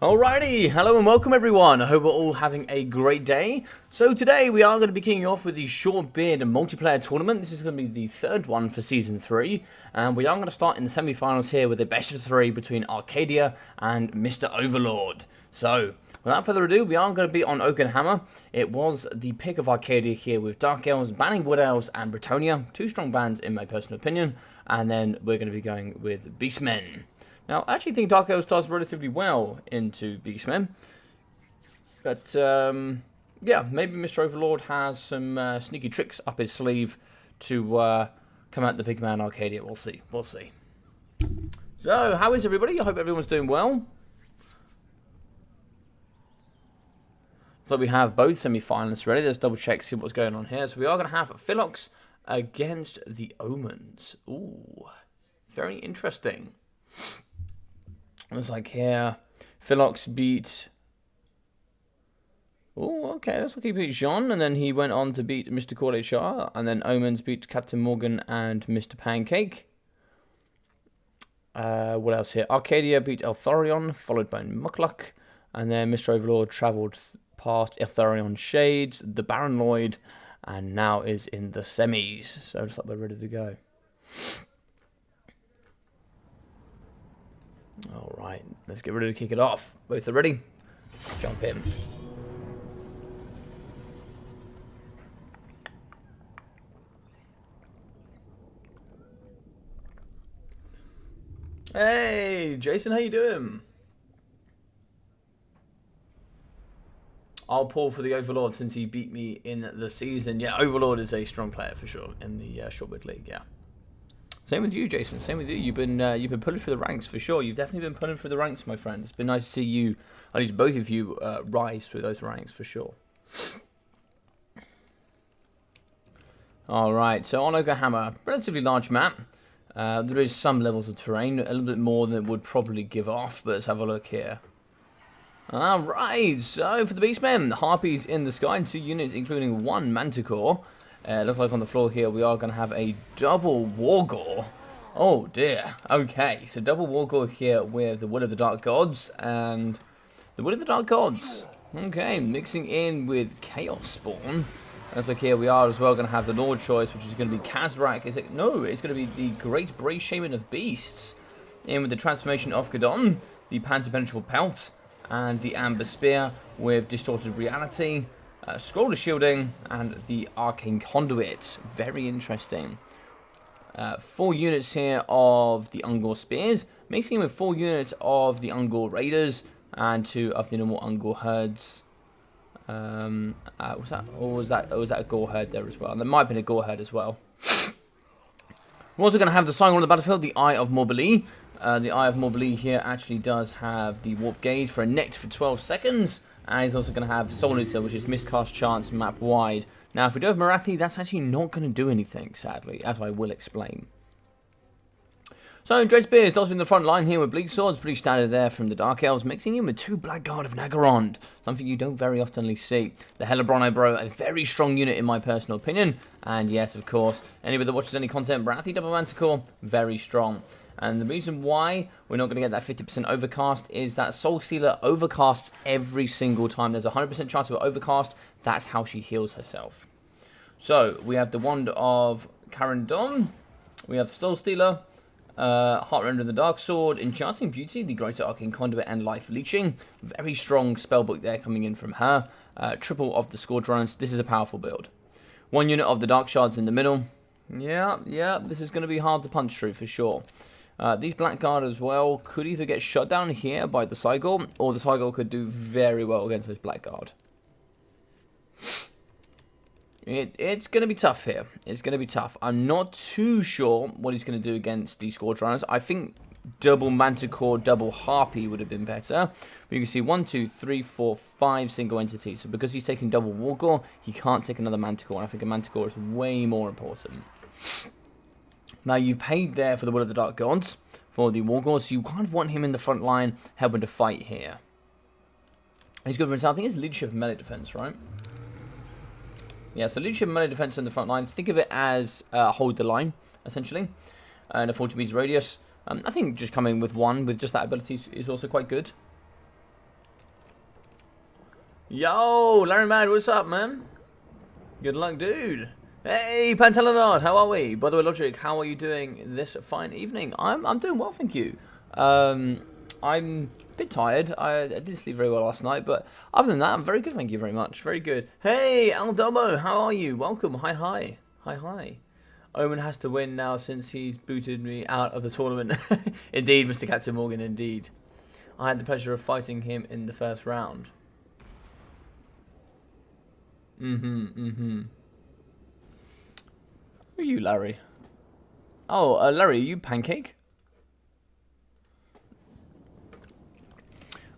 Alrighty, hello and welcome everyone. I hope we're all having a great day. So today we are going to be kicking off with the Short Beard multiplayer tournament. This is going to be the third one for Season 3. And we are going to start in the semi-finals here with a best of 3 between Arcadia and Mr. Overlord. So, without further ado, we are going to be on Oak and Hammer. It was the pick of Arcadia here with Dark Elves, banning Wood Elves and Bretonnia. Two strong bans in my personal opinion. And then we're going to be going with Beastmen. Now, I actually think Dark Elves does relatively well into Beastmen. But, yeah, maybe Mr. Overlord has some sneaky tricks up his sleeve to come out the big man Arcadia. We'll see. We'll see. So, how is everybody? I hope everyone's doing well. So we have both semi-finalists ready. Let's double check, see what's going on here. So we are going to have Philox against the Omens. Ooh, very interesting. Looks like here, Philox beat... Oh, okay, looks like he beat Jean, and then he went on to beat Mr. Core HR, and then Omens beat Captain Morgan and Mr. Pancake. What else here? Arcadia beat Eltharion, followed by Mukluk, and then Mr. Overlord travelled past Eltharion Shades, the Baron Lloyd, and now is in the semis. So it looks like we're ready to go. Alright, let's get ready to kick it off. Both are ready? Jump in. Hey, Jason, how you doing? I'll pull for the Overlord since he beat me in the season. Yeah, Overlord is a strong player for sure in the Shortwood League, yeah. Same with you, Jason. Same with you. You've been pulling through the ranks for sure. You've definitely been pulling through the ranks, my friend. It's been nice to see you, at least both of you, rise through those ranks for sure. All right. So on Hammer, relatively large map. There is some levels of terrain, a little bit more than it would probably give off. But let's have a look here. All right. So for the Beastmen, Harpies in the sky, 2 units, including 1 Manticore. Looks like on the floor here we are going to have a double Wargore. Oh dear. Okay, so double Wargore here with the Wood of the Dark Gods and the Wood of the Dark Gods. Okay, mixing in with Chaos Spawn. Looks like here we are as well going to have the Lord choice, which is going to be Kazrak. Is it? No, it's going to be the Great Brave Shaman of Beasts. In with the transformation of Gadon, the Panther Penetrable Pelt, and the Amber Spear with Distorted Reality. Scroll of Shielding and the Arcane Conduit. Very interesting. 4 units here of the Ungor Spears, mixing with 4 units of the Ungor Raiders and 2 of the normal Ungor Herds. Was that a Gore Herd there as well? There might have been a Gore Herd as well. We're also going to have the sign on the battlefield, the Eye of Morbilee. The Eye of Morbilee here actually does have the Warp Gauge for a net for 12 seconds. And he's also going to have Soul Eater, which is miscast chance map wide. Now, if we do have Marathi, that's actually not going to do anything, sadly, as I will explain. So, Dread Spears does in the front line here with Bleak Swords, pretty standard there from the Dark Elves, mixing in with 2 Blackguard of Nagarond, something you don't very often see. The Hellebron Bro, a very strong unit in my personal opinion, and yes, of course, anybody that watches any content, Marathi Double Manticore, very strong. And the reason why we're not going to get that 50% overcast is that Soul Stealer overcasts every single time. There's a 100% chance of overcast. That's how she heals herself. So, we have the Wand of Karandon. We have Soul Stealer, Heartrender of the Dark Sword, Enchanting Beauty, the Greater Arcane Conduit, and Life Leeching. Very strong spellbook there coming in from her. Triple of the Score Drones. This is a powerful build. 1 unit of the Dark Shards in the middle. Yeah, this is going to be hard to punch through for sure. These Blackguard as well could either get shut down here by the Cygor, or the Cygor could do very well against those Blackguard. It's going to be tough here. It's going to be tough. I'm not too sure what he's going to do against these Scourge Runners. I think double Manticore, double Harpy would have been better. But you can see 1, 2, 3, 4, 5 single entities. So because he's taking double Wargore, he can't take another Manticore. And I think a Manticore is way more important. Now, you've paid there for the Will of the Dark Gods, for the Wargore, so you kind of want him in the front line, helping to fight here. He's good for himself. I think it's Leadership and Melee Defense, right? Yeah, so Leadership and Melee Defense in the front line. Think of it as hold the line, essentially, and a 40 meters radius. I think just coming with 1 with just that ability is also quite good. Yo, Larry Mad, what's up, man? Good luck, dude. Hey, Pantelanard, how are we? By the way, Logic, how are you doing this fine evening? I'm doing well, thank you. I'm a bit tired. I didn't sleep very well last night, but other than that, I'm very good, thank you very much. Very good. Hey, Aldomo, how are you? Welcome. Hi, hi. Hi, hi. Omen has to win now since he's booted me out of the tournament. Indeed, Mr. Captain Morgan, indeed. I had the pleasure of fighting him in the first round. Who are you, Larry? Oh, Larry, are you Pancake?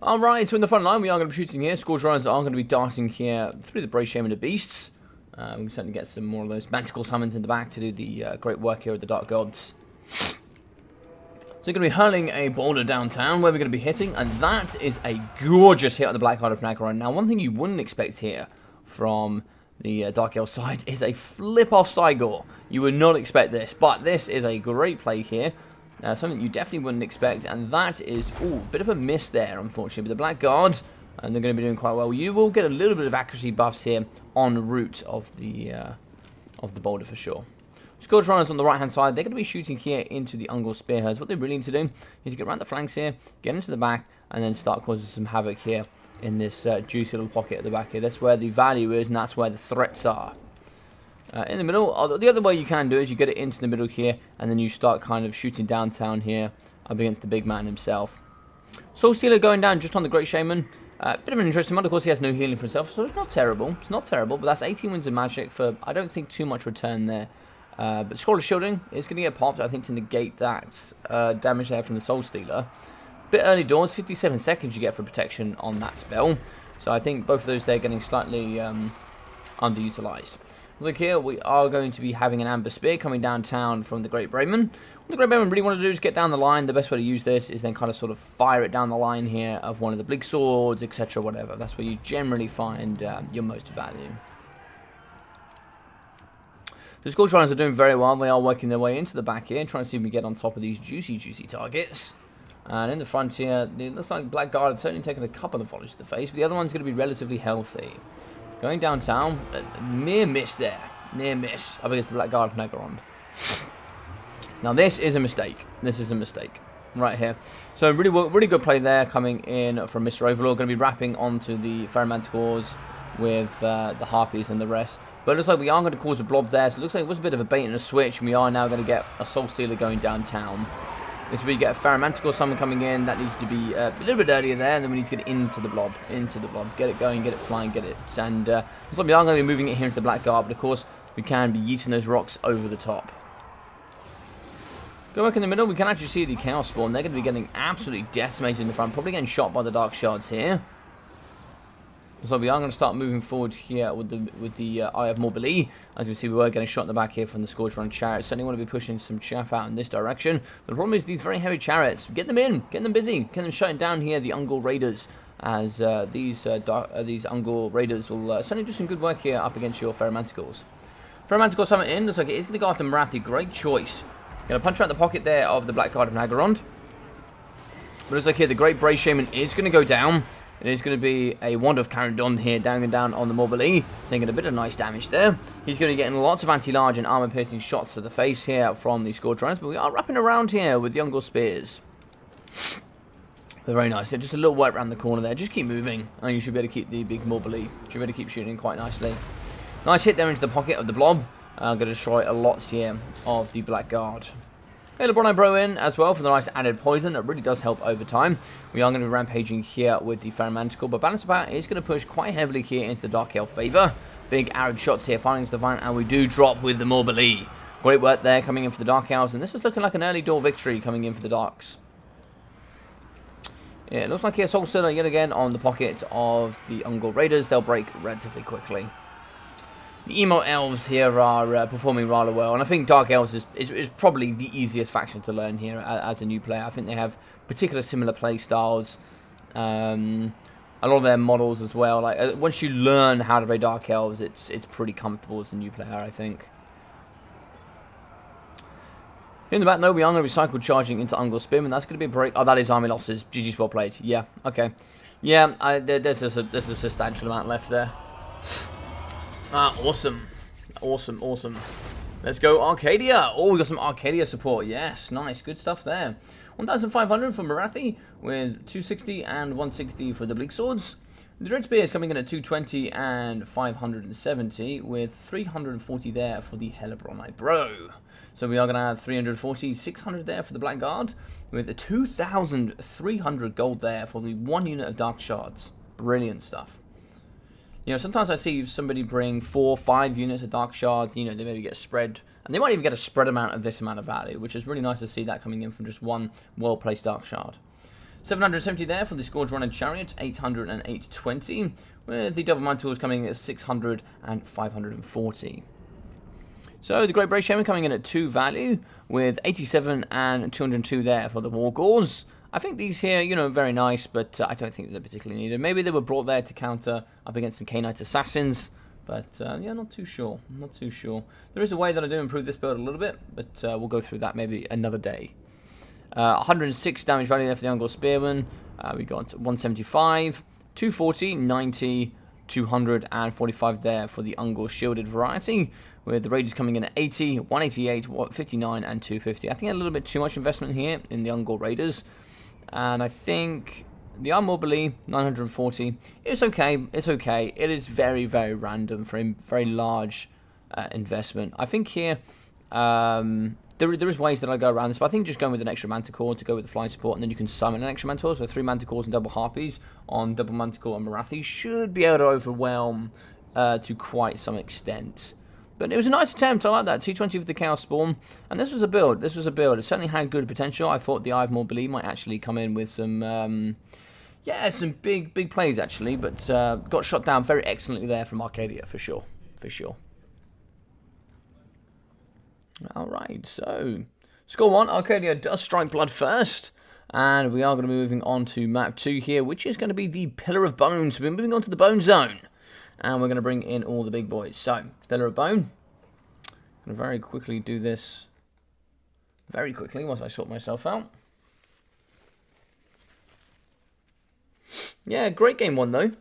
Alright, so in the front line, we are going to be shooting here. Scourge Runners are going to be darting here through the Brave Shaman of Beasts. We can certainly get some more of those magical summons in the back to do the great work here with the Dark Gods. So we're going to be hurling a boulder downtown where we're going to be hitting, and that is a gorgeous hit on the Black Heart of Nagaron. Now, one thing you wouldn't expect here from the Dark Elf side is a flip-off Cygor. You would not expect this, but this is a great play here. Something you definitely wouldn't expect, and that is, ooh, a bit of a miss there, unfortunately, with the Black Guard, and they're going to be doing quite well. You will get a little bit of accuracy buffs here en route of the boulder for sure. Scourge Runners on the right-hand side, they're going to be shooting here into the Ungol Spearheads. What they really need to do is to get around the flanks here, get into the back, and then start causing some havoc here in this juicy little pocket at the back here. That's where the value is, and that's where the threats are. In the middle, the other way you can do is you get it into the middle here, and then you start kind of shooting downtown here up against the big man himself. Soul Stealer going down just on the Great Shaman. Bit of an interesting one. Of course, he has no healing for himself, so it's not terrible. It's not terrible, but that's 18 wins of magic for, I don't think, too much return there. But Scroll of Shielding is going to get popped, I think, to negate that damage there from the Soul Stealer. Bit early doors, 57 seconds you get for protection on that spell. So I think both of those there getting slightly underutilized. Look here, we are going to be having an Amber Spear coming downtown from the Great Brayman. What the Great Brayman really want to do is get down the line. The best way to use this is then kind of sort of fire it down the line here of one of the big swords, etc., whatever. That's where you generally find your most value. The Scourge Runners are doing very well. They are working their way into the back here, trying to see if we can get on top of these juicy targets. And in the front here, it looks like Black Guard has certainly taken a couple of volleys to the face, but the other one's going to be relatively healthy. Going downtown, a mere miss there. Near miss up against the Black Guard of Nagaron. Now this is a mistake. This is a mistake. Right here. So really good play there coming in from Mr. Overlord. Going to be wrapping onto the Ferromanticores with the Harpies and the rest. But it looks like we are going to cause a blob there. So it looks like it was a bit of a bait and a switch. And we are now going to get a Soul Stealer going downtown. This is where you get a Ferromanticore summon coming in. That needs to be a little bit earlier there. And then we need to get into the blob. Get it going, get it flying, get it. And looks like we are going to be moving it here into the Black Guard. But of course, we can be yeeting those rocks over the top. Go back in the middle. We can actually see the Chaos Spawn. They're going to be getting absolutely decimated in the front. Probably getting shot by the Dark Shards here. So we are going to start moving forward here with the Eye of Morbili. As we see, we were getting shot in the back here from the Scourge Run Chariot. Certainly want to be pushing some chaff out in this direction. But the problem is these very heavy chariots. Get them in, get them busy, get them shutting down here the Ungol Raiders. As these Ungol Raiders will certainly do some good work here up against your Ferromanticores. Ferromanticore summon in. Looks like it is going to go after Marathi. Great choice. Going to punch out the pocket there of the Black Guard of Nagaron. But it looks like here the Great Brave Shaman is going to go down. It is going to be a Wand of Caradon here, down on the Morbili, taking a bit of nice damage there. He's going to be getting lots of anti-large and armor-piercing shots to the face here from the Scourge Runners, but we are wrapping around here with the Ungol Spears. They're very nice. They're just a little white around the corner there. Just keep moving, and you should be able to keep the big Morbili. Should be able to keep shooting quite nicely. Nice hit there into the pocket of the Blob. Going to destroy a lot here of the Black Guard. Hey, LeBron Bro in as well for the nice added poison. That really does help over time. We are going to be rampaging here with the Ferromanticore, but Balance of Power is going to push quite heavily here into the Dark Elf favor. Big arrowed shots here, firing into the vine, and we do drop with the Morbili. Great work there coming in for the Dark Elves, and this is looking like an early door victory coming in for the Darks. Yeah, it looks like here Soul Stealer yet again on the pocket of the Ungol Raiders. They'll break relatively quickly. The Emo Elves here are performing rather well, and I think Dark Elves is probably the easiest faction to learn here as a new player. I think they have particular similar play styles, a lot of their models as well. Like once you learn how to play Dark Elves, it's pretty comfortable as a new player, I think. In the back, no, we are going to be cycle charging into Ungol Spearman. That's going to be a break. Oh, that is army losses. GG spot played. Yeah, okay. Yeah, there's a substantial amount left there. Ah, awesome. Awesome. Let's go Arcadia. Oh, we got some Arcadia support. Yes, nice. Good stuff there. 1,500 for Marathi with 260 and 160 for the Bleak Swords. The Dread Spear is coming in at 220 and 570 with 340 there for the Hellebronite Bro. So we are going to have 340, 600 there for the Blackguard with 2,300 gold there for the 1 unit of Dark Shards. Brilliant stuff. You know, sometimes I see somebody bring 4 or 5 units of Dark Shards, you know, they maybe get spread, and they might even get a spread amount of this amount of value, which is really nice to see that coming in from just one well-placed Dark Shard. 770 there for the Scourge Runner Chariot, 800 and 820, with the Double Mantles coming in at 600 and 540. So the Great Brave Shaman coming in at 2 value, with 87 and 202 there for the War Gauls. I think these here, you know, very nice, but I don't think they're particularly needed. Maybe they were brought there to counter up against some K-Knight Assassins, but yeah, not too sure. There is a way that I do improve this build a little bit, but we'll go through that maybe another day. 106 damage value there for the Ungol Spearman. We got 175, 240, 90, 245 there for the Ungol Shielded variety, with the Raiders coming in at 80, 188, 59, and 250. I think a little bit too much investment here in the Ungol Raiders. And I think the Armorbally 940. It's okay. It is very, very random for a very large investment. I think here there is ways that I go around this, but I think just going with an extra Manticore to go with the flying support, and then you can summon an extra Manticore. So 3 Manticores and double Harpies on double Manticore and Marathi should be able to overwhelm to quite some extent. But it was a nice attempt. I like that. 220 for the Chaos Spawn. And this was a build. It certainly had good potential. I thought the Eye of Morbali might actually come in with some, some big plays, actually. But got shot down very excellently there from Arcadia, for sure. Alright, so score 1. Arcadia does strike blood first. And we are going to be moving on to map 2 here, which is going to be the Pillar of Bones. We're moving on to the Bone Zone. And we're going to bring in all the big boys. So, Pillar of Bone. I'm going to very quickly do this. Very quickly, once I sort myself out. Yeah, great game 1 though.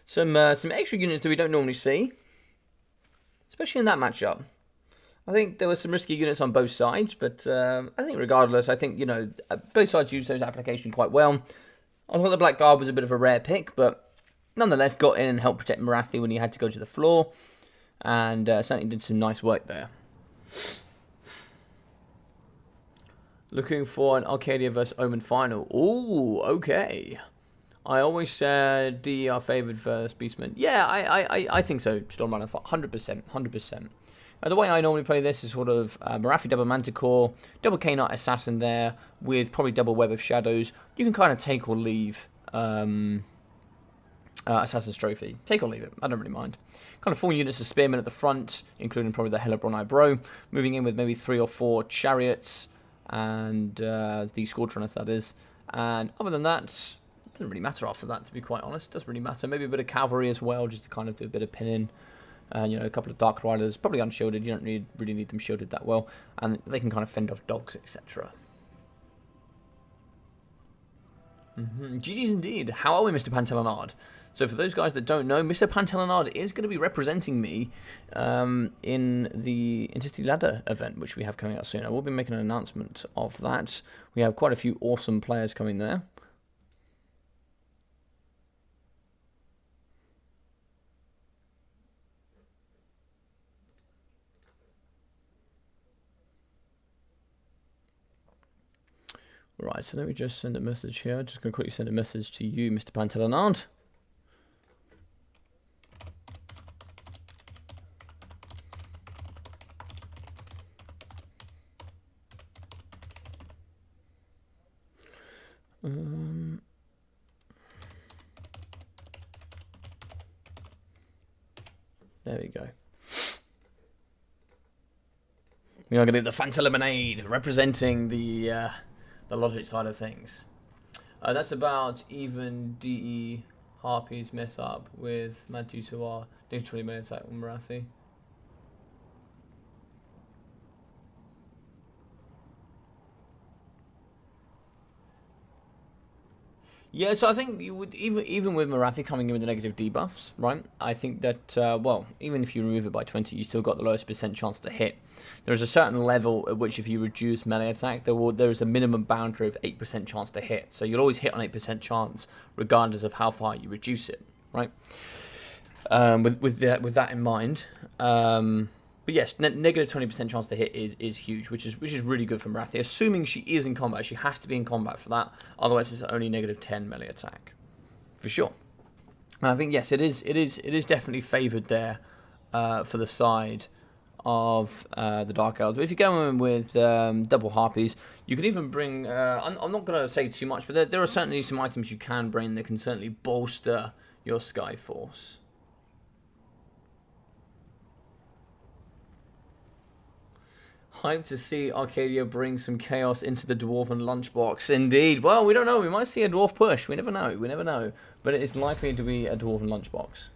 Some extra units that we don't normally see. Especially in that matchup. I think there were some risky units on both sides. But I think regardless, I think, you know, both sides used those applications quite well. I thought the Blackguard was a bit of a rare pick, but nonetheless, got in and helped protect Marathi when he had to go to the floor. And certainly did some nice work there. Looking for an Arcadia vs Omen final. Ooh, okay. I always said DE are favoured versus Beastmen. Yeah, I think so. Stormrunner, 100%. The way I normally play this is sort of Marathi double Manticore, double K-Knight Assassin there, with probably double Web of Shadows. You can kind of take or leave Assassin's Trophy. Take or leave it. I don't really mind. Kind of 4 units of Spearmen at the front, including probably the Hellebronite Bro. Moving in with maybe 3 or 4 Chariots and the Scourge Runners, that is. And other than that, it doesn't really matter after that, to be quite honest. It doesn't really matter. Maybe a bit of Cavalry as well, just to kind of do a bit of pinning. You know, a couple of Dark Riders, probably unshielded. You don't really need them shielded that well. And they can kind of fend off dogs, etc. GG's indeed. How are we, Mr. Pantelanard? So for those guys that don't know, Mr. Pantelanard is going to be representing me in the Intercity Ladder event, which we have coming out soon. I will be making an announcement of that. We have quite a few awesome players coming there. Right, so let me just send a message here. I'm just going to quickly send a message to you, Mr. Pantelanard. There we go. We are going to do the Fanta Lemonade, representing the logic side of things. That's about even DE Harpies mess up with Mantu Suar doing 20 minutes attack on Marathi. Yeah, so I think you would even with Marathi coming in with the negative debuffs, right? I think that well, even if you remove it by 20, you still got the lowest percent chance to hit. There is a certain level at which if you reduce melee attack, there is a minimum boundary of 8% chance to hit. So you'll always hit on 8% chance, regardless of how far you reduce it, right? With that in mind. But yes, negative 20% chance to hit is huge, which is really good for Marathi. Assuming she is in combat, she has to be in combat for that. Otherwise, it's only negative 10 melee attack, for sure. And I think yes, it is definitely favoured there for the side of the Dark Elves. But if you go in with double harpies, you can even bring. I'm not going to say too much, but there are certainly some items you can bring that can certainly bolster your Sky Force. Hyped to see Arcadia bring some chaos into the Dwarven lunchbox. Indeed. Well, we don't know. We might see a dwarf push. We never know. We never know. But it is likely to be a Dwarven lunchbox.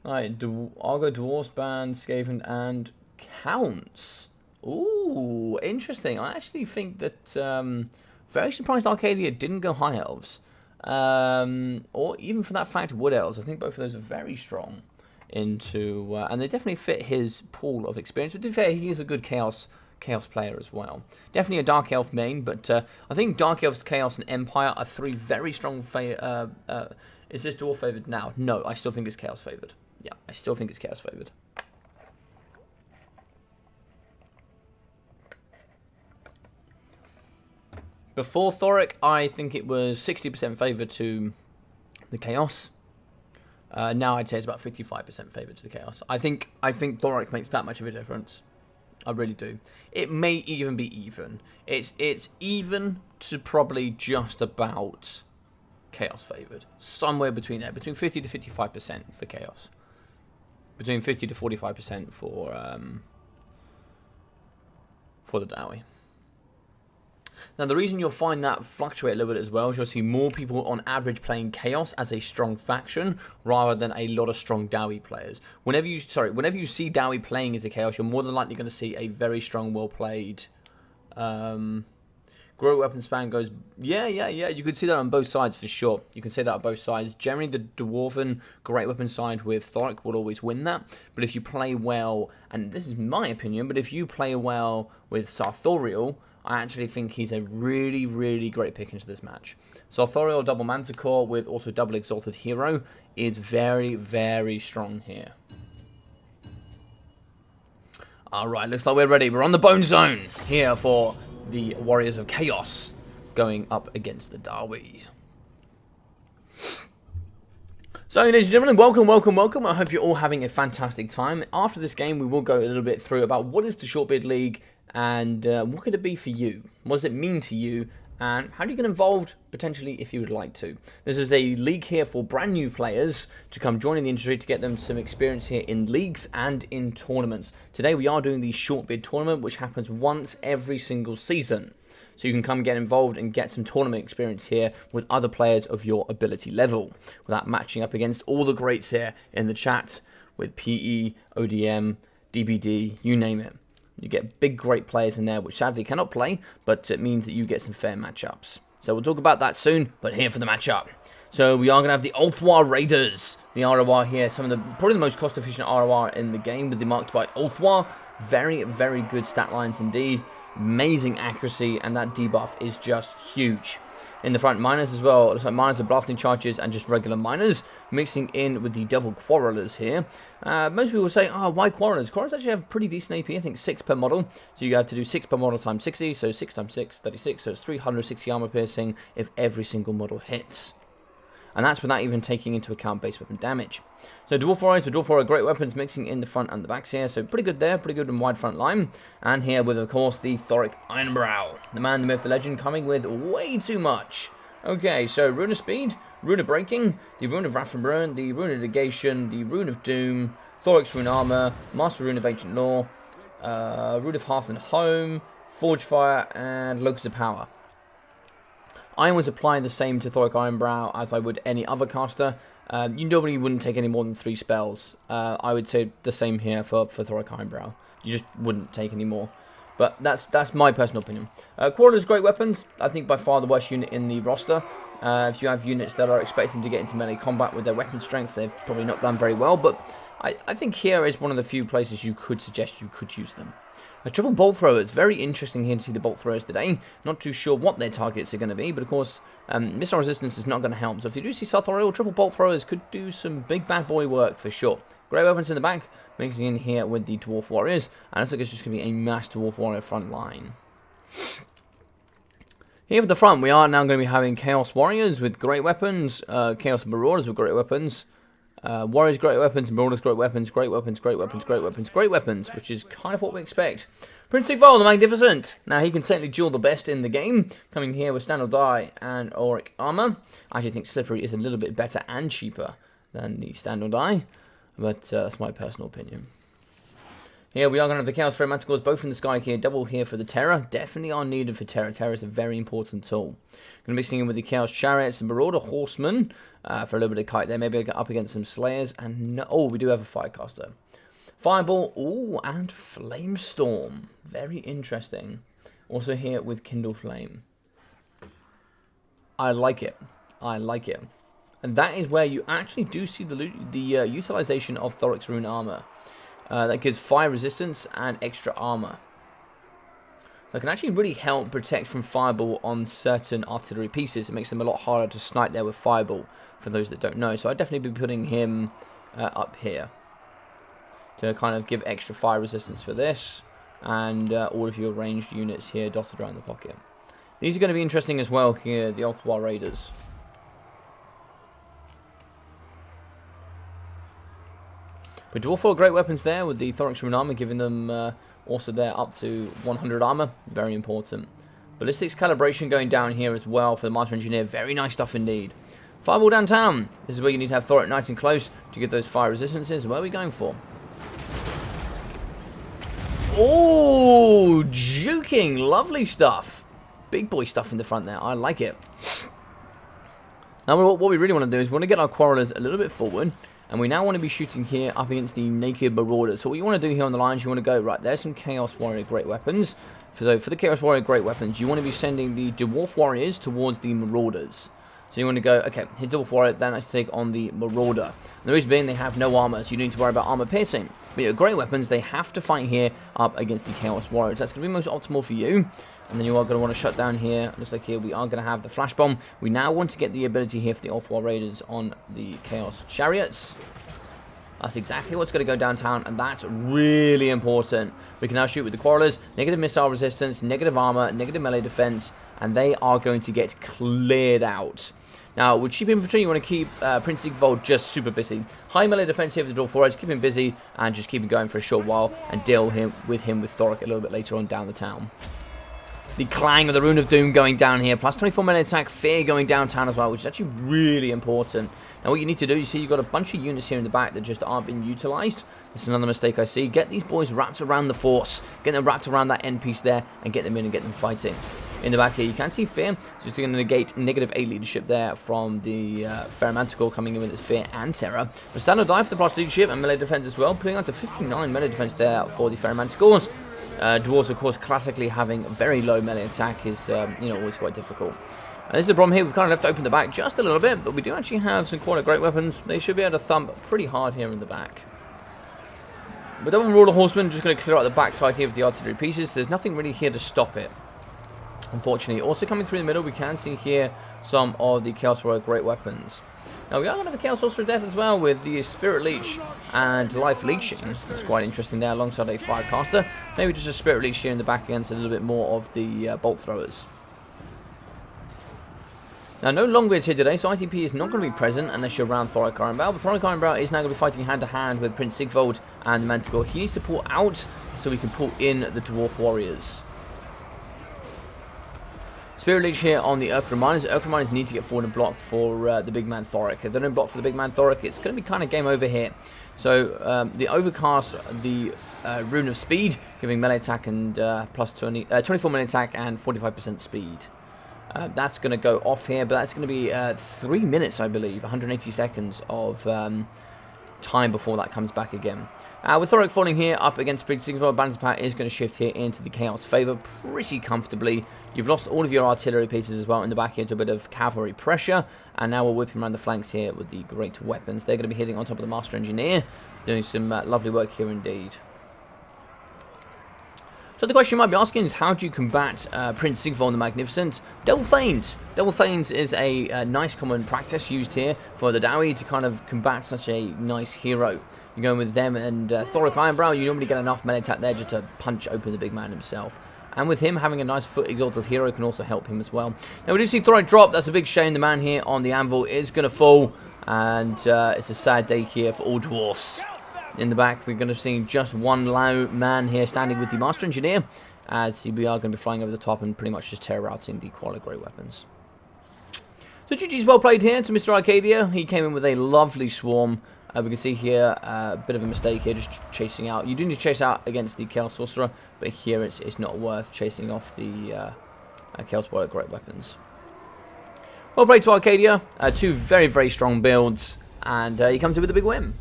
Alright, Argo, Dwarves, Band, Skaven, and Counts. Ooh, interesting. I actually think that... very surprised Arcadia didn't go High Elves. Or even for that fact, Wood Elves. I think both of those are very strong. Into and they definitely fit his pool of experience. But to be fair, he is a good chaos player as well. Definitely a Dark Elf main, but I think Dark Elves, Chaos, and Empire are three very strong. Is this Dwarf favoured now? No, I still think it's Chaos favoured. Yeah, I still think it's Chaos favoured. Before Thoric, I think it was 60% favour to the Chaos. Now I'd say it's about 55% favour to the Chaos. I think Thoric makes that much of a difference. I really do. It may even be even. It's even to probably just about Chaos favoured. Somewhere between there. Between 50 to 55% for Chaos. Between 50 to 45% for the Dowie. Now, the reason you'll find that fluctuate a little bit as well is you'll see more people on average playing Chaos as a strong faction rather than a lot of strong Dowie players. Whenever you see Dowie playing as a Chaos, you're more than likely going to see a very strong, well-played Grow Weapon Span goes... Yeah. You can see that on both sides for sure. You can see that on both sides. Generally, the Dwarven Great Weapon side with Thoric will always win that. But if you play well, and this is my opinion, but if you play well with Sartorial... I actually think he's a really, really great pick into this match. So Authorial double Manticore with also double Exalted Hero is very, very strong here. Alright, looks like we're ready. We're on the Bone Zone here for the Warriors of Chaos going up against the Dawi. So, ladies and gentlemen, welcome. I hope you're all having a fantastic time. After this game, we will go a little bit through about what is the Shortbeard League, and what could it be for you? What does it mean to you? And how do you get involved, potentially, if you would like to? This is a league here for brand new players to come join in the industry to get them some experience here in leagues and in tournaments. Today we are doing the Shortbeard Tournament, which happens once every single season. So you can come get involved and get some tournament experience here with other players of your ability level, without matching up against all the greats here in the chat with PE, ODM, DBD, you name it. You get big, great players in there, which sadly cannot play, but it means that you get some fair matchups. So we'll talk about that soon, but here for the matchup. So we are going to have the Ulthwar Raiders. The ROR here, probably the most cost-efficient ROR in the game, with the marked by Ulthwar. Very, very good stat lines indeed. Amazing accuracy, and that debuff is just huge. In the front, miners as well. It looks like miners are blasting charges and just regular miners, mixing in with the double quarrelers here. Most people will say, oh, why quarrelers? Quarrelers actually have pretty decent AP, I think 6 per model. So you have to do 6 per model times 60, so 6 times 6, 36, so it's 360 armor piercing if every single model hits. And that's without even taking into account base weapon damage. So Dwarf Warriors with Dwarf Warrior great weapons mixing in the front and the backs here. So pretty good there, pretty good in wide front line. And here with, of course, the Thoric Ironbrow. The man, the myth, the legend, coming with way too much. Okay, so Rune of Speed, Rune of Breaking, the Rune of Wrath and Ruin, the Rune of Negation, the Rune of Doom, Thoric's Rune Armor, Master Rune of Ancient Law, Rune of Hearth and Home, Forge Fire, and Locus of Power. I was applying the same to Thoric Ironbrow as I would any other caster. You normally wouldn't take any more than 3 spells. I would say the same here for Thoric Ironbrow. You just wouldn't take any more. But that's my personal opinion. Quarterless great weapons, I think by far the worst unit in the roster. If you have units that are expecting to get into melee combat with their weapon strength, they've probably not done very well. But I think here is one of the few places you could suggest you could use them. Triple bolt throwers, very interesting here to see the bolt throwers today. Not too sure what their targets are going to be, but of course, missile resistance is not going to help. So if you do see Sartorial, triple bolt throwers could do some big bad boy work for sure. Great weapons in the back, mixing in here with the Dwarf Warriors, and it looks like it's just going to be a mass Dwarf Warrior front line. Here at the front, we are now going to be having Chaos Warriors with great weapons, Chaos Marauders with great weapons, Warriors great weapons, Marauders great weapons, great weapons, great weapons, great weapons, great weapons, which is kind of what we expect. Prince Sigvold the Magnificent. Now he can certainly duel the best in the game, coming here with Standard Die and Auric Armor. I actually think Slippery is a little bit better and cheaper than the Standard Die, but that's my personal opinion. Here we are going to have the Chaos Manticores both in the sky here, double here for the Terror. Definitely are needed for Terror. Terror is a very important tool. Going to be singing with the Chaos Chariots and Marauder Horsemen for a little bit of kite there. Maybe up against some Slayers. And no, oh, we do have a Firecaster. Fireball, ooh, and Flame Storm. Very interesting. Also here with Kindle Flame. I like it. I like it. And that is where you actually do see the utilization of Thoric's Rune Armor. That gives fire resistance and extra armor. That can actually really help protect from fireball on certain artillery pieces. It makes them a lot harder to snipe there with fireball, for those that don't know. So I'd definitely be putting him up here to kind of give extra fire resistance for this, and all of your ranged units here dotted around the pocket. These are going to be interesting as well here, the Ultra Raiders. But Dwarf War great weapons there with the Thoric's Rune Armor, giving them also there up to 100 armor. Very important. Ballistics calibration going down here as well for the Master Engineer. Very nice stuff indeed. Fireball downtown. This is where you need to have Thoric nice and close to get those fire resistances. Where are we going for? Oh, juking. Lovely stuff. Big boy stuff in the front there. I like it. Now what we really want to do is we want to get our Quarrelers a little bit forward. And we now want to be shooting here up against the Naked Marauders. So what you want to do here on the lines, you want to go, right, there's some Chaos Warrior Great Weapons. So for the Chaos Warrior Great Weapons, you want to be sending the Dwarf Warriors towards the Marauders. So you want to go, okay, hit Dwarf Warrior, then I take on the Marauder. And the reason being, they have no armor, so you don't need to worry about armor piercing. But your Great Weapons, they have to fight here up against the Chaos Warriors. That's going to be most optimal for you. And then you are going to want to shut down here. Looks like here we are going to have the Flash Bomb. We now want to get the ability here for the Ultra Raiders on the Chaos Chariots. That's exactly what's going to go downtown, and that's really important. We can now shoot with the Quarrelers, negative missile resistance, negative armor, negative melee defense, and they are going to get cleared out. Now, with cheap infantry, you want to keep Prince Sigvold just super busy. High melee defense here for the Dwarf Warriors, keep him busy, and just keep him going for a short while, and deal with Thoric a little bit later on down the town. The clang of the Rune of Doom going down here, plus 24 melee attack, fear going downtown as well, which is actually really important. Now what you need to do, you see you've got a bunch of units here in the back that just aren't being utilised. This is another mistake I see. Get these boys wrapped around the force. Get them wrapped around that end piece there and get them in and get them fighting. In the back here, you can see Fear. So just going to negate negative 8 leadership there from the Manticore coming in with its Fear and Terror. But Standard Die for the plus leadership and melee defense as well, putting out to 59 melee defense there for the Manticores. Dwarves, of course, classically having very low melee attack is, always quite difficult. And this is the problem here. We've kind of left open the back just a little bit, but we do actually have some quite great weapons. They should be able to thump pretty hard here in the back. With that Marauder Horseman, just going to clear out the backside here with the artillery pieces. There's nothing really here to stop it, unfortunately. Also coming through the middle, we can see here some of the Chaos Warrior great weapons. Now we are going to have a Chaos Sorcerer Death as well with the Spirit Leech and Life Leeching. That's quite interesting there alongside a Firecaster. Maybe just a Spirit Leech here in the back against a little bit more of the Bolt Throwers. Now, no Longbeards here today, so ITP is not going to be present unless you're around Thoric Ironbow. But Thoric Ironbow is now going to be fighting hand-to-hand with Prince Sigvold and the Manticore. He needs to pull out so we can pull in the Dwarf Warriors. Spirit Leech here on the Urkra Miners. Urkra Miners need to get forward and block for the big man Thoric. If they don't block for the big man Thoric, it's going to be kind of game over here. So, the Overcast, the Rune of Speed, giving melee attack and plus 24 melee attack and 45% speed. That's going to go off here, but that's going to be 3 minutes, I believe, 180 seconds of time before that comes back again. With Thoric falling here up against Prince Sigvold, balance of power is going to shift here into the Chaos favour pretty comfortably. You've lost all of your artillery pieces as well in the back here to a bit of cavalry pressure, and now we're whipping around the flanks here with the great weapons. They're going to be hitting on top of the Master Engineer, doing some lovely work here indeed. So the question you might be asking is, how do you combat Prince Sigvold the Magnificent? Double Thanes. Double Thanes is a nice common practice used here for the Dowie to kind of combat such a nice hero. You're going with them and Thoric Ironbrow, you normally get enough melee attack there just to punch open the big man himself. And with him, having a nice foot exalted hero can also help him as well. Now we do see Thoric drop, that's a big shame. The man here on the anvil is going to fall, and it's a sad day here for all dwarfs. In the back, we're going to see just one low man here standing with the Master Engineer, as we are going to be flying over the top and pretty much just terrorizing the Koala Grey weapons. So GG's well played here to Mr. Arcadia. He came in with a lovely swarm. We can see here a bit of a mistake here, just chasing out. You do need to chase out against the Chaos Sorcerer, but here it's not worth chasing off the Chaos Warrior Great Weapons. Well played to Arcadia. Two very, very strong builds, and he comes in with a big win.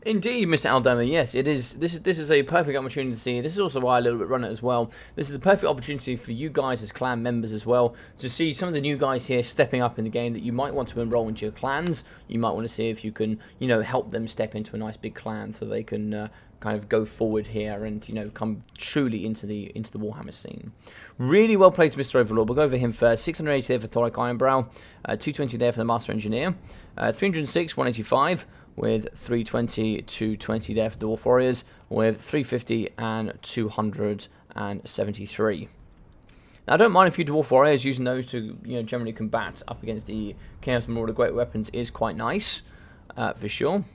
Indeed, Mr. Aldama, yes, it is. This is a perfect opportunity to see. This is also why I a little bit run it as well. This is a perfect opportunity for you guys as clan members as well to see some of the new guys here stepping up in the game that you might want to enroll into your clans. You might want to see if you can, you know, help them step into a nice big clan so they can kind of go forward here and, you know, come truly into the Warhammer scene. Really well played to Mr. Overlord. We'll go over him first. 680 there for Thoric Ironbrow, 220 there for the Master Engineer, 306, 185. With 320, 220 there for Dwarf Warriors, with 350 and 273. Now, I don't mind if you Dwarf Warriors using those to, you know, generally combat up against the Chaos Marauder Great Weapons is quite nice, for sure.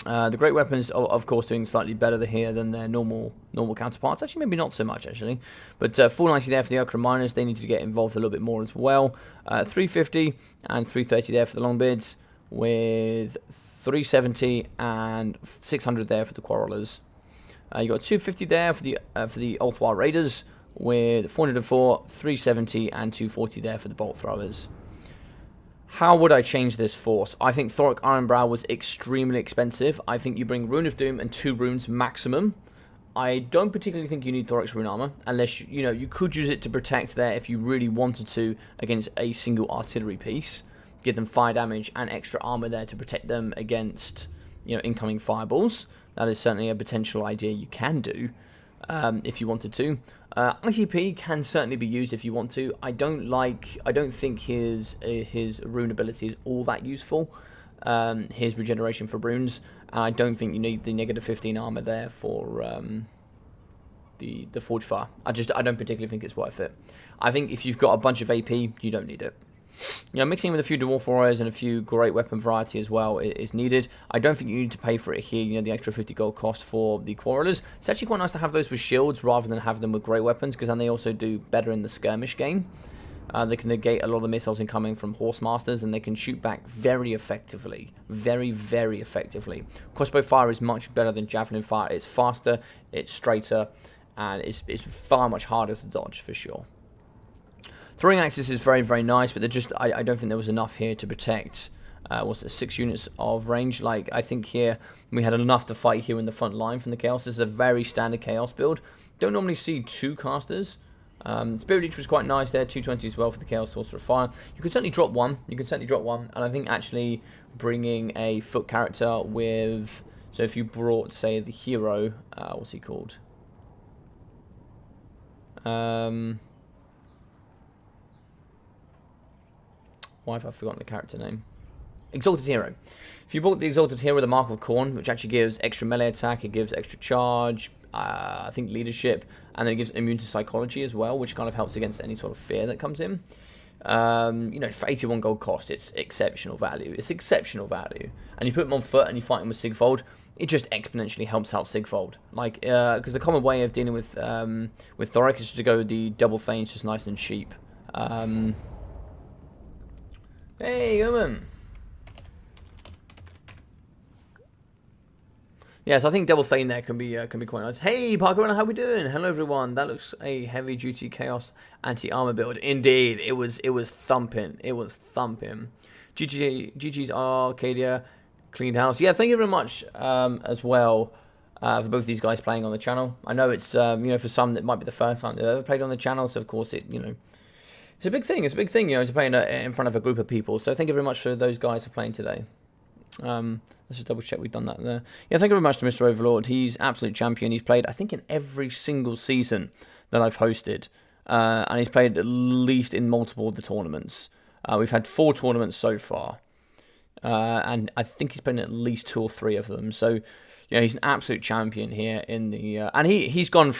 The Great Weapons, of course, doing slightly better here than their normal counterparts. Actually, maybe not so much, actually. But 490 there for the Okra Miners. They need to get involved a little bit more as well. 350 and 330 there for the Longbeards, with 370 and 600 there for the Quarrelers. You got 250 there for the Ulthwar Raiders, with 404, 370 and 240 there for the Bolt Throwers. How would I change this force? I think Thoric Ironbrow was extremely expensive. I think you bring Rune of Doom and 2 runes maximum. I don't particularly think you need Thoric's Rune Armor, unless, you know, you could use it to protect there if you really wanted to against a single artillery piece. Give them fire damage and extra armor there to protect them against, you know, incoming fireballs. That is certainly a potential idea you can do if you wanted to. ITP can certainly be used if you want to. I don't think his rune ability is all that useful. His regeneration for runes, and I don't think you need the negative 15 armor there for the Forge Fire. I don't particularly think it's worth it. I think if you've got a bunch of AP, you don't need it. You know, mixing with a few Dwarf Warriors and a few great weapon variety as well is needed. I don't think you need to pay for it here, you know, the extra 50 gold cost for the Quarrelers. It's actually quite nice to have those with shields rather than have them with great weapons, because then they also do better in the skirmish game. They can negate a lot of the missiles incoming from Horse Masters, and they can shoot back very effectively. Very, very effectively. Crossbow fire is much better than Javelin fire. It's faster, it's straighter, and it's far much harder to dodge for sure. Throwing axes is very, very nice, but I don't think there was enough here to protect, 6 units of range. Like, I think here we had enough to fight here in the front line from the Chaos. This is a very standard Chaos build. Don't normally see 2 casters. Spirit Leech was quite nice there, 220 as well for the Chaos Sorcerer Fire. You can certainly drop one. And I think actually bringing a foot character with, so if you brought, say, the hero, what's he called? Why have I forgotten the character name? Exalted Hero. If you bought the Exalted Hero, the Mark of Khorne, which actually gives extra melee attack, it gives extra charge, I think leadership, and then it gives immune to psychology as well, which kind of helps against any sort of fear that comes in. You know, for 81 gold cost, it's exceptional value. It's exceptional value. And you put him on foot and you fight him with Sigvold, it just exponentially helps out Sigvold. Like, because the common way of dealing with Thoric is to go the double Thanes, just nice and cheap. Hey, come on. Yes, I think double Thane there can be quite nice. Hey, Parker, how we doing? Hello, everyone. That looks a heavy duty chaos anti-armor build. Indeed, it was thumping. It was thumping. GG's Arcadia cleaned house. Yeah, thank you very much as well for both these guys playing on the channel. I know it's you know, for some that might be the first time they've ever played on the channel, so of course it, you know, it's a big thing. It's a big thing, you know, to play in front of a group of people. So thank you very much for those guys for playing today. Let's just double check we've done that there. Yeah, thank you very much to Mr. Overlord. He's absolute champion. He's played, I think, in every single season that I've hosted. And he's played at least in multiple of the tournaments. We've had 4 tournaments so far. And I think he's played in at least 2 or 3 of them. So, yeah, he's an absolute champion here in the... and he's gone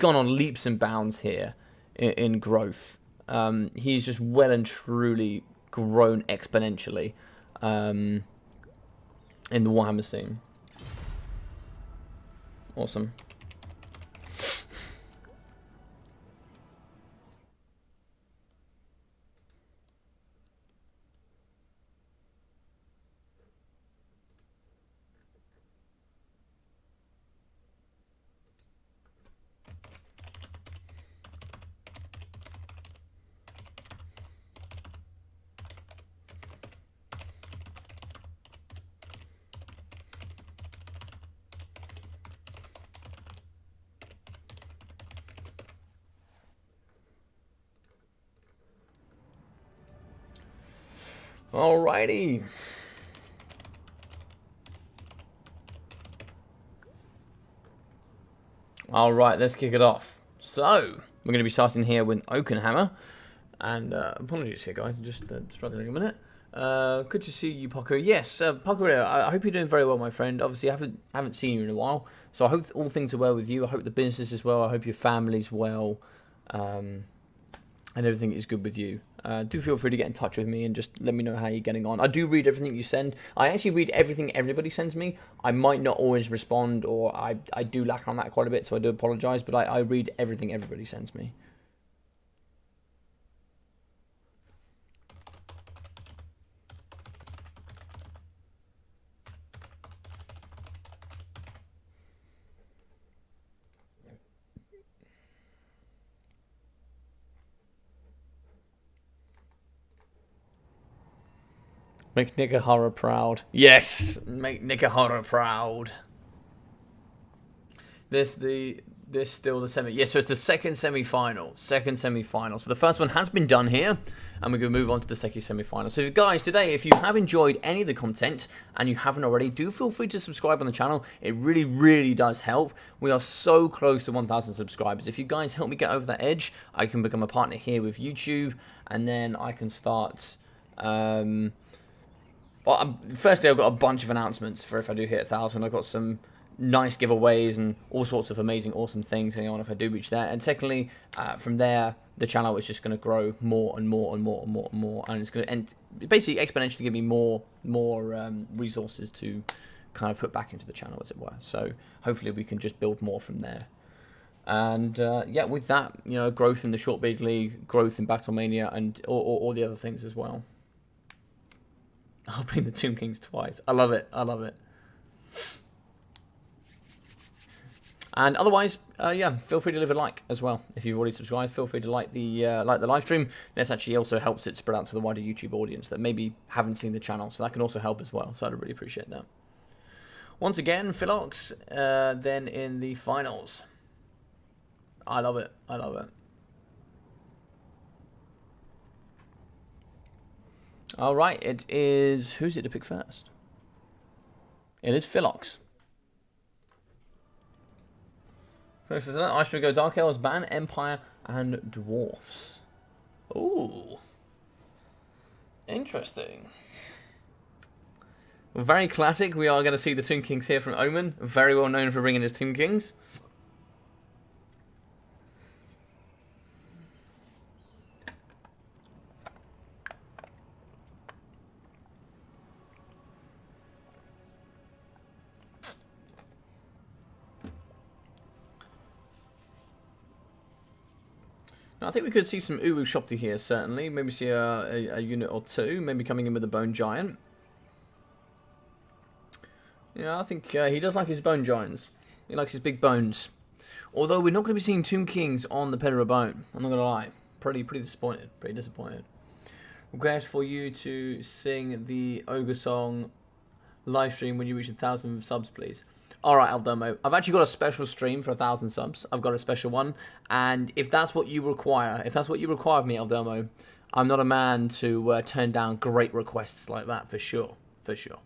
on leaps and bounds here in growth. He's just well and truly grown exponentially in the Warhammer scene. Awesome. Alrighty. Alright, let's kick it off. So, we're going to be starting here with Oakenhammer. And apologies here, guys. I'm just struggling a minute. Good to see you, Paco. Yes, Paco, I hope you're doing very well, my friend. Obviously, I haven't seen you in a while. So I hope all things are well with you. I hope the business is well. I hope your family's well. And everything is good with you. Do feel free to get in touch with me and just let me know how you're getting on. I do read everything you send. I actually read everything everybody sends me. I might not always respond, or I do lack on that quite a bit, so I do apologise, but I read everything everybody sends me. Make Nekohara proud. Yes, make Nekohara proud. This still the semi. Yes, so it's the second semi-final. Second semi-final. So the first one has been done here, and we're going to move on to the second semi-final. So guys, today, if you have enjoyed any of the content and you haven't already, do feel free to subscribe on the channel. It really, really does help. We are so close to 1,000 subscribers. If you guys help me get over that edge, I can become a partner here with YouTube, and then I can start. Well, firstly, I've got a bunch of announcements for if I do hit 1,000. I've got some nice giveaways and all sorts of amazing, awesome things going on if I do reach that. And secondly, from there, the channel is just going to grow more and more and more and more and more, and it's going to basically exponentially give me more resources to kind of put back into the channel, as it were. So hopefully we can just build more from there. And yeah, with that, you know, growth in the Short Big League, growth in Battlemania, and all the other things as well. I'll bring the Tomb Kings twice. I love it. I love it. And otherwise, yeah, feel free to leave a like as well. If you've already subscribed, feel free to like the live stream. This actually also helps it spread out to the wider YouTube audience that maybe haven't seen the channel, so that can also help as well. So I'd really appreciate that. Once again, Philox, then in the finals. I love it. I love it. All right, it is... Who's it to pick first? It is Philox. First, I should go Dark Elves, Ban, Empire, and Dwarfs. Ooh. Interesting. Very classic. We are going to see the Tomb Kings here from Omen. Very well known for bringing his Tomb Kings. I think we could see some Uwu Shopti here, certainly. Maybe see a unit or two, maybe coming in with a Bone Giant. Yeah, I think he does like his bone giants. He likes his big bones. Although we're not going to be seeing Tomb Kings on the Pillar of Bone. I'm not going to lie. Pretty disappointed. Pretty disappointed. Request for you to sing the Ogre song live stream when you reach 1,000 subs, please. Alright, Aldomo. I've actually got a special stream for 1,000 subs. I've got a special one. And if that's what you require, of me, Aldomo, I'm not a man to turn down great requests like that, for sure. For sure.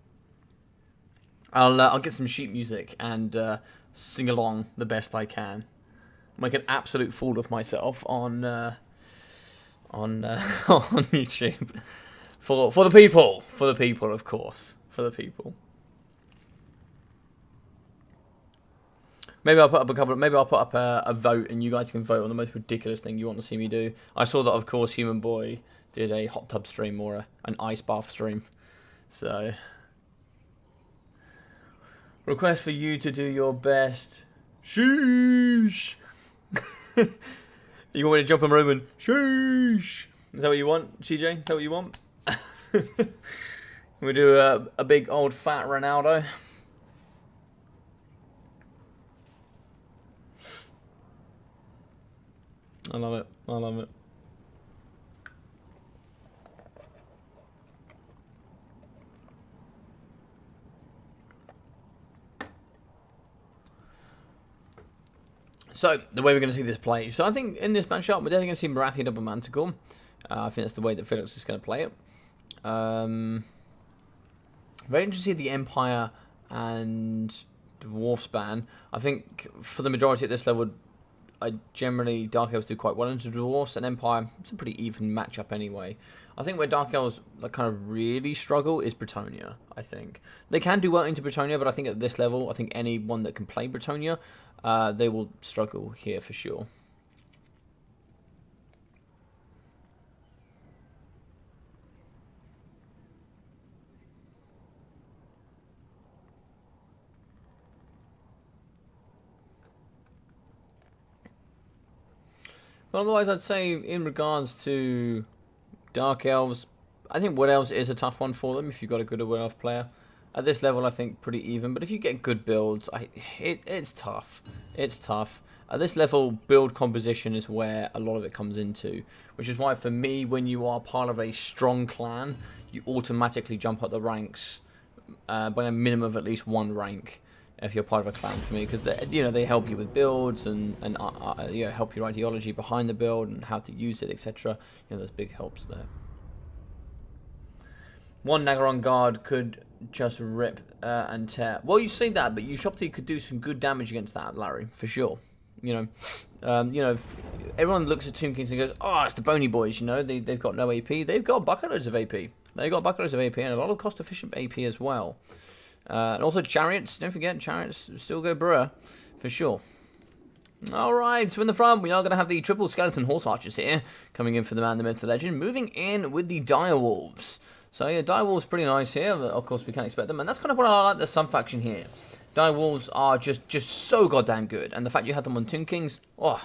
I'll get some sheet music and sing along the best I can. Make an absolute fool of myself on YouTube. For the people. For the people, of course. For the people. Maybe I'll put up a vote, and you guys can vote on the most ridiculous thing you want to see me do. I saw that, of course, Human Boy did a hot tub stream or an ice bath stream. So, request for you to do your best. Sheesh. You want me to jump on Roman? Sheesh. Is that what you want, CJ? Is that what you want? We do a big old fat Ronaldo. I love it. I love it. So, the way we're going to see this play. So, I think in this matchup, we're definitely going to see Marathi double Manticore. I think that's the way that Felix is going to play it. Very interested in the Empire and Dwarf span. I think for the majority at this level, generally Dark Elves do quite well into Dwarfs, and Empire, it's a pretty even matchup anyway. I think where Dark Elves kind of really struggle is Bretonnia, I think. They can do well into Bretonnia, but I think at this level, I think anyone that can play Bretonnia, they will struggle here for sure. But otherwise, I'd say in regards to Dark Elves, I think Wood Elves is a tough one for them if you've got a good Wood Elf player. At this level, I think pretty even, but if you get good builds, it's tough. It's tough. At this level, build composition is where a lot of it comes into, which is why for me, when you are part of a strong clan, you automatically jump up the ranks by a minimum of at least one rank. If you're part of a clan for me, because they help you with builds and help your ideology behind the build and how to use it, etc. There's big helps there. One Nagaron guard could just rip and tear. Well, you say that, but Ushopti could do some good damage against that, Larry, for sure. Everyone looks at Tomb Kings and goes, "Oh, it's the Bony Boys." They've got no AP. They've got bucketloads of AP. They've got bucketloads of AP and a lot of cost-efficient AP as well. And also Chariots, don't forget, Chariots still go brewer, for sure. Alright, so in the front, we are going to have the triple skeleton horse archers here, coming in for the man, the myth, the legend, moving in with the Direwolves. So yeah, Direwolves pretty nice here, of course we can't expect them, and that's kind of what I like the Sun faction here. Direwolves are just so goddamn good, and the fact you had them on Tomb Kings, so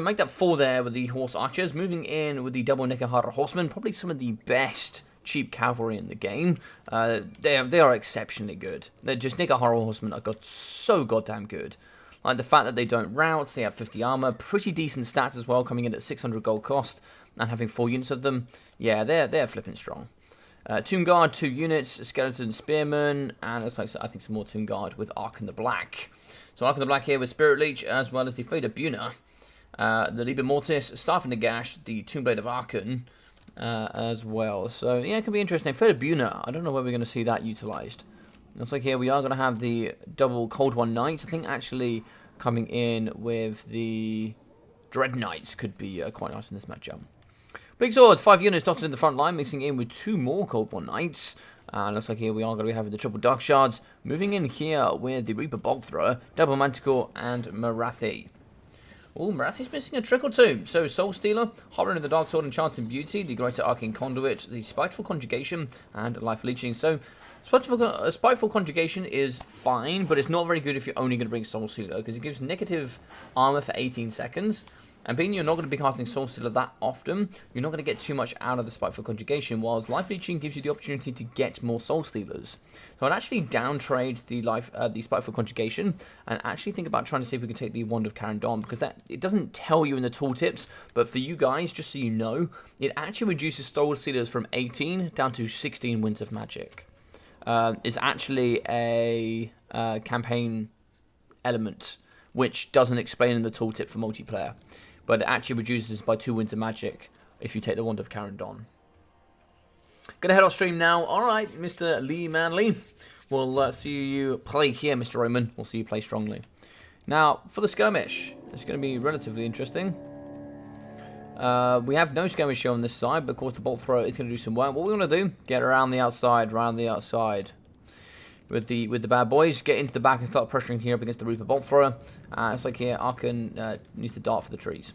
make that 4 there with the horse archers, moving in with the double Nekohara Horsemen, probably some of the best cheap cavalry in the game. They are exceptionally good. They're just Nekohara Horsemen are so goddamn good. Like the fact that they don't rout, they have 50 armor, pretty decent stats as well, coming in at 600 gold cost, and having 4 units of them. Yeah, they're flipping strong. Tomb Guard, 2 units, Skeleton Spearman, and looks like I think some more Tomb Guard with Archon the Black. So Archon the Black here with Spirit Leech, as well as the Fade of Buna, the Liber Mortis, Staff in the Gash, the Tomb Blade of Archon, as well. So yeah, it can be interesting. Fade of Buna, I don't know where we're going to see that utilised. Looks like here we are going to have the double Cold One Knights. I think actually coming in with the Dread Knights could be quite nice in this matchup. Big Swords, 5 units dotted in the front line, mixing in with 2 more Cold One Knights. Looks like here we are going to be having the triple Dark Shards, moving in here with the Reaper Bolt Thrower, double Manticore, and Marathi. Oh, Marathi's missing a trick or two. So, Soul Stealer, Horror in the Dark Sword, Enchanted Beauty, the Greater Arcane Conduit, the Spiteful Conjugation, and Life Leeching. So, Spiteful Conjugation is fine, but it's not very good if you're only going to bring Soul Stealer, because it gives negative armor for 18 seconds. And being you're not going to be casting Soul Stealer that often, you're not going to get too much out of the Spiteful Conjugation, whilst Life Leeching gives you the opportunity to get more Soul Stealers. So I'd actually downtrade the Spiteful Conjugation, and actually think about trying to see if we can take the Wand of Carandon, because it doesn't tell you in the tooltips, but for you guys, just so you know, it actually reduces Soul Stealers from 18 down to 16 Winds of Magic. It's actually a campaign element, which doesn't explain in the tooltip for multiplayer. But it actually reduces by 2 Winds of Magic if you take the Wand of Carandon. Gonna head off stream now. Alright, Mr. Lee Manley. We'll see you play here, Mr. Roman. We'll see you play strongly. Now, for the skirmish, it's going to be relatively interesting. We have no skirmish here on this side, but of course the bolt thrower is going to do some work. What we want to do, get around the outside, with the bad boys, get into the back and start pressuring here up against the Reaper bolt thrower. It's like here, Arkan needs to dart for the trees.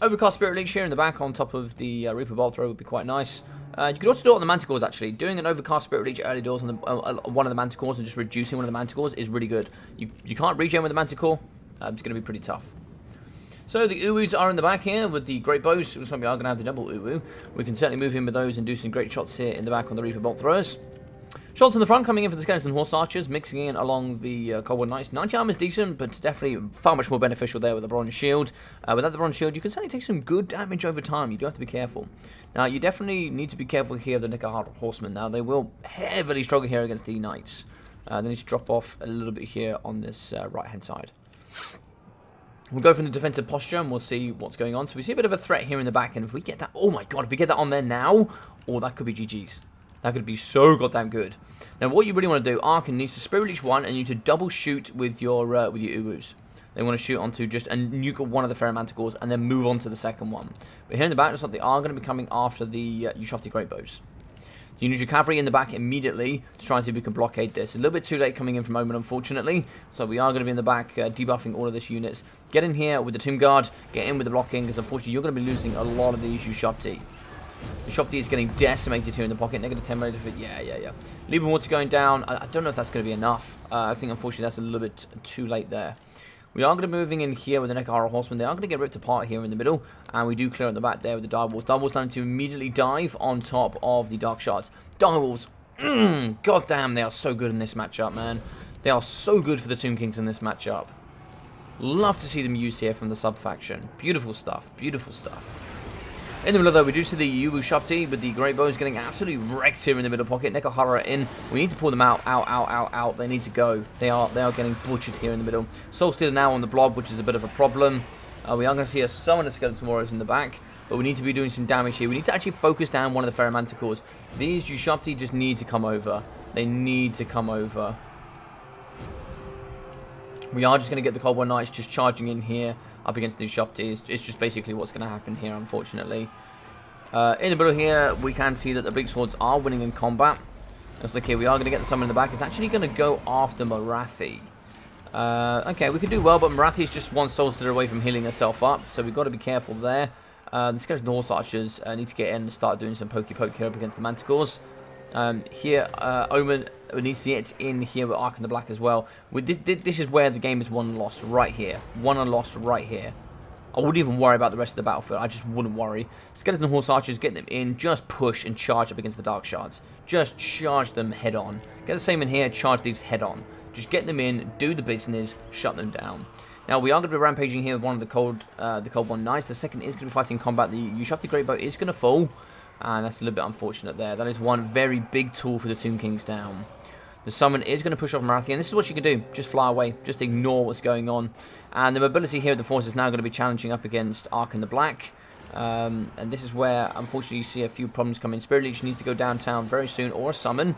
Overcast Spirit Leech here in the back on top of the Reaper bolt thrower would be quite nice. You could also do it on the Manticores actually. Doing an Overcast Spirit Leech early doors on one of the Manticores and just reducing one of the Manticores is really good. You can't regen with the Manticore. It's going to be pretty tough. So the Uwus are in the back here with the great bows. Looks like we are going to have the double Uwu. We can certainly move in with those and do some great shots here in the back on the Reaper bolt throwers. Shots in the front coming in for the Skeleton Horse Archers, mixing in along the Cold War Knights. 90 armor is decent, but definitely far much more beneficial there with the Bronze Shield. Without the Bronze Shield, you can certainly take some good damage over time. You do have to be careful. Now, you definitely need to be careful here of the Nekohara Horsemen. Now, they will heavily struggle here against the Knights. They need to drop off a little bit here on this right-hand side. We'll go from the defensive posture and we'll see what's going on. So we see a bit of a threat here in the back, and if we get that, oh my god, if we get that on there now, oh, that could be GG's. That could be so goddamn good. Now, what you really want to do, Arkan needs to Spirit Leech one, and you need to double shoot with your Uwus. They want to shoot onto just a nuke one of the Ferromanticores, and then move on to the second one. But here in the back, looks like they are going to be coming after the Ushofti Great Bows. You need your cavalry in the back immediately to try and see if we can blockade this. A little bit too late coming in from Omen, unfortunately. So we are going to be in the back debuffing all of these units. Get in here with the Tomb Guard, get in with the blocking, because unfortunately you're going to be losing a lot of these Ushofti. The Shopti is getting decimated here in the pocket. Negative 10 rate of it. Yeah. Leaving water going down. I don't know if that's going to be enough. I think, unfortunately, that's a little bit too late there. We are going to be moving in here with the Nekohara Horsemen. They are going to get ripped apart here in the middle. And we do clear at the back there with the Direwolves. Direwolves planning to immediately dive on top of the Dark Shards. Direwolves. God damn, they are so good in this matchup, man. They are so good for the Tomb Kings in this matchup. Love to see them used here from the sub-faction. Beautiful stuff. Beautiful stuff. In the middle, though, we do see the Uwu Shopti with the Great Bows getting absolutely wrecked here in the middle pocket. Nekohara in. We need to pull them out. Out. They need to go. They are getting butchered here in the middle. Soul Stealer now on the blob, which is a bit of a problem. We are going to see a summon of Skeleton Warriors in the back, but we need to be doing some damage here. We need to actually focus down one of the Ferromanticores. These Ushopti just need to come over. They need to come over. We are just going to get the Cold War Knights just charging in here up against these Ushopti. It's just basically what's going to happen here, unfortunately. In the middle here, we can see that the Bleak Swords are winning in combat. Looks like here we are going to get the summon in the back. It's actually going to go after Morathi. Okay, we could do well, but Morathi's just one Soul Stealer away from healing herself up, so we've got to be careful there. The Skeleton Horse Archers need to get in and start doing some pokey-poke here up against the Manticores. Here, Omen needs to get in here with Ark in the Black as well. This is where the game is won and lost, right here. Won and lost right here. I wouldn't even worry about the rest of the battlefield. I just wouldn't worry. Skeleton Horse Archers, get them in, just push and charge up against the Dark Shards. Just charge them head on. Get the same in here, charge these head on. Just get them in, do the business, shut them down. Now, we are going to be rampaging here with one of the Cold War Knights. The second is going to be fighting combat. The Ushofti Great Bow is going to fall. And that's a little bit unfortunate there. That is one very big tool for the Tomb Kings down. The summon is going to push off Morathi, and this is what she can do. Just fly away. Just ignore what's going on. And the mobility here of the force is now going to be challenging up against Ark in the Black. And this is where, unfortunately, you see a few problems come in. Spirit Leech needs to go downtown very soon, or a summon.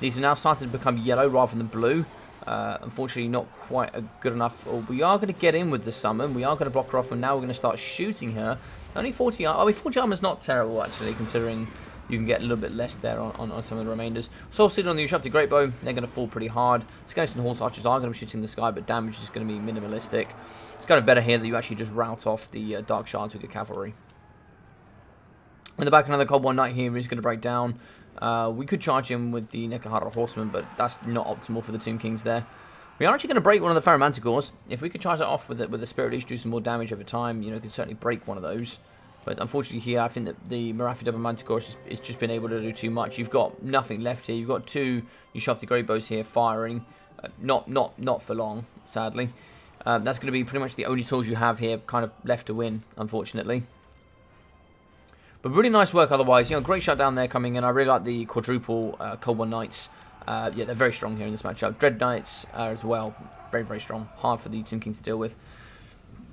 These are now starting to become yellow rather than blue. Unfortunately, not quite good enough. We are going to get in with the summon. We are going to block her off, and now we're going to start shooting her. Only 40 armor. I mean, 40 armor is not terrible, actually, considering you can get a little bit less there on some of the remainders. Soul Stealer on the Ushopti Great Bow, they're going to fall pretty hard. Skeleton Horse Archers are going to be shooting the sky, but damage is going to be minimalistic. It's kind of better here that you actually just rout off the Dark Shards with your cavalry. In the back, another Cold War Knight here is going to break down. We could charge him with the Nekohara Horseman, but that's not optimal for the Tomb Kings there. We are actually going to break one of the Manticores. If we could charge that off with the Spirit Leech, do some more damage over time, you know, could certainly break one of those. But unfortunately here, I think that the Marathi double Manticore has just been able to do too much. You've got nothing left here. You've got two Ushafti Great Bows here firing. Not for long, sadly. That's going to be pretty much the only tools you have here kind of left to win, unfortunately. But really nice work otherwise. You know, great shutdown there coming in. I really like the quadruple Cold One Knights. Yeah, they're very strong here in this matchup. Dread Knights as well. Very, very strong. Hard for the Tomb Kings to deal with.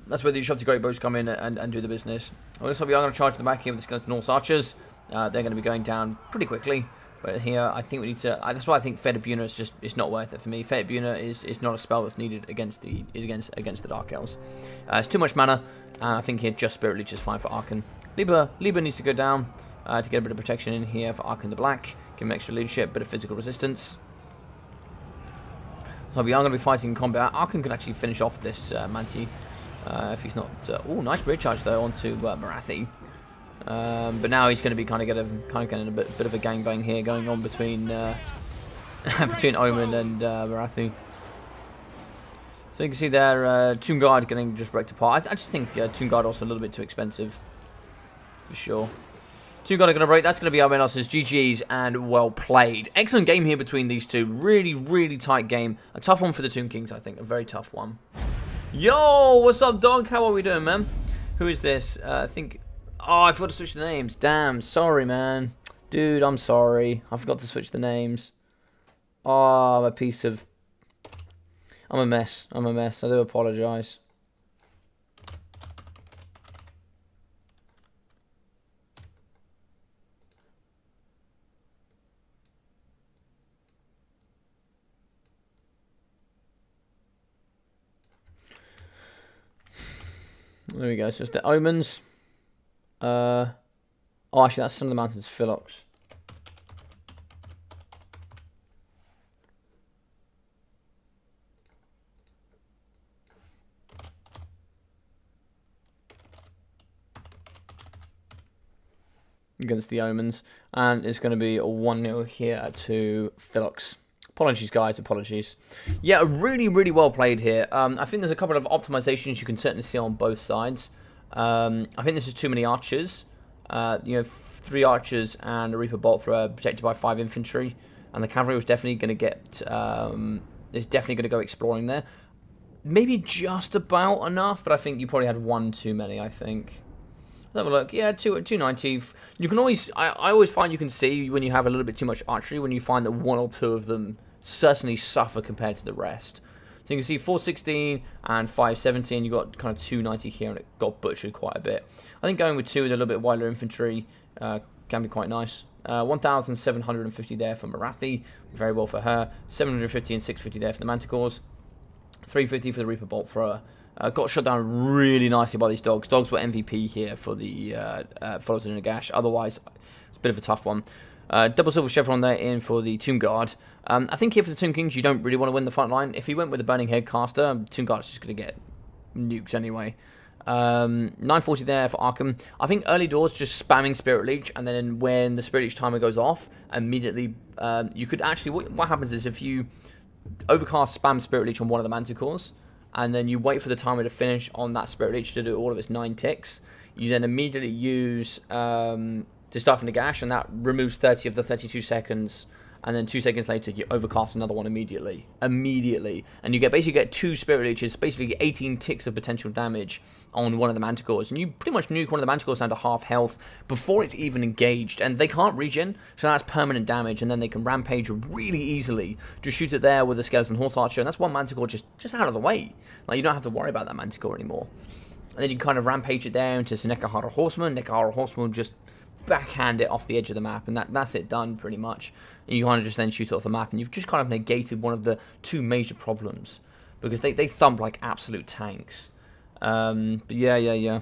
That's where the Ushafti Great Bows come in and do the business. Also, we are going to charge the back here with the Skeleton Horse Archers. They're going to be going down pretty quickly. But here, I think we need to... that's why I think Fate Buna is just... It's not worth it for me. Fate Buna is not a spell that's needed against the Dark Elves. It's too much mana. And I think here just Spirit Leech is fine for Arkan. Liber needs to go down to get a bit of protection in here for Arkan the Black. Give him extra leadership, bit of physical resistance. So we are going to be fighting in combat. Arkan can actually finish off this Manti if he's not... oh, nice rear charge though onto Marathi. But now he's going to be kind of getting a bit of a gangbang here going on between between Omen and Marathi. So you can see there, Tomb Guard getting just wrecked apart. I just think Tomb Guard also a little bit too expensive. For sure. Tomb Guard are going to break. That's going to be Arbenos's GG's and well played. Excellent game here between these two. Really, really tight game. A tough one for the Tomb Kings, I think. A very tough one. Yo, what's up, dog? How are we doing, man? Who is this? I think... Oh, I forgot to switch the names. Damn, sorry, man. Dude, I'm sorry. I forgot to switch the names. Oh, I'm a piece of... I'm a mess. I'm a mess. I do apologise. There we go. So it's the Omens. Oh, actually, that's some of the Mountains Philox. Against the Omens. And it's going to be a 1-0 here to Philox. Apologies, guys. Apologies. Yeah, really, really well played here. I think there's a couple of optimizations you can certainly see on both sides. I think this is too many archers. You know, 3 archers and a Reaper Bolt Thrower protected by 5 infantry. And the cavalry was definitely going to get... is definitely going to go exploring there. Maybe just about enough, but I think you probably had 1 too many, I think. Let's have a look. Yeah, 290. You can always... I always find you can see when you have a little bit too much archery, when you find that 1 or 2 of them certainly suffer compared to the rest. So you can see 416 and 517. You got kind of 290 here, and it got butchered quite a bit. I think going with 2 with a little bit wider infantry can be quite nice. 1,750 there for Marathi. Very well for her. 750 and 650 there for the Manticores. 350 for the Reaper Bolt Thrower. Got shut down really nicely by these dogs. Dogs were MVP here for the Followers in a Gash. Otherwise, it's a bit of a tough one. Double Silver Chevron there in for the Tomb Guard. I think here for the Tomb Kings, you don't really want to win the front line. If he went with the Burning Head Caster, Tomb Guard is just going to get nukes anyway. 940 there for Arkham. I think early doors just spamming Spirit Leech, and then when the Spirit Leech timer goes off, immediately you could actually... What happens is if you overcast spam Spirit Leech on one of the Manticores, and then you wait for the timer to finish on that Spirit Leech to do all of its 9 ticks, you then immediately use... to start from the gash, and that removes 30 of the 32 seconds, and then 2 seconds later you overcast another one immediately, and you basically get 2 Spirit Leeches, basically 18 ticks of potential damage on one of the Manticores, and you pretty much nuke one of the Manticores down to half health before it's even engaged, and they can't regen, so that's permanent damage, and then they can rampage really easily, just shoot it there with a Skeleton Horse Archer, and that's one Manticore just out of the way. Like, you don't have to worry about that Manticore anymore. And then you kind of rampage it down to Nekohara Horseman. Nekohara Horseman will just backhand it off the edge of the map, and that's it done pretty much. And you kind of just then shoot it off the map, and you've just kind of negated one of the 2 major problems, because they thump like absolute tanks. But yeah.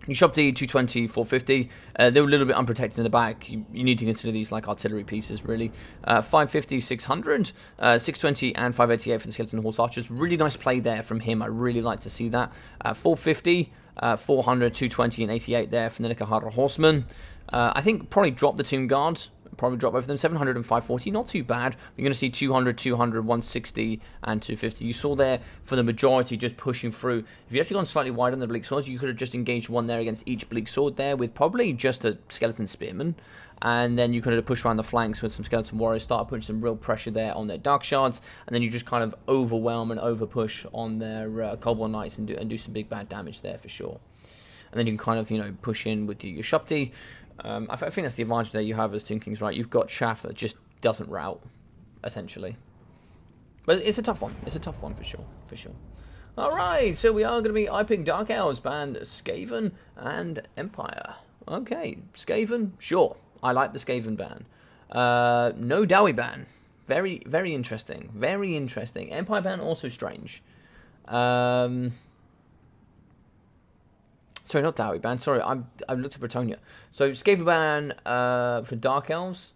You shop to 220, 450. They were a little bit unprotected in the back. You need to consider these like artillery pieces, really. 550, 600, 620, and 588 for the Skeleton Horse Archers. Really nice play there from him. I really like to see that. 450, 400, 220, and 88 there from the Nekohara Horsemen. I think probably drop the Tomb Guard Probably drop both of them. 700 and 540, not too bad. You're going to see 200, 200, 160, and 250. You saw there for the majority just pushing through. If you actually gone slightly wide on the bleak swords, you could have just engaged one there against each bleak sword there with probably just a skeleton spearman. And then you could have pushed around the flanks with some skeleton warriors, start putting some real pressure there on their dark shards, and then you just kind of overwhelm and overpush on their Cobalt Knights and do some big bad damage there for sure. And then you can kind of, you know, push in with your Shopti. I think that's the advantage that you have as Toon Kings, right? You've got Chaff that just doesn't route, essentially. But it's a tough one. It's a tough one for sure. For sure. Alright, so we are going to be... I picked Dark Elves, banned Skaven and Empire. Okay, Skaven, sure. I like the Skaven ban. No Dowie ban. Very, very interesting. Very interesting. Empire ban, also strange. Sorry, not Dowie ban. Sorry, I looked at Bretonia. So, Skaven ban for Dark Elves.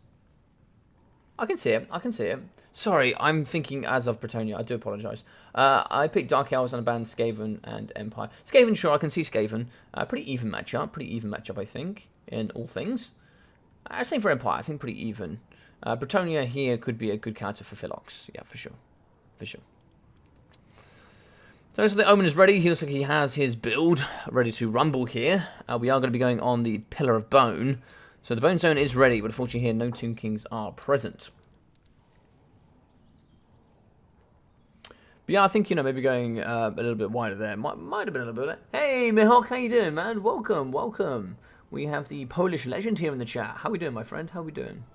I can see it. I can see it. Sorry, I'm thinking as of Bretonia. I do apologise. I picked Dark Elves and I banned Skaven and Empire. Skaven, sure, I can see Skaven. Pretty even matchup. Pretty even matchup, I think, in all things. Same for Empire. I think pretty even. Bretonia here could be a good counter for Philox. Yeah, for sure. For sure. So the Omen is ready. He looks like he has his build ready to rumble here. We are going to be going on the Pillar of Bone. So the Bone Zone is ready, but unfortunately here no Toon Kings are present. But yeah, I think, you know, maybe going a little bit wider there. Might have been a little bit. Hey, Mihawk, how you doing, man? Welcome, welcome. We have the Polish legend here in the chat. How we doing, my friend? How we doing?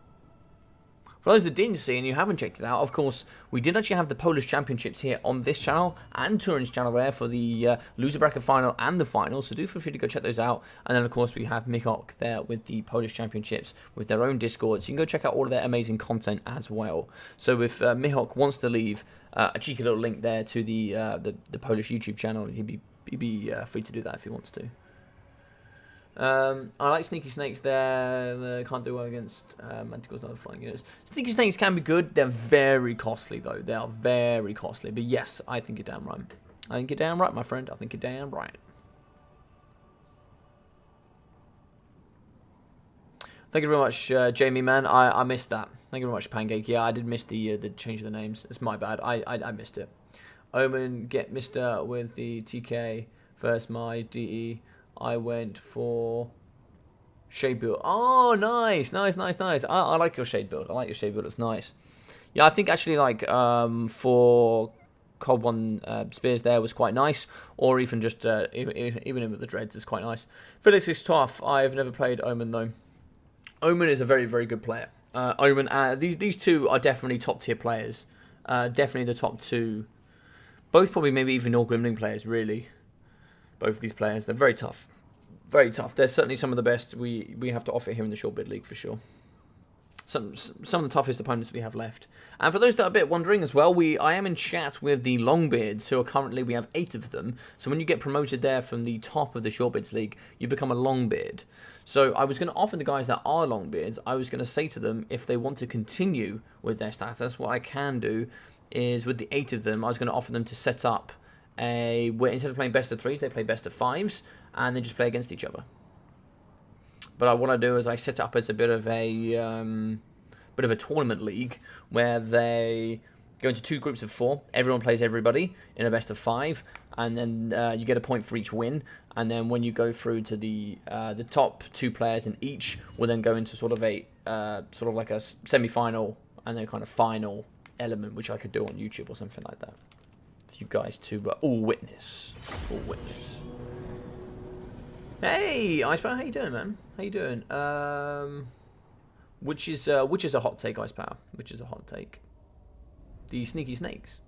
For those that didn't see and you haven't checked it out, of course, we did actually have the Polish Championships here on this channel and Turin's channel there for the loser bracket final and the final, so do feel free to go check those out. And then, of course, we have Mihawk there with the Polish Championships with their own Discord, so you can go check out all of their amazing content as well. So if Mihawk wants to leave a cheeky little link there to the Polish YouTube channel, he'd be free to do that if he wants to. I like Sneaky Snakes there. They can't do well against Manticores and other flying units. Sneaky Snakes can be good. They're very costly, though. They are very costly. But yes, I think you're damn right. I think you're damn right, my friend. I think you're damn right. Thank you very much, Jamie, man. I missed that. Thank you very much, Pancake. Yeah, I did miss the change of the names. It's my bad. I missed it. Omen, get Mr. with the TK. First, my DE. I went for shade build. Oh, nice, nice, nice, nice. I like your shade build. I like your shade build. It's nice. Yeah, I think actually like for Cold One Spears there was quite nice, or even just even with the dreads is quite nice. Felix is tough. I've never played Omen though. Omen is a very, very good player. Omen. These two are definitely top tier players. Definitely the top two. Both probably maybe even all Grimling players really. Both of these players, they're very tough. Very tough. They're certainly some of the best we have to offer here in the short bid league for sure. Some of the toughest opponents we have left. And for those that are a bit wondering as well, I am in chat with the Longbeards, who are currently, we have 8 of them. So when you get promoted there from the top of the short bids league, you become a Longbeard. So I was going to offer the guys that are Longbeards, I was going to say to them, if they want to continue with their status, what I can do is with the 8 of them, I was going to offer them to set up where instead of playing best of 3s, they play best of 5s, and they just play against each other. But what I do is I set it up as a bit of a tournament league where they go into 2 groups of 4. Everyone plays everybody in a best of 5, and then you get a point for each win. And then when you go through to the top 2 players in each, will then go into sort of like a semi-final and then kind of final element, which I could do on YouTube or something like that. You guys to all witness. All witness. Hey, Icepower, how you doing, man? How you doing? Which is a hot take, Icepower? Which is a hot take? The Sneaky Snakes.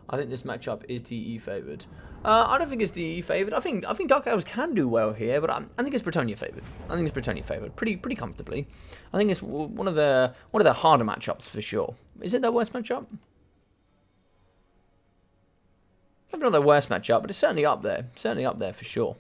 I think this matchup is DE favoured. I don't think it's DE favoured. I think Dark Elves can do well here, but I think it's Bretonia favoured. I think it's Bretonia favoured pretty comfortably. I think it's one of the harder matchups for sure. Is it their worst matchup? Maybe not their worst matchup, but it's certainly up there. Certainly up there for sure.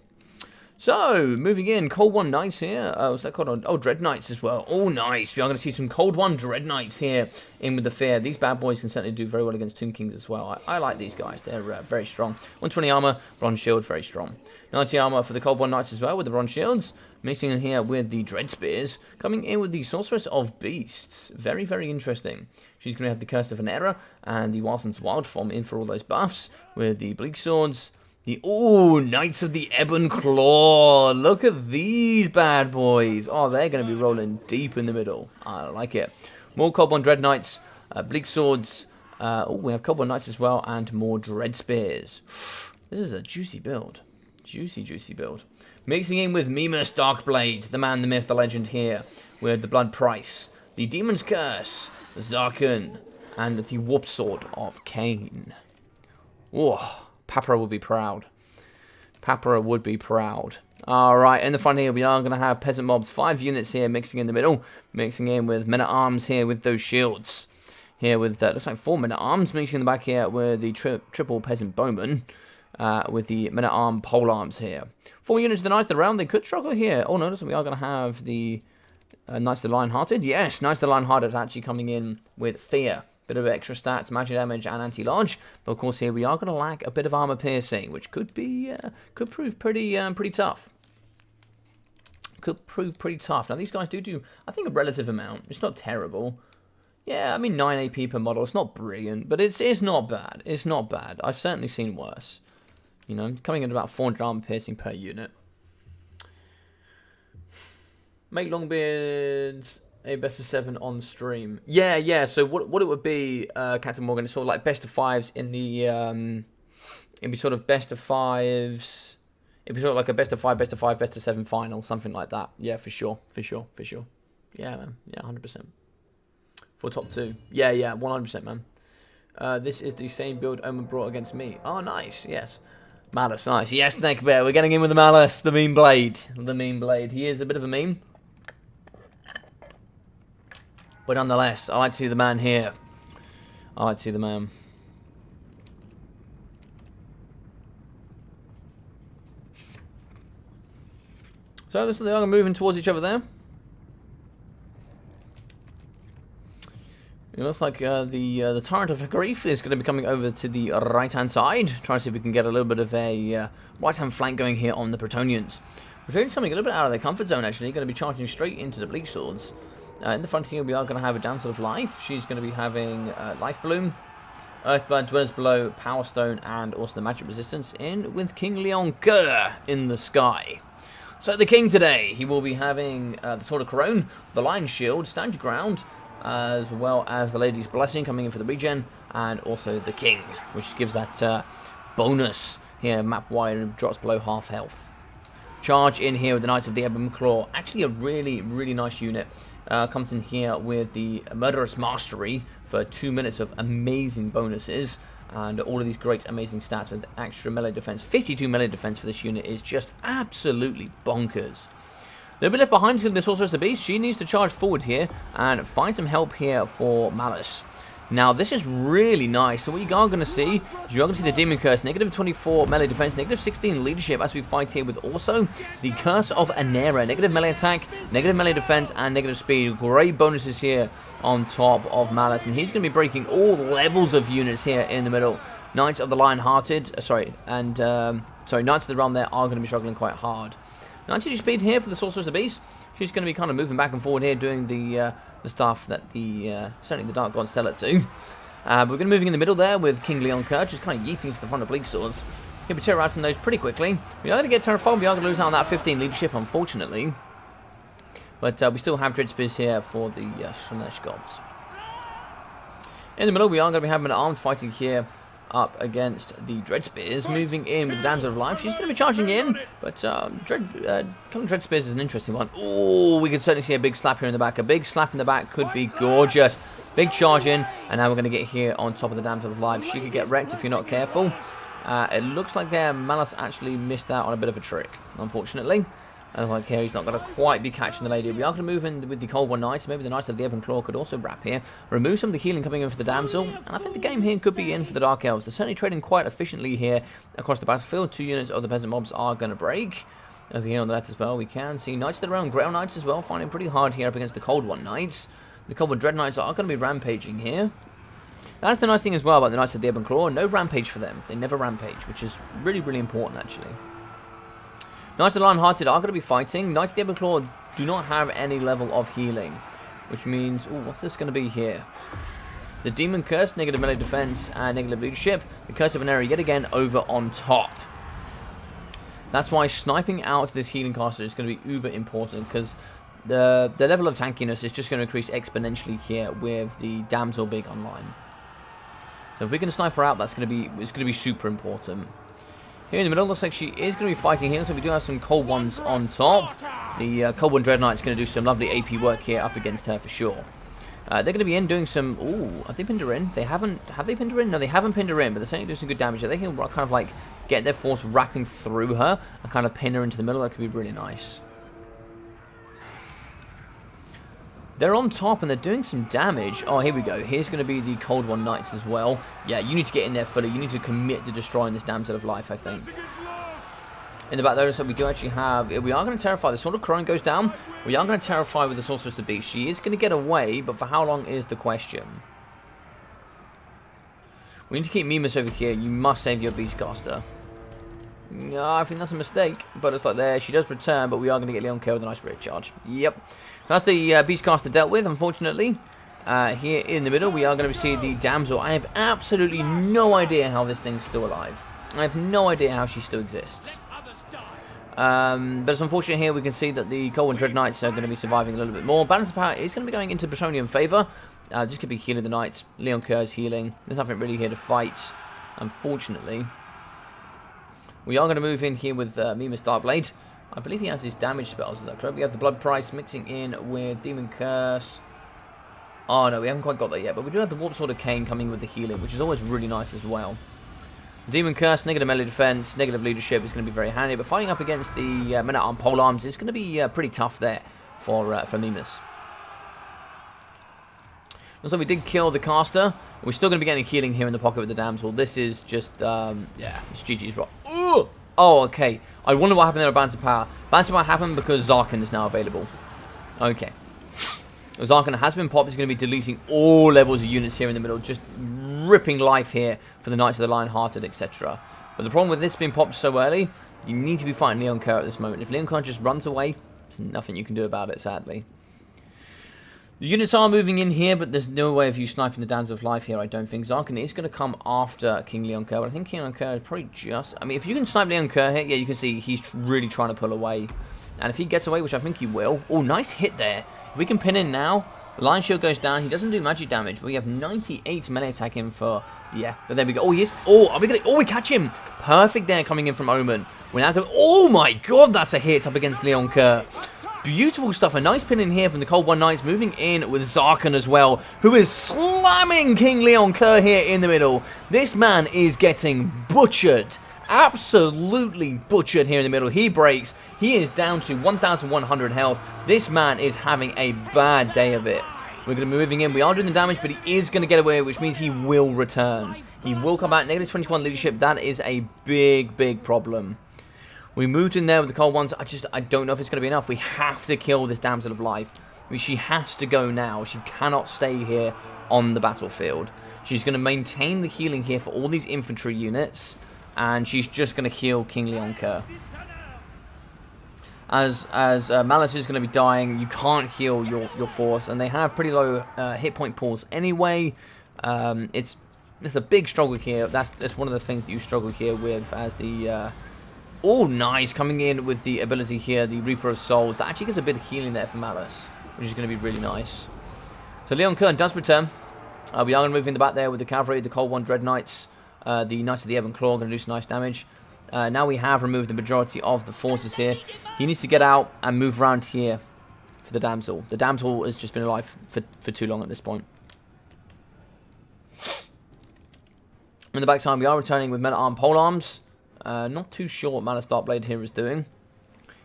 So, moving in, Cold One Knights here. What's that called? Oh, Dread Knights as well. Oh, nice. We are going to see some Cold One Dread Knights here in with the Fear. These bad boys can certainly do very well against Toon Kings as well. I like these guys. They're very strong. 120 armor, bronze shield, very strong. 90 armor for the Cold One Knights as well with the bronze shields. Mixing in here with the Dread Spears, coming in with the Sorceress of Beasts. Very, very interesting. She's going to have the Curse of an Error and the Wildson's Wild Form in for all those buffs, with the Bleak Swords. The Knights of the Ebon Claw. Look at these bad boys. Oh, they're going to be rolling deep in the middle. I like it. More Cobalt Dread Knights, Bleak Swords. We have Cobalt Knights as well, and more Dread Spears. This is a juicy build. Juicy, juicy build. Mixing in with Mimas Darkblade, the man, the myth, the legend here, with the Blood Price, the Demon's Curse, Zarkon, and the Warp Sword of Cain. Oh. Papara would be proud. Papara would be proud. Alright, in the front here, we are going to have Peasant Mobs. 5 units here, mixing in the middle. Mixing in with Men-at-Arms here with those shields. Here with, looks like 4 Men-at-Arms. Mixing in the back here with the triple Peasant Bowman. With the Men-at-Arm Polearms here. 4 units of the Knights of the Round. They could struggle here. Oh, notice we are going to have the Knights of the Lionhearted. Yes, Knights of the Lionhearted actually coming in with Fear. Bit of extra stats, magic damage, and anti-large. But of course, here we are going to lack a bit of armor piercing, which could prove pretty tough. Could prove pretty tough. Now these guys do, I think, a relative amount. It's not terrible. Yeah, I mean 9 AP per model. It's not brilliant, but it's not bad. It's not bad. I've certainly seen worse. You know, coming in about 400 armor piercing per unit. Make Longbeards a best of 7 on stream. Yeah. So what it would be, Captain Morgan, it's sort of like best of 5s in the it'd be sort of best of 5s. It'd be sort of like a best of 5, best of 7 final, something like that. Yeah, for sure. Yeah, man. Yeah, 100%. For top 2. Yeah, 100%, man. This is the same build Omen brought against me. Oh, nice. Yes. Malice, nice. Yes, Neckbear. We're getting in with the Malice, the mean blade. The mean blade. He is a bit of a meme. But nonetheless, I like to see the man here. I like to see the man. So they are moving towards each other there. It looks like the Tyrant of Grief is going to be coming over to the right-hand side. Trying to see if we can get a little bit of a right-hand flank going here on the Bretonnians. Bretonnians coming a little bit out of their comfort zone, actually. Going to be charging straight into the Bleak Swords. In the front here, we are going to have a Damsel of Life. She's going to be having Life Bloom, Earthblood, Dwellers Below, Power Stone, and also the Magic Resistance in with King Leon Kerr in the sky. So the King today, he will be having the Sword of Corone, the Lion's Shield, Stand Your Ground, as well as the Lady's Blessing coming in for the regen, and also the King, which gives that bonus here, map-wide, and drops below half health. Charge in here with the Knights of the Ebon Claw. Actually a really, really nice unit. Comes in here with the Murderous Mastery for 2 minutes of amazing bonuses. And all of these great, amazing stats with extra melee defense. 52 melee defense for this unit is just absolutely bonkers. A little bit left behind is the Sorceress of the Beast. She needs to charge forward here and find some help here for Malice. Now, this is really nice. So what you are going to see is you're going to see the Demon Curse, negative 24 melee defense, negative 16 leadership as we fight here with also the Curse of Anera, negative melee attack, negative melee defense, and negative speed. Great bonuses here on top of Malice. And he's going to be breaking all levels of units here in the middle. Knights of the Lionhearted, Knights of the Realm there are going to be struggling quite hard. 92 speed here for the Sorceress of the Beast. She's going to be kind of moving back and forward here, doing the stuff that certainly the Dark Gods tell it to. But we're going to be moving in the middle there with King Leon Kerr, just kind of yeeting to the front of Bleak Swords. He'll be terrorizing those pretty quickly. We are going to get Terraform, we are going to lose out on that 15 leadership, unfortunately. But we still have Dread Spears here for the Slanesh Gods. In the middle, we are going to be having an armed fighting here up against the Dread Spears, moving in with the Damsel of Life. She's going to be charging in, but Dread Spears is an interesting one. Oh, we can certainly see a big slap here in the back. A big slap in the back could be gorgeous. Big charge in, and now we're going to get here on top of the Damsel of Life. She could get wrecked if you're not careful. It looks like their Malice actually missed out on a bit of a trick, unfortunately. And like here, he's not going to quite be catching the lady. We are going to move in with the Cold War Knights. Maybe the Knights of the Ebon Claw could also wrap here. Remove some of the healing coming in for the Damsel. And I think the game here could be in for the Dark Elves. They're certainly trading quite efficiently here across the battlefield. 2 units of the Peasant Mobs are going to break. Over here on the left as well, we can see Knights of the Realm, Grail Knights as well, finding pretty hard here up against the Cold War Knights. The Cold War Dread Knights are going to be rampaging here. That's the nice thing as well about the Knights of the Ebon Claw. No rampage for them. They never rampage, which is really, really important actually. Knights of the Lion-Hearted are going to be fighting. Knights of the Ebon Claw do not have any level of healing, which means, ooh, what's this going to be here? The Demon Curse, negative melee defense, and negative leadership. The Curse of an Area yet again over on top. That's why sniping out this healing caster is going to be uber important, because the level of tankiness is just going to increase exponentially here with the Damsel being online. So if we can snipe her out, it's going to be super important. Here in the middle, looks like she is going to be fighting here, so we do have some cold ones on top. The Cold One Dread Knight's going to do some lovely AP work here up against her for sure. They're going to be in doing some... Ooh, have they pinned her in? They haven't... Have they pinned her in? No, they haven't pinned her in, but they're certainly doing some good damage. They can kind of like get their force wrapping through her and kind of pin her into the middle. That could be really nice. They're on top and they're doing some damage. Oh, here we go. Here's going to be the Cold One Knights as well. Yeah, you need to get in there fully. You need to commit to destroying this Damsel of Life, I think. In the back there, so we do actually have... We are going to terrify. The Sword of Crone goes down. We are going to terrify with the Sorceress of the Beast. She is going to get away, but for how long is the question? We need to keep Mimas over here. You must save your Beastcaster. No, I think that's a mistake. But it's like there. She does return, but we are going to get Leon killed with a nice rear charge. Yep. That's the Beastcaster dealt with, unfortunately. Here in the middle, we are going to see the Damsel. I have absolutely no idea how this thing's still alive. I have no idea how she still exists. But it's unfortunate here we can see that the Cold One Dread Knights are going to be surviving a little bit more. Balance of power is going to be going into Bretonian favour. Just going to be healing the Knights. Leon Kerr's healing. There's nothing really here to fight, unfortunately. We are going to move in here with Mimas Darkblade. I believe he has his damage spells, is that correct? We have the Blood Price mixing in with Demon Curse. Oh no, we haven't quite got that yet, but we do have the Warp Sword of Cain coming with the healing, which is always really nice as well. Demon Curse, negative melee defense, negative leadership is going to be very handy, but fighting up against the Men-at-Arms Polearms is going to be pretty tough there for Mimas. Also, we did kill the caster. We're still going to be getting healing here in the pocket with the Damsel. This is just, yeah, it's GG's rock. Ooh! Oh, okay. I wonder what happened there with Balance of Power. Balance of Power happened because Zarkin is now available. Okay. Zarkin has been popped. He's going to be deleting all levels of units here in the middle. Just ripping life here for the Knights of the Lion-Hearted, etc. But the problem with this being popped so early, you need to be fighting Leon Kerr at this moment. If Leon Kerr just runs away, there's nothing you can do about it, sadly. The units are moving in here, but there's no way of you sniping the Damsel of Life here, I don't think. Zarkin is going to come after King Leon Kerr, but I think King Leon Kerr is probably just... I mean, if you can snipe Leon Kerr here, yeah, you can see he's really trying to pull away. And if he gets away, which I think he will... Oh, nice hit there. If we can pin in now, the Lion Shield goes down. He doesn't do magic damage, but we have 98 melee attack in for... Yeah, but there we go. Oh, yes. Oh, are we going to... Oh, we catch him. Perfect there coming in from Omen. We're now going... Oh, my God, that's a hit up against Leon Kerr. Beautiful stuff. A nice pin in here from the Cold One Knights, moving in with Zarkin as well, who is slamming King Leon Kerr here in the middle. This man is getting butchered. Absolutely butchered here in the middle. He breaks. He is down to 1,100 health. This man is having a bad day of it. We're going to be moving in. We are doing the damage, but he is going to get away, which means he will return. He will come back. Negative 21 leadership. That is a big, big problem. We moved in there with the cold ones. I don't know if it's going to be enough. We have to kill this Damsel of Life. I mean, she has to go now. She cannot stay here on the battlefield. She's going to maintain the healing here for all these infantry units. And she's just going to heal King Leon Kerr. As Malice is going to be dying, you can't heal your force. And they have pretty low hit point pools anyway. It's a big struggle here. That's one of the things that you struggle here with as the... Oh, nice. Coming in with the ability here, the Reaper of Souls. That actually gets a bit of healing there for Malice, which is going to be really nice. So Leon Kerr does return. We are going to move in the back there with the cavalry, the Cold One Dread Knights. The Knights of the Ebon Claw are going to do some nice damage. Now we have removed the majority of the forces here. He needs to get out and move around here for the Damsel. The Damsel has just been alive for too long at this point. In the back time, we are returning with Men-at-Arms Polearms. Not too sure what Malice Darkblade here is doing.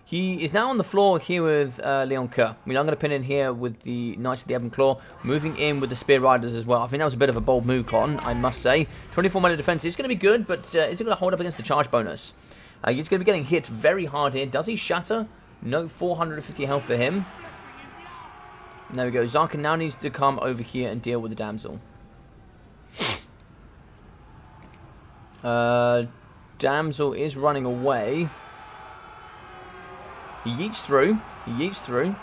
He is now on the floor here with Leon Kerr. I'm going to pin in here with the Knights of the Ebon Claw, moving in with the Spear Riders as well. I think that was a bit of a bold move, Cotton, I must say. 24 melee defense is going to be good, but is it going to hold up against the charge bonus? He's going to be getting hit very hard here. Does he shatter? No, 450 health for him. There we go. Zarkin now needs to come over here and deal with the Damsel. Damsel is running away. He yeets through. He yeets through.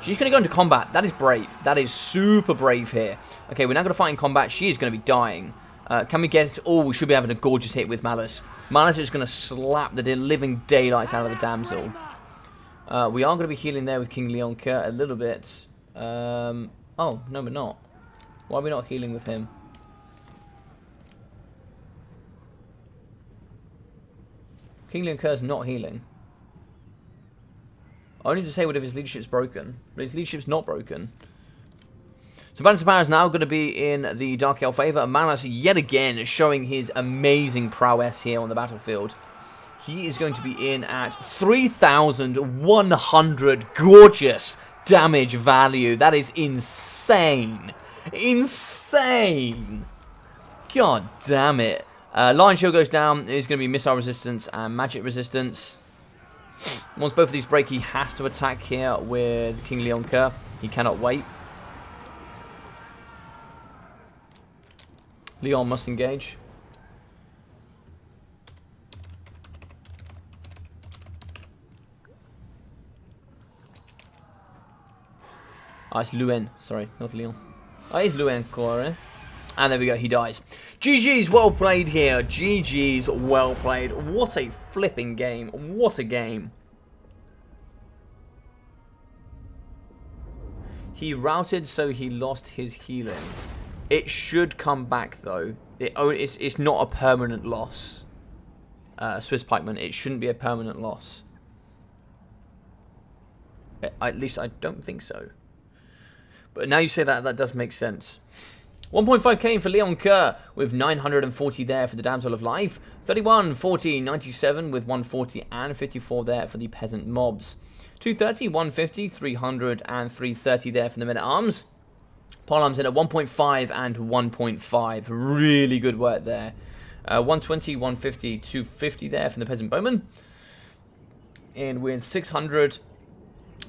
She's going to go into combat. That is brave. That is super brave here. Okay, we're now going to fight in combat. She is going to be dying. Can we get it? Oh, we should be having a gorgeous hit with Malice. Malice is going to slap the living daylights out of the damsel. We are going to be healing there with King Leonka a little bit. Oh, no, we're not. Why are we not healing with him? King Leonka's not healing. Only to say what if his leadership's broken. But his leadership's not broken. So Balance of Power is now going to be in the Dark Elf favour. And Malice yet again showing his amazing prowess here on the battlefield. He is going to be in at 3,100 gorgeous damage value. That is insane. Insane. God damn it. Lion Shield goes down. There's going to be missile resistance and magic resistance. Once both of these break, he has to attack here with King Leonka. He cannot wait. Leon must engage. Ah, it's Luen. Sorry, not Leon. Ah, it's Luen Core. And there we go, he dies. GG's well played here. GG's well played. What a flipping game. What a game. He routed, so he lost his healing. It should come back, though. It's not a permanent loss. Swiss Pikeman, it shouldn't be a permanent loss. At least I don't think so. But now you say that, that does make sense. 1.5k for Leon Kerr with 940 there for the Damsel of Life. 31, 40, 97 with 140 and 54 there for the Peasant Mobs. 230, 150, 300 and 330 there for the Men-at-Arms. Polearms in at 1.5 and 1.5. Really good work there. 120, 150, 250 there from the Peasant Bowman. And with 600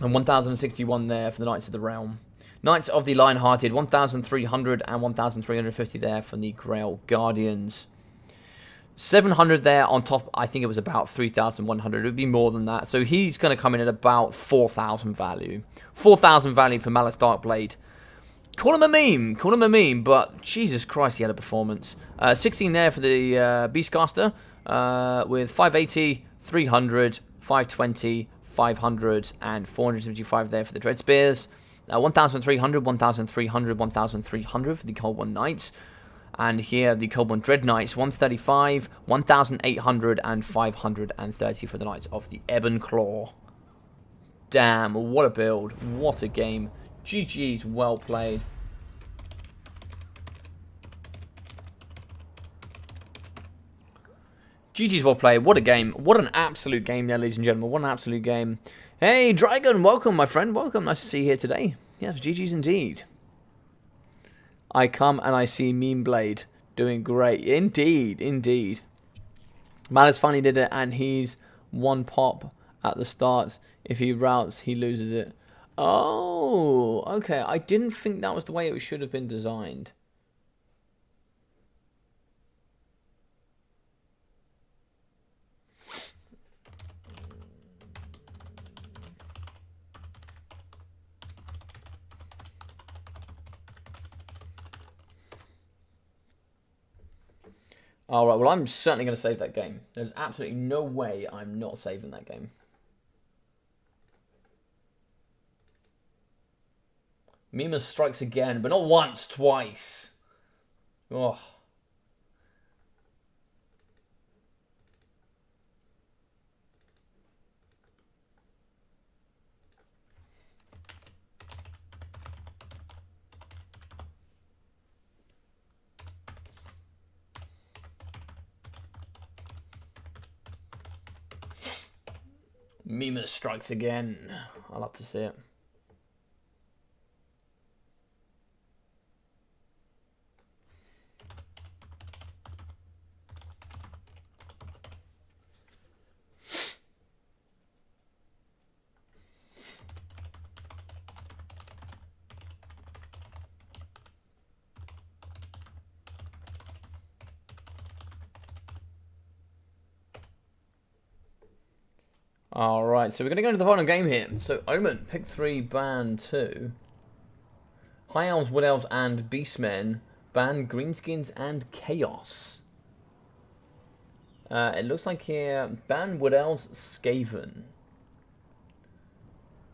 and 1,061 there for the Knights of the Realm. Knights of the Lion-Hearted, 1,300 and 1,350 there from the Grail Guardians. 700 there on top. I think it was about 3,100. It would be more than that. So he's going to come in at about 4,000 value. 4,000 value for Malice Darkblade. Call him a meme. Call him a meme. But Jesus Christ, he had a performance. 16 there for the Beastcaster. With 580, 300, 520, 500 and 475 there for the Dread Spears. 1,300, 1,300, 1,300 for the Cold One Knights. And here the Cold One Dread Knights, 135, 1,800 and 530 for the Knights of the Ebon Claw. Damn, what a build. What a game. GG's, well played. GG's well played. What a game. What an absolute game there, ladies and gentlemen. What an absolute game. Hey, Dragon, welcome, my friend. Welcome. Nice to see you here today. Yes, GG's indeed. I come and I see Meme Blade doing great. Indeed, indeed. Malice finally did it, and he's one pop at the start. If he routes, he loses it. Oh, okay. I didn't think that was the way it should have been designed. Alright, well, I'm certainly going to save that game. There's absolutely no way I'm not saving that game. Mimas strikes again, but not once, twice. Oh. Mimas strikes again. I'll have to see it. Alright, so we're going to go into the final game here. So, Omen, pick 3, ban 2. High Elves, Wood Elves, and Beastmen. Ban Greenskins and Chaos. It looks like here, ban Wood Elves, Skaven.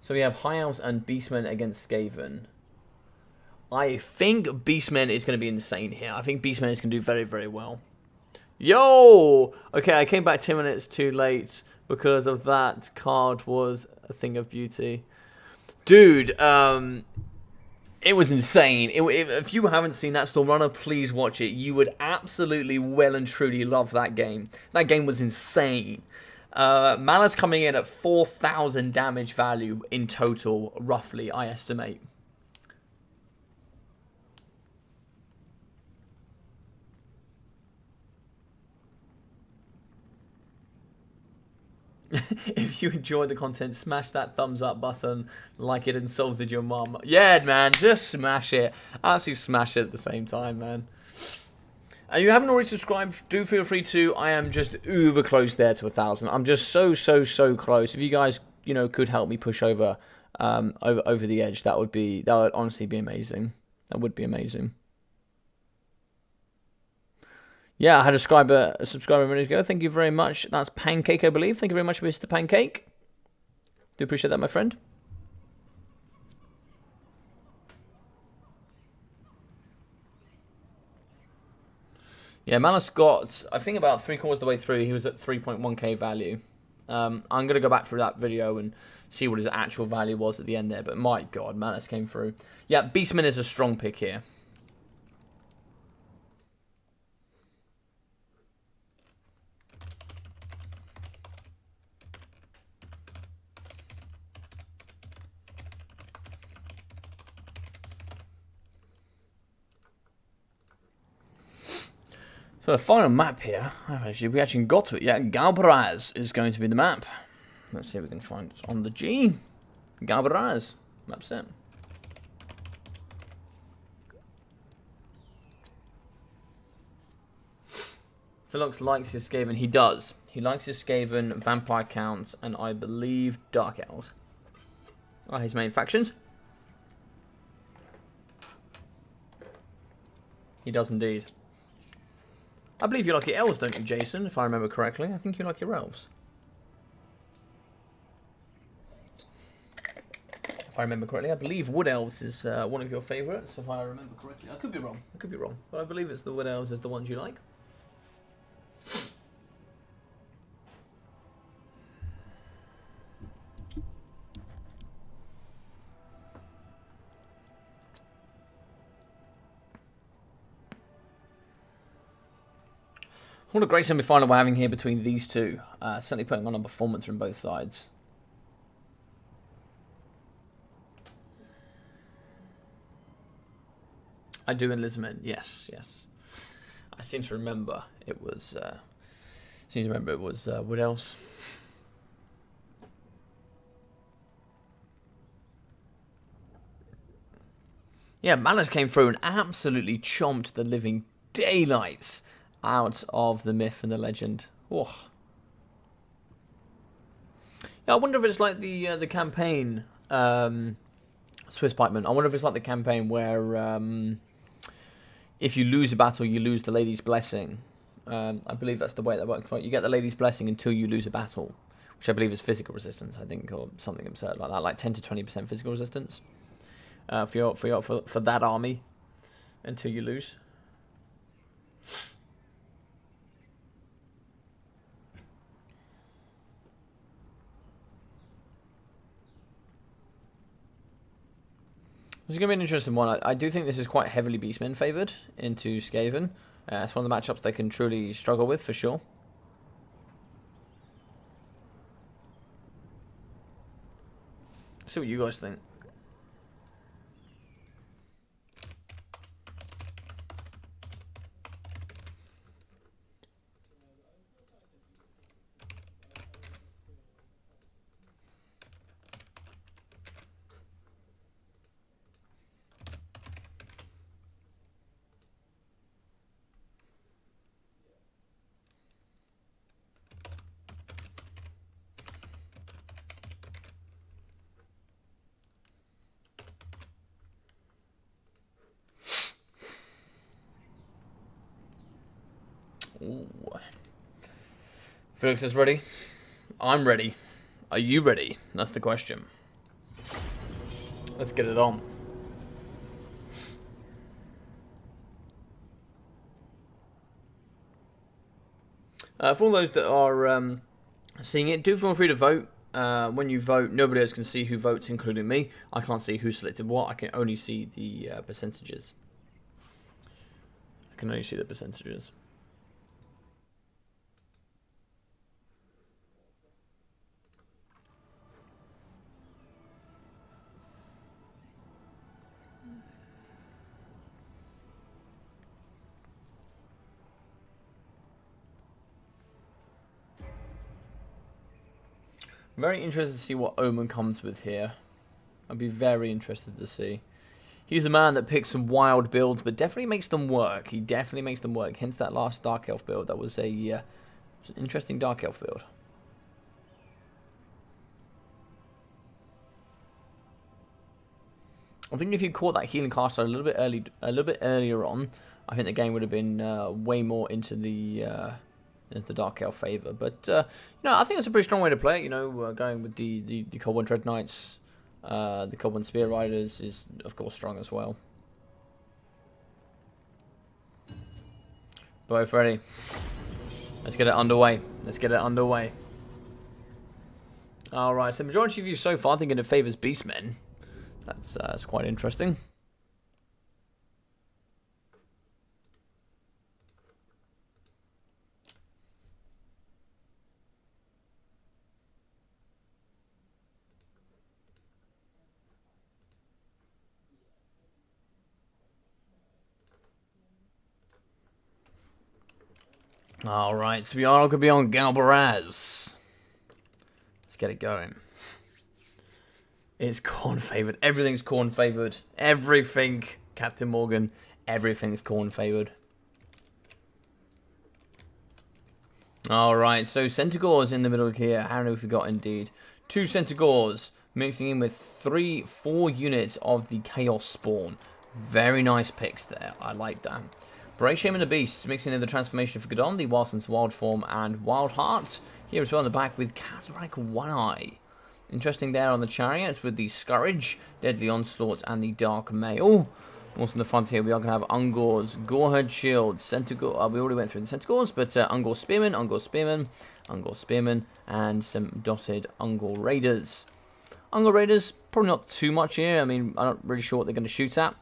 So we have High Elves and Beastmen against Skaven. I think Beastmen is going to be insane here. I think Beastmen is going to do very, very well. Yo! Okay, I came back 10 minutes too late because of that card was a thing of beauty. Dude, it was insane. If you haven't seen that Stormrunner, please watch it. You would absolutely well and truly love that game. That game was insane. Mana's coming in at 4,000 damage value in total, roughly, I estimate. If you enjoyed the content, smash that thumbs up button like it insulted your mum. Yeah, man, just smash it. Absolutely smash it at the same time, man. And if you haven't already subscribed, do feel free to. I am just uber close there to 1,000. I'm just so close. If you guys, you know, could help me push over over the edge, that would honestly be amazing. That would be amazing. Yeah, I had a subscriber a minute ago. Thank you very much. That's Pancake, I believe. Thank you very much, Mr. Pancake. Do appreciate that, my friend. Yeah, Manus got, I think about 3/4 of the way through, he was at 3.1k value. I'm going to go back through that video and see what his actual value was at the end there. But my God, Manus came through. Yeah, Beastman is a strong pick here. So the final map here, we actually got to it yet. Galbaraz is going to be the map. Let's see if we can find it on the G. Galbaraz, map set. Philox likes his Skaven. He does. He likes his Skaven, Vampire Counts, and I believe Dark Elves are his main factions. He does indeed. I believe you like your elves, don't you, Jason? If I remember correctly. I think you like your elves. If I remember correctly, I believe Wood Elves is one of your favourites, if I remember correctly. I could be wrong. I could be wrong. But I believe it's the Wood Elves is the ones you like. What a great semi-final we're having here between these two. Certainly putting on a performance from both sides. I do in Lisman, yes. I seem to remember it was. What else? Yeah, Manners came through and absolutely chomped the living daylights out of the myth and the legend. Oh. Yeah, I wonder if it's like the campaign, Swiss Pikeman. I wonder if it's like the campaign where if you lose a battle, you lose the Lady's Blessing. I believe that's the way that works, right? You get the Lady's Blessing until you lose a battle, which I believe is physical resistance, I think, or something absurd like that, like 10 to 20% physical resistance for that army until you lose. This is going to be an interesting one. I do think this is quite heavily Beastmen favoured into Skaven. It's one of the matchups they can truly struggle with, for sure. See what you guys think. Ooh. Felix is ready. I'm ready. Are you ready? That's the question. Let's get it on. For all those that are seeing it, do feel free to vote. When you vote, nobody else can see who votes, including me. I can't see who selected what. I can only see the percentages. I can only see the percentages. Very interested to see what Omen comes with here. I'd be very interested to see. He's a man that picks some wild builds, but definitely makes them work. He definitely makes them work. Hence that last Dark Elf build. That was an interesting Dark Elf build. I think if you caught that healing caster a little bit earlier on, I think the game would have been way more into the Dark Elf favor. But you know, I think it's a pretty strong way to play it. You know, going with the Cold One Dread Knights, the Cold One Spear Riders is of course strong as well. Both ready. Let's get it underway. Let's get it underway. All right. So the majority of you so far thinking it favors Beastmen. That's quite interesting. Alright, so we are going to be on Galbaraz. Let's get it going. It's corn favoured. Everything's corn favoured. Everything, Captain Morgan, everything's corn favoured. Alright, so Centaurs in the middle here. How many have we got indeed? 2 Centaurs mixing in with 4 units of the Chaos Spawn. Very nice picks there. I like that. Bray Shaman the Beast, mixing in the transformation for Gadon, the Wilson's Wild Form, and Wild Heart. Here as well in the back with Kazrak One Eye. Interesting there on the Chariot with the Scourge, Deadly Onslaught, and the Dark Mail. Also in the front here, we are going to have Ungor's Gorehead Shield, Centaur. We already went through the Centaurs, but Ungor Spearmen, Ungor Spearmen, Ungor Spearmen, and some dotted Ungor Raiders. Ungor Raiders, probably not too much here. I mean, I'm not really sure what they're going to shoot at.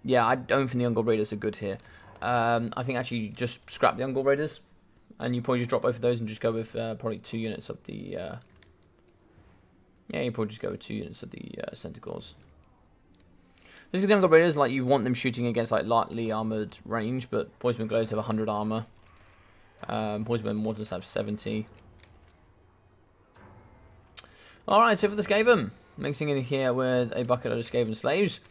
Yeah, I don't think the Ungor Raiders are good here. I think actually you just scrap the Ungor Raiders, and you probably just drop both of those and just go with probably 2 units of the... yeah, you probably just go with 2 units of the Centaurs. Just with the Ungor Raiders, like, you want them shooting against like lightly armoured range, but Poisonman Globes have 100 armour. Poisonman Mortars have 70. Alright, so for the Skaven, mixing in here with a bucket of Skaven slaves.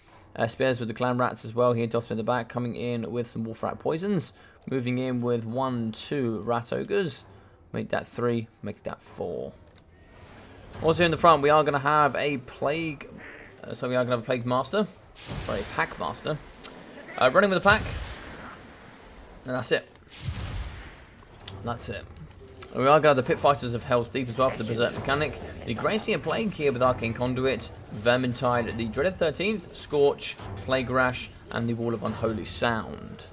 Spears with the Clan Rats as well here, dotted in the back, coming in with some Wolf Rat Poisons. Moving in with 1, 2 Rat Ogres. Make that 3, make that 4. Also in the front, we are going to have a Plague... so we are going to have a Plague Master. Sorry, Pack Master. Running with a pack. And that's it. That's it. We are going to have the Pit Fighters of Hell's Deep as well for the Berserk Mechanic. The Gracie and Plague here with Arcane Conduit, Vermintide, the Dreaded 13th, Scorch, Plague Rash, and the Wall of Unholy Sound.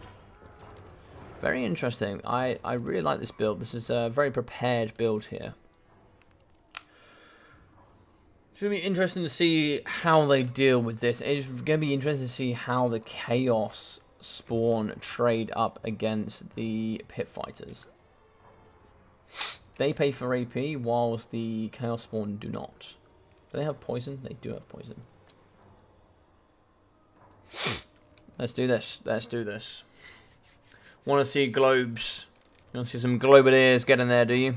Very interesting. I really like this build. This is a very prepared build here. It's going to be interesting to see how they deal with this. It's going to be interesting to see how the Chaos Spawn trade up against the Pit Fighters. They pay for AP, whilst the Chaos Spawn do not. Do they have poison? They do have poison. Let's do this. Let's do this. Want to see globes. You want to see some globadiers get in there, do you?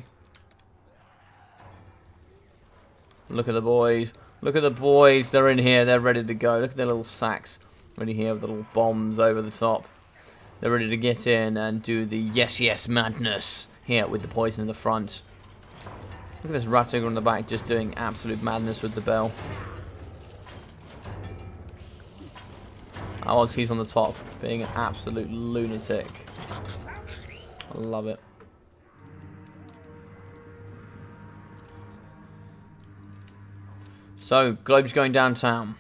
Look at the boys. Look at the boys. They're in here. They're ready to go. Look at their little sacks. Ready here with the little bombs over the top. They're ready to get in and do the yes, yes madness. Here with the poison in the front. Look at this Rat Ogre on the back just doing absolute madness with the bell. Whilst he's on the top being an absolute lunatic. I love it. So, Globe's going downtown.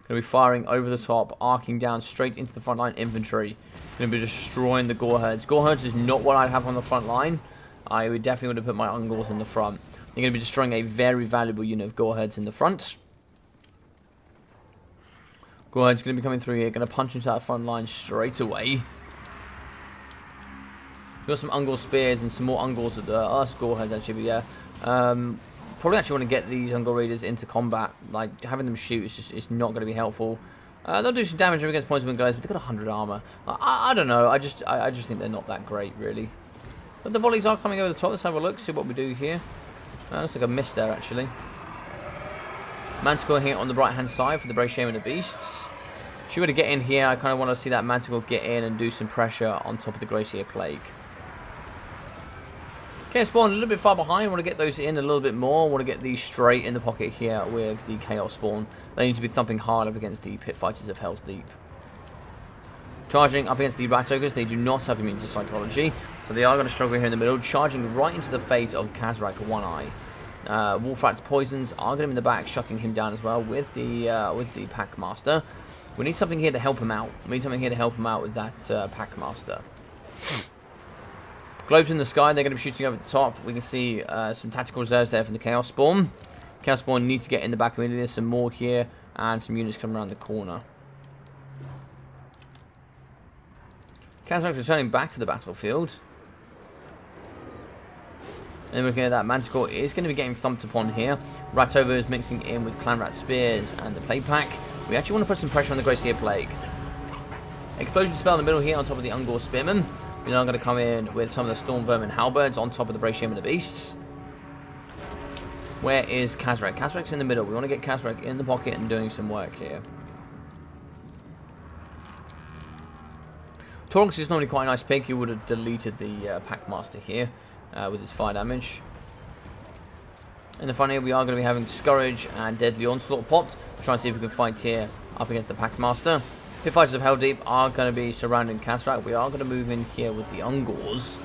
Going to be firing over the top, arcing down straight into the front line infantry. Going to be destroying the Goreherds. Goreherds is not what I'd have on the front line. I would definitely would have put my Ungors in the front. They're going to be destroying a very valuable unit of Goreherds in the front. Goreherds going to be coming through here, going to punch into that front line straight away. We've got some Ungor spears and some more Ungors at the us Goreherds actually, but yeah. Probably actually want to get these Ungor Raiders into combat. Like, having them shoot is just not going to be helpful. They'll do some damage against poison wind guys, but they've got 100 armor. I don't know. I just think they're not that great, really. But the volleys are coming over the top. Let's have a look, see what we do here. Looks like a miss there, actually. Manticore here on the right-hand side for the Brave Shaman of Beasts. If she were to get in here, I kind of want to see that Manticore get in and do some pressure on top of the Glacier Plague. Chaos Spawn a little bit far behind. I want to get those in a little bit more. I want to get these straight in the pocket here with the Chaos Spawn. They need to be thumping hard up against the Pit Fighters of Hell's Deep. Charging up against the Rat Ogres. They do not have immunity to psychology, so they are going to struggle here in the middle. Charging right into the fate of Kazrak One Eye. Wolfrat's poisons are going to be in the back, shutting him down as well with the Packmaster. We need something here to help him out. We need something here to help him out with that Packmaster. Globes in the sky, they're going to be shooting over the top. We can see some tactical reserves there from the Chaos Spawn. Chaos Spawn need to get in the back immediately. There's some more here, and some units coming around the corner. Kazrak's returning back to the battlefield. And looking at that, Manticore is going to be getting thumped upon here. Ratover is mixing in with Clan Rat Spears and the Plague Pack. We actually want to put some pressure on the Glacier Plague. Explosion spell in the middle here on top of the Ungor Spearmen. We're now going to come in with some of the Storm Vermin Halberds on top of the Brave Shaman of the Beasts. Where is Kazrak? Kazrak's in the middle. We want to get Kazrak in the pocket and doing some work here. Torrance is normally quite a nice pick. He would have deleted the Packmaster here with his fire damage. In the front here, we are going to be having Scourge and Deadly Onslaught popped. Try and see if we can fight here up against the Packmaster. Pit Fighters of Helldeep are going to be surrounding Kazrak. We are going to move in here with the Ungors.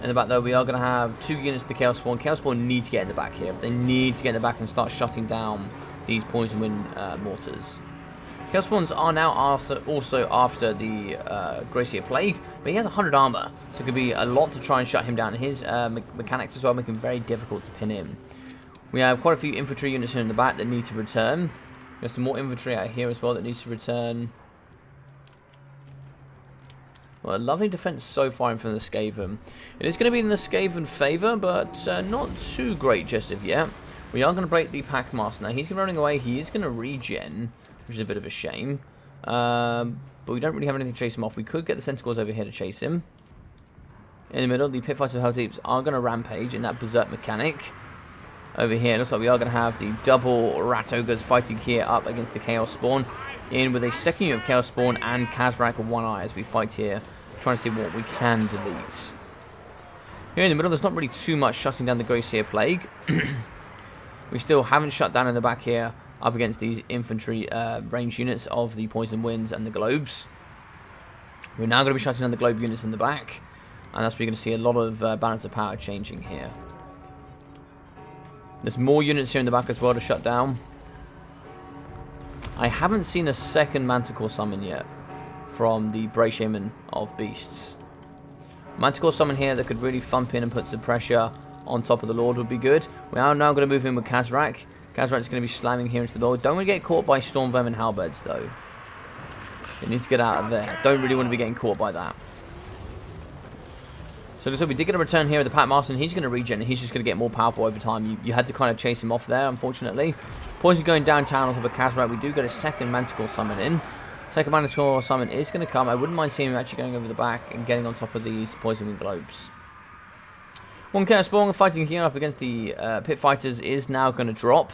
In the back, though, we are going to have 2 units of the Chaos Spawn. Chaos Spawn need to get in the back here. They need to get in the back and start shutting down these Poison Wind mortars. Chaos Spawns are now also after the Glacier Plague, but he has 100 armor, so it could be a lot to try and shut him down. His mechanics as well make him very difficult to pin in. We have quite a few infantry units here in the back that need to return. There's some more infantry out here as well that needs to return. Well, a lovely defense so far in from the Skaven. It is going to be in the Skaven favour, but not too great just of yet. We are going to break the Packmaster. Now, he's running away. He is going to regen, which is a bit of a shame. But we don't really have anything to chase him off. We could get the Centaurs over here to chase him. In the middle, the Pit Fighters of Helldeeps are going to rampage in that Berserk mechanic. Over here, it looks like we are going to have the double Rat Ogres fighting here up against the Chaos Spawn. In with a second unit of Chaos Spawn and Kazrak One Eye as we fight here, trying to see what we can delete. Here in the middle, there's not really too much shutting down the Glacier Plague. We still haven't shut down in the back here up against these infantry range units of the Poison Winds and the Globes. We're now going to be shutting down the Globe units in the back, and that's where you're going to see a lot of balance of power changing here. There's more units here in the back as well to shut down. I haven't seen a second Manticore summon yet from the Brave Shaman of Beasts. Manticore summon here that could really thump in and put some pressure on top of the Lord would be good. We are now going to move in with Kazrak. Kazrak's going to be slamming here into the Lord. Don't want to get caught by Storm Vermin Halberds though. You need to get out of there. Don't really want to be getting caught by that. So we did get a return here with the Packmaster, and he's going to regen, and he's just going to get more powerful over time. You had to kind of chase him off there, unfortunately. Poison going downtown on top of Kazrak. We do get a second Manticore summon in. Second Manticore summon is going to come. I wouldn't mind seeing him actually going over the back and getting on top of these Poison Wind Globes. One Chaos Spawn fighting here up against the Pit Fighters is now going to drop.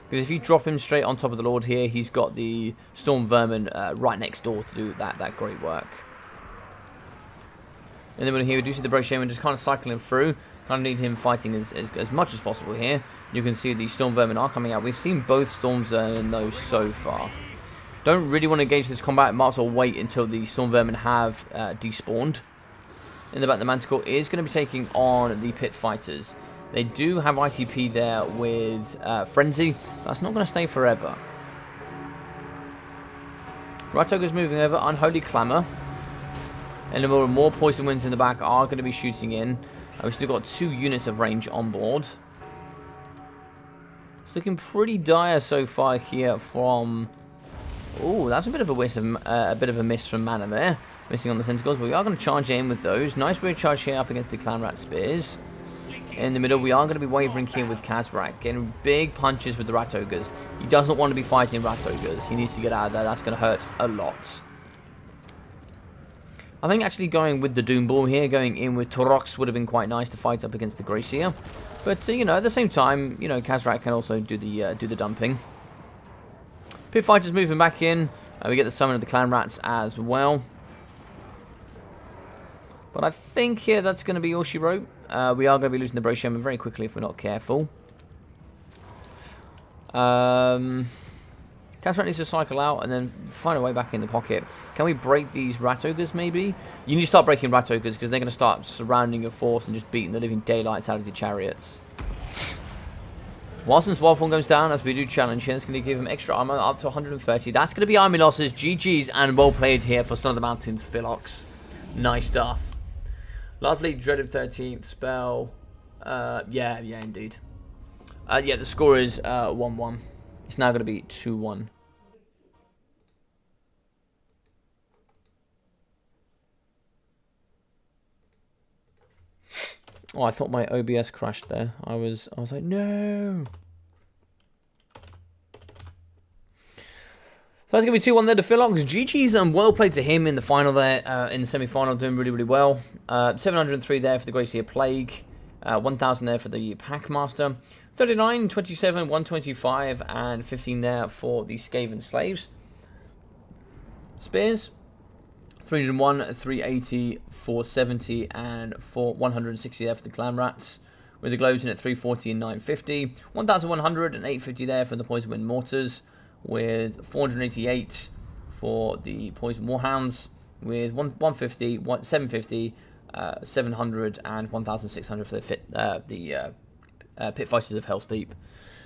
Because if you drop him straight on top of the Lord here, he's got the Storm Vermin right next door to do that great work. And then here we do see the Brave Shaman just kind of cycling through. Kind of need him fighting as much as possible here. You can see the Storm Vermin are coming out. We've seen both Storm Vermin though so far. Don't really want to engage this combat. Might as well wait until the Storm Vermin have despawned. In the back, the Manticore is going to be taking on the Pit Fighters. They do have ITP there with Frenzy. That's not going to stay forever. Rat Ogre's moving over. Unholy Clamour. And more Poison Winds in the back are going to be shooting in. We've still got 2 units of range on board. It's looking pretty dire so far here from... Oh, that's a bit of a waste of a bit of a miss from Mana there. Missing on the Tentacles, but we are going to charge in with those. Nice weird charge here up against the Clan Rat Spears. In the middle, we are going to be wavering here with Kazrak, getting big punches with the Rat Ogres. He doesn't want to be fighting Rat Ogres. He needs to get out of there. That's going to hurt a lot. I think actually going with the Doom Ball here, going in with Torox would have been quite nice to fight up against the Gracia. But, you know, at the same time, you know, Kazrak can also do the dumping. Pit Fighters moving back in. We get the summon of the Clan Rats as well. But I think here that's going to be all she wrote. We are going to be losing the Brochammer very quickly if we're not careful. Kazrak needs to cycle out and then find a way back in the pocket. Can we break these Rat Ogres maybe? You need to start breaking Rat Ogres because they're going to start surrounding your force and just beating the living daylights out of your chariots. Warson's Wildform goes down as we do challenge here. It's going to give him extra armor up to 130. That's going to be army losses. GG's and well played here for Son of the Mountains Philox. Nice stuff. Lovely dreaded 13th spell. Yeah, indeed. Yeah, the score is 1-1. It's now going to be 2-1. Oh, I thought my OBS crashed there. I was like, no. So that's going to be 2-1 there to Philox. GG's and well played to him in the final there, in the semi-final, doing really, really well. 703 there for the Gracia Plague. 1,000 there for the Packmaster. 39, 27, 125, and 15 there for the Skaven Slaves. Spears. 301, 380, 470, and 160 there for the Clan Rats. With the Globes in at 340 and 950. 1,100 and 850 there for the Poison Wind Mortars. With 488 for the Poison Warhounds. With 150, 750, 700, and 1,600 for the Pit Fighters of Hell's Deep.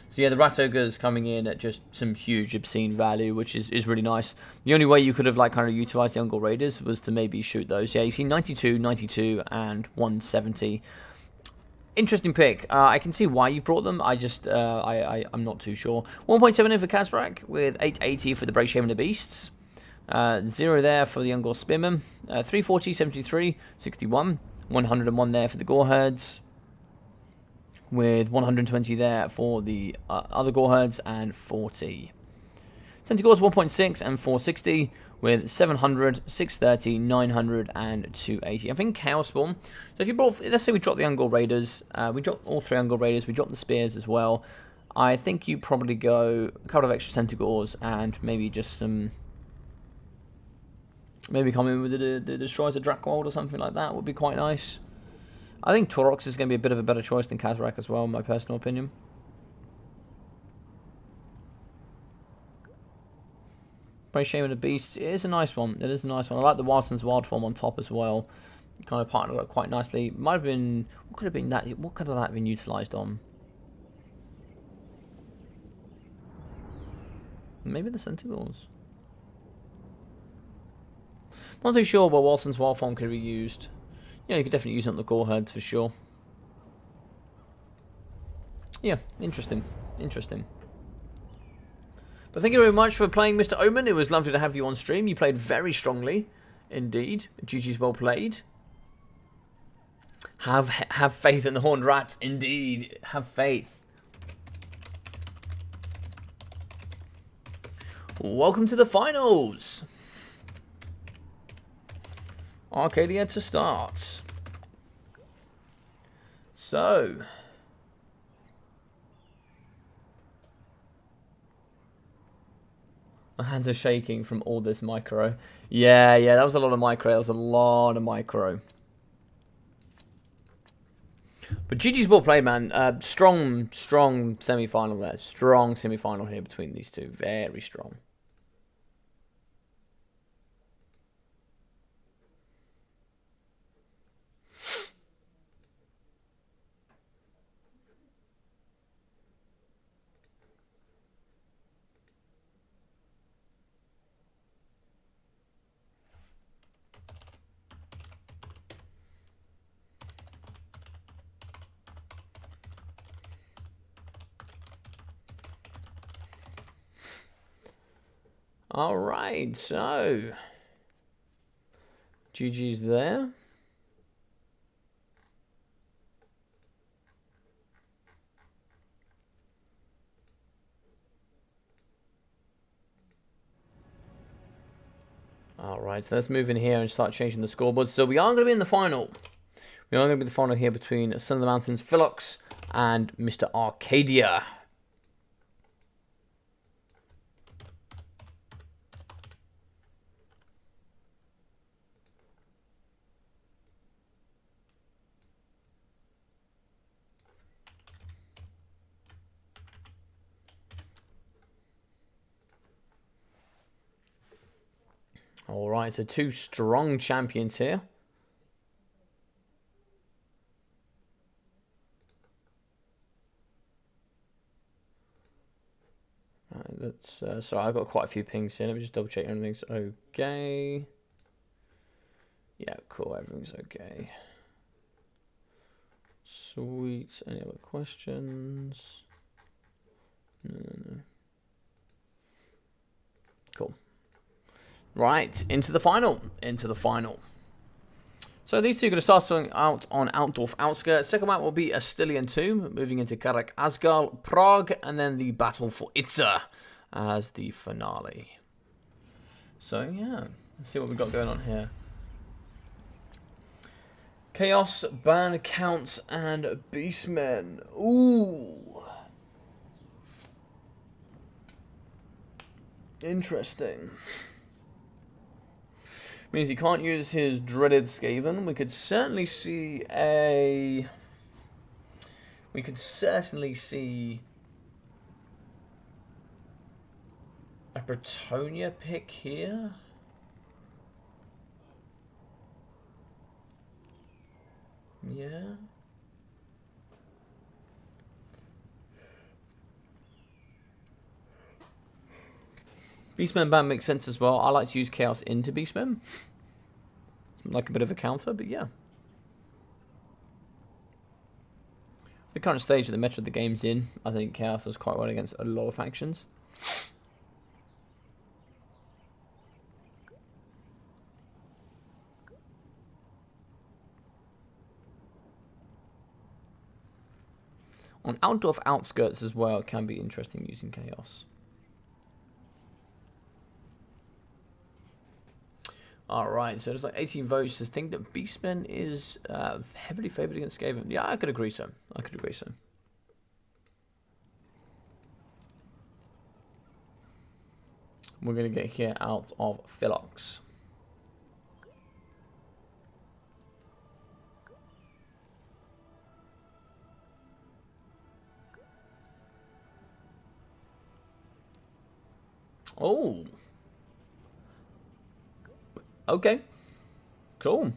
So yeah, the Rat Ogres coming in at just some huge obscene value, which is really nice. The only way you could have kind of utilised the Ungol Raiders was to maybe shoot those. Yeah, you see 92, 92, and 170. Interesting pick. I can see why you brought them. I just, I'm not too sure. 1.7 in for Kazrak, with 880 for the Braceshaman the Beasts. 0 there for the Ungol Spearmen. 340, 73, 61. 101 there for the Goreherds. With 120 there for the other Goreherds, and 40. Tentacles 1.6 and 460. With 700, 630, 900, and 280. I think Chaos Spawn. So if you brought, let's say we drop the Ungol Raiders, we drop all 3 Ungol Raiders, we drop the Spears as well. I think you probably go a couple of extra Tentacles and maybe just some, maybe come in with the Destroyers of Drakwold or something like that would be quite nice. I think Torox is going to be a bit of a better choice than Kazrak as well, in my personal opinion. Braceshaman the Beasts, it is a nice one. It is a nice one. I like the Warson's Wild Form on top as well. Kind of partnered up quite nicely. Might have been, what could have been that? What could have that been utilised on? Maybe the Sentinels. Not too sure where Warson's Wild Form could be used. Yeah, you could definitely use it on the Goreherds for sure. Yeah, interesting. Interesting. But thank you very much for playing, Mr. Omen. It was lovely to have you on stream. You played very strongly, indeed. GG's well played. Have faith in the Horned Rats, indeed. Have faith. Welcome to the finals. Arcadia to start. So... my hands are shaking from all this micro. Yeah, that was a lot of micro. That was a lot of micro. But GG's well played, man. Strong semi-final there. Strong semi-final here between these two. Very strong. Alright, so GG's there. Alright, so let's move in here and start changing the scoreboards. So we are going to be in the final. We are going to be the final here between Son of the Mountains, Philox, and Mr. Arcadia. Alright, so two strong champions here. Let's, sorry, I've got quite a few pings here. Let me just double check everything's okay. Yeah, cool, everything's okay. Sweet. Any other questions? No. Cool. Right, into the final. So these two are going to start starting out on Altdorf Outskirts. Second map will be Astilian Tomb, moving into Karak Asgal, Prague, and then the battle for Itza as the finale. So yeah, let's see what we've got going on here. Chaos, Ban, Counts, and Beastmen. Ooh. Interesting. Means he can't use his dreaded Skaven. We could certainly see a Bretonia pick here. Yeah. Beastmen ban makes sense as well. I like to use Chaos into Beastmen. Like a bit of a counter, but yeah. The current stage of the meta the game's in, I think Chaos is quite well against a lot of factions. On Altdorf Outskirts as well, it can be interesting using Chaos. Alright, so there's like 18 votes to think that Beastmen is heavily favoured against Skaven. Yeah, I could agree so. We're going to get here out of Philox. Oh. Okay. Cool.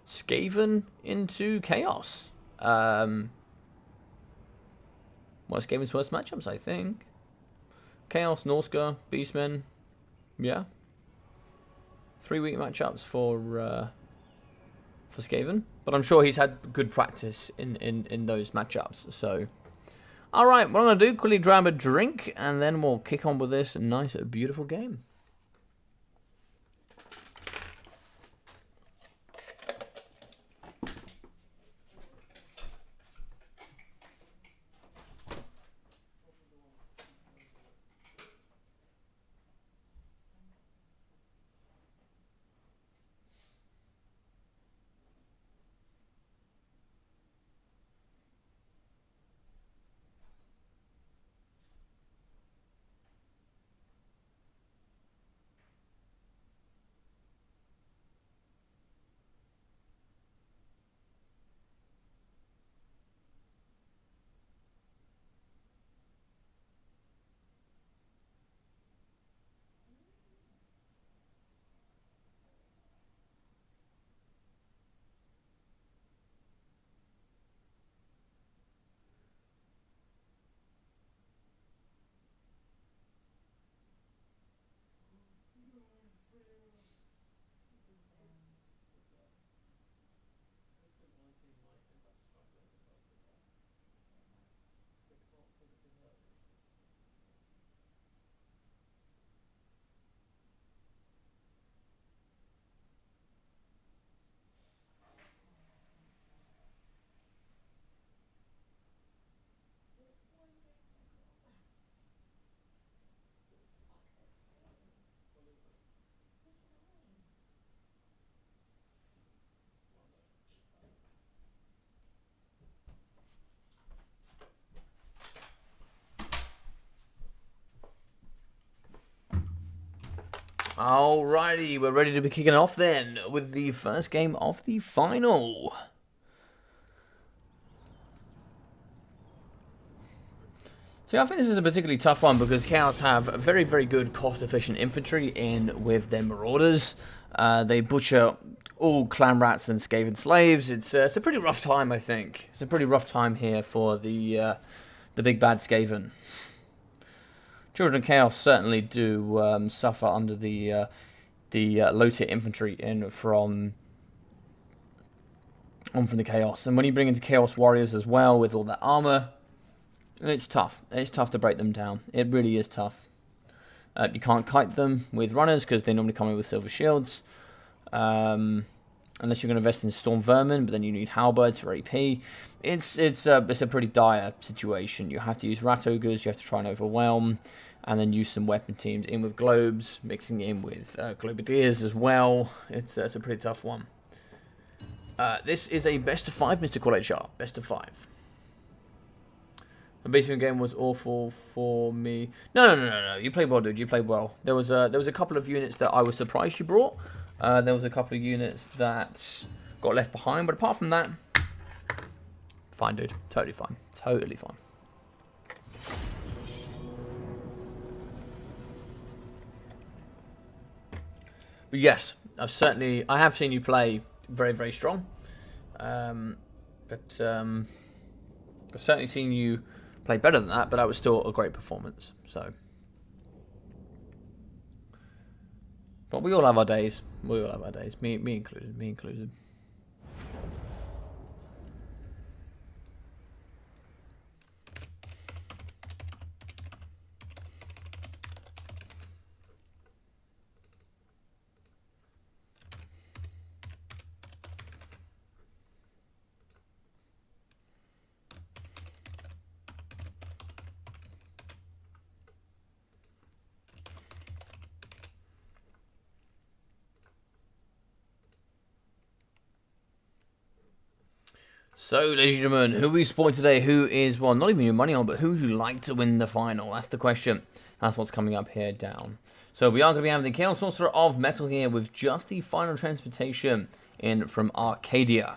Skaven into Chaos. Well, Skaven's first matchups, I think. Chaos, Norska, Beastmen. Yeah. 3 week matchups for Skaven. But I'm sure he's had good practice in those matchups. So, alright, what I'm going to do, quickly grab a drink, and then we'll kick on with this nice, beautiful game. Alrighty, we're ready to be kicking off then with the first game of the final. So I think this is a particularly tough one because Chaos have a very, very good cost-efficient infantry in with their Marauders. They butcher all clan rats and Skaven slaves. It's a pretty rough time, I think. It's a pretty rough time here for the big bad Skaven. Children of Chaos certainly do suffer under the low-tier infantry in from the Chaos. And when you bring into Chaos Warriors as well with all that armor, it's tough. It's tough to break them down. It really is tough. You can't kite them with runners because they normally come in with silver shields. Unless you're going to invest in Storm Vermin, but then you need halberds for AP. It's a pretty dire situation. You have to use Rat Ogres, you have to try and overwhelm, and then use some weapon teams in with globes, mixing in with Globadiers as well. It's a pretty tough one. This is a best of 5, Mr. Quality. Best of 5. The basement game was awful for me. No. You played well, dude. You played well. There was a couple of units that I was surprised you brought. There was a couple of units that got left behind, but apart from that, fine, dude. Totally fine. Totally fine. But yes, I have seen you play very, very strong. But I've certainly seen you play better than that, but that was still a great performance. So, but we all have our days. We all have our days. Me included. Me included. So, ladies and gentlemen, who we support today? Who is, well, not even your money on, but who would you like to win the final? That's the question. That's what's coming up here down. So, we are going to be having the Chaos Sorcerer of Metal here with just the final transportation in from Arcadia.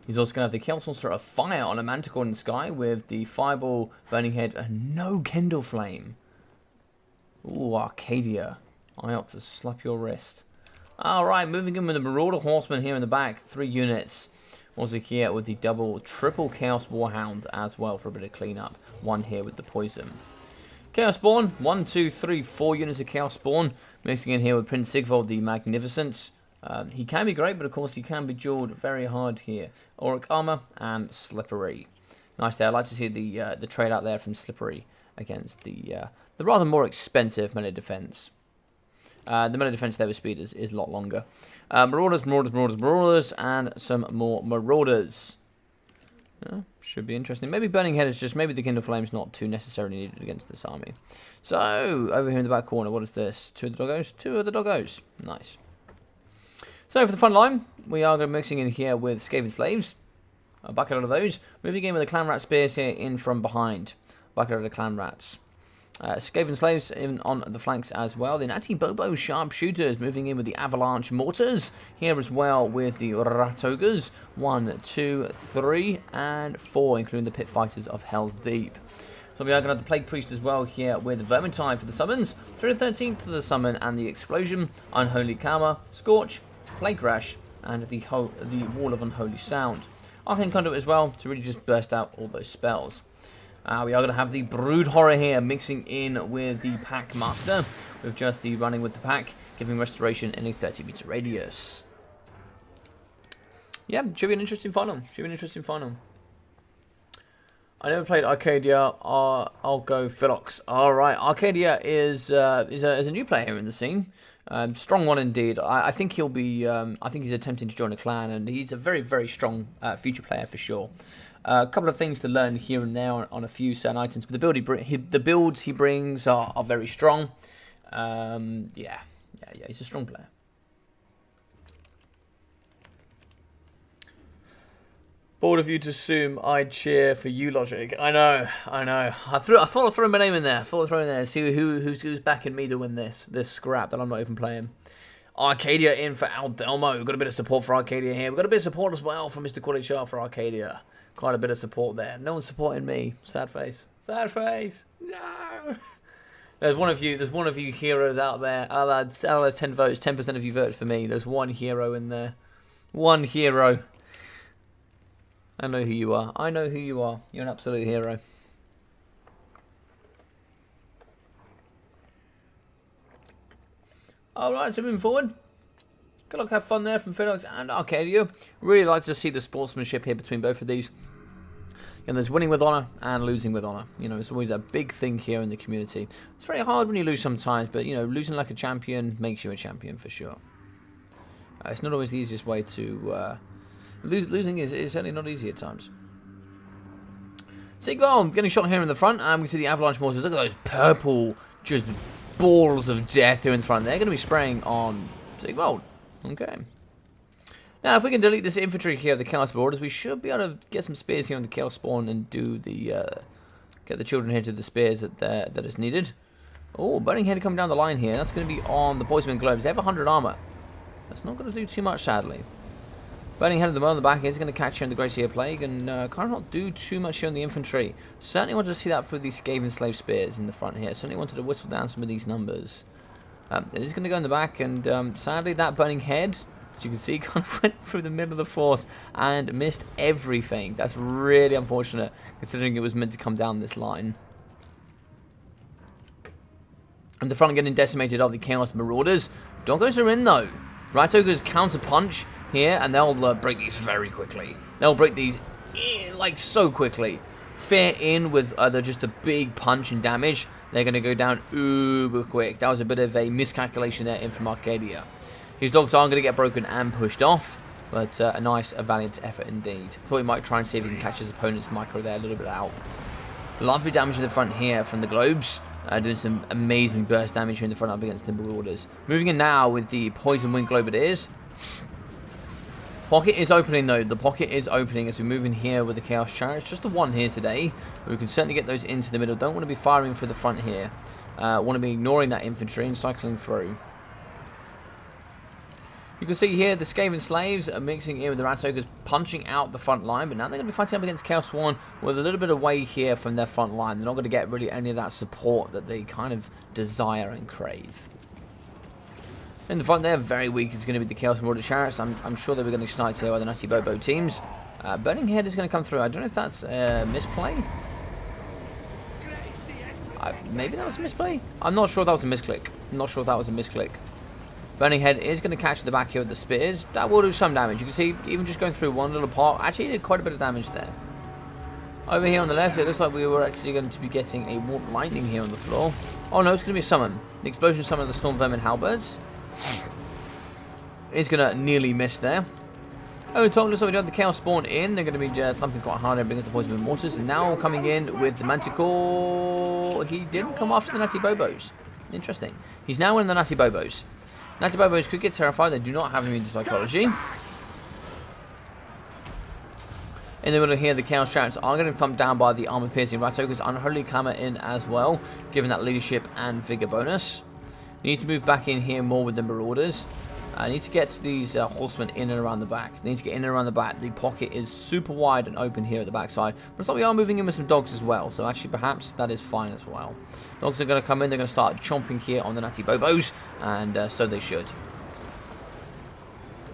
He's also going to have the Chaos Sorcerer of Fire on a Manticore in the sky with the Fireball, Burning Head, and no Kindle Flame. Ooh, Arcadia. I ought to slap your wrist. Alright, moving in with the Marauder Horseman here in the back. 3 units. Also here with the triple Chaos Warhounds as well for a bit of cleanup. 1 here with the Poison. Chaos Spawn, 1, 2, 3, 4 units of Chaos Spawn. Mixing in here with Prince Sigvold the Magnificent. He can be great, but of course he can be dueled very hard here. Auric Armor and Slippery. Nice there. I like to see the trade out there from Slippery against the rather more expensive melee defense. The melee defense there with speed is a lot longer. Marauders, and some more Marauders. Should be interesting. Maybe Burning Head is just, maybe the Kindle Flame's not too necessarily needed against this army. So, over here in the back corner, what is this? 2 of the doggos? 2 of the doggos. Nice. So, for the front line, we are going to be mixing in here with Skaven Slaves. A bucket of those. Moving in with the Clan Rat Spears here in from behind. Bucket of the Clan Rats. Skaven Slaves in on the flanks as well. The Natty Bobo Sharpshooters moving in with the Avalanche Mortars. Here as well with the Rat Ogres. 1, 2, 3, and 4, including the Pit Fighters of Hell's Deep. So we are going to have the Plague Priest as well here with Vermintide for the summons. 3 to 13 for the summon and the Explosion. Unholy Karma, Scorch, Plague Crash, and the Wall of Unholy Sound. Arcane Conduit as well to really just burst out all those spells. We are going to have the Brood Horror here, mixing in with the Pack Master, with just the running with the pack, giving restoration in a 30-meter radius. Yeah, should be an interesting final. I never played Arcadia. I'll go Philox. All right, Arcadia is a new player here in the scene. Strong one indeed. I think he'll be. I think he's attempting to join a clan, and he's a very, very strong future player for sure. A couple of things to learn here and there on a few certain items, but the builds he brings are very strong. Yeah, he's a strong player. Bold of you to assume I'd cheer for you, Logic. I know. I thought I'd throw my name in there. See who's backing me to win this scrap that I'm not even playing. Arcadia in for Aldelmo. We've got a bit of support for Arcadia here. We've got a bit of support as well from Mr. Quality Chart for Arcadia. Quite a bit of support there. No one's supporting me. Sad face. Sad face. No. There's one of you heroes out there. I'll add 10 votes. 10% of you voted for me. There's one hero in there. One hero. I know who you are. I know who you are. You're an absolute hero. Alright, so moving forward. Good luck, have fun there from Felix and Arcadia. Really like to see the sportsmanship here between both of these. And there's winning with honour and losing with honour. You know, it's always a big thing here in the community. It's very hard when you lose sometimes, but, you know, losing like a champion makes you a champion for sure. It's not always the easiest way to... losing is certainly not easy at times. Sigval getting shot here in the front, and we see the avalanche mortars. Look at those purple, just balls of death here in front. They're going to be spraying on Sigval. Okay. Now, if we can delete this infantry here, the Chaos Marauders, we should be able to get some spears here on the Chaos Spawn and do the get the children here to the spears that is needed. Oh, Burning Head coming down the line here. That's going to be on the Poison Globes. They have 100 armor. That's not going to do too much, sadly. Burning Head at the moment on the back is going to catch here in the Gracia Plague and kind of not do too much here on the infantry. Certainly wanted to see that for these Skaven Slave Spears in the front here. Certainly wanted to whittle down some of these numbers. It is going to go in the back, and sadly that Burning Head, as you can see, kind of went through the middle of the force and missed everything. That's really unfortunate, considering it was meant to come down this line. And the front getting decimated of the Chaos Marauders. Doggos are in though. Rat Ogres counter punch here, and they'll break these very quickly. They'll break these like so quickly. Fair in with just a big punch and damage. They're going to go down uber quick. That was a bit of a miscalculation there in from Arcadia. His dogs are going to get broken and pushed off, but a valiant effort indeed. Thought he might try and see if he can catch his opponent's micro there a little bit out. Lovely damage in the front here from the Globes. Doing some amazing burst damage here in the front up against the Marauders. Moving in now with the Poison Wind Globe it is. Pocket is opening though. The pocket is opening as we move in here with the Chaos Chariots. Just the one here today. But we can certainly get those into the middle. Don't want to be firing through the front here. Want to be ignoring that infantry and cycling through. You can see here the Skaven Slaves are mixing in with the Rat Ogres, punching out the front line. But now they're going to be fighting up against Chaos Sworn with a little bit away here from their front line. They're not going to get really any of that support that they kind of desire and crave. In the front there, very weak, is going to be the Chaos Marauder Chariots. I'm sure they were going to snipe here by the Nasty Bobo teams. Burning Head is going to come through. I don't know if that's misplay. Maybe that was a misplay? I'm not sure if that was a misclick. I'm not sure if that was a misclick. Burning Head is going to catch the back here with the spears. That will do some damage. You can see, even just going through one little part, actually did quite a bit of damage there. Over here on the left, it looks like we were actually going to be getting a Warp Lightning here on the floor. Oh no, it's going to be a summon. The explosion summon of the Storm Vermin Halberds. Is going to nearly miss there. Over top, looks like we have the Chaos Spawn in. They're going to be thumping quite hard against the Poison Mortars. And now coming in with the Manticore. He didn't come after the Natty Bobos. Interesting. He's now in the Natty Bobos. Natty Bobos could get terrified. They do not have immune to psychology. In the middle here, the Chaos Chariots are getting thumped down by the Armor Piercing Rat Ogres. Unholy Clamour in as well, given that leadership and vigor bonus. You need to move back in here more with the Marauders. I need to get these horsemen in and around the back. They need to get in and around the back. The pocket is super wide and open here at the backside. But it's like we are moving in with some dogs as well. So actually perhaps that is fine as well. Dogs are going to come in. They're going to start chomping here on the Natty Bobos. And so they should.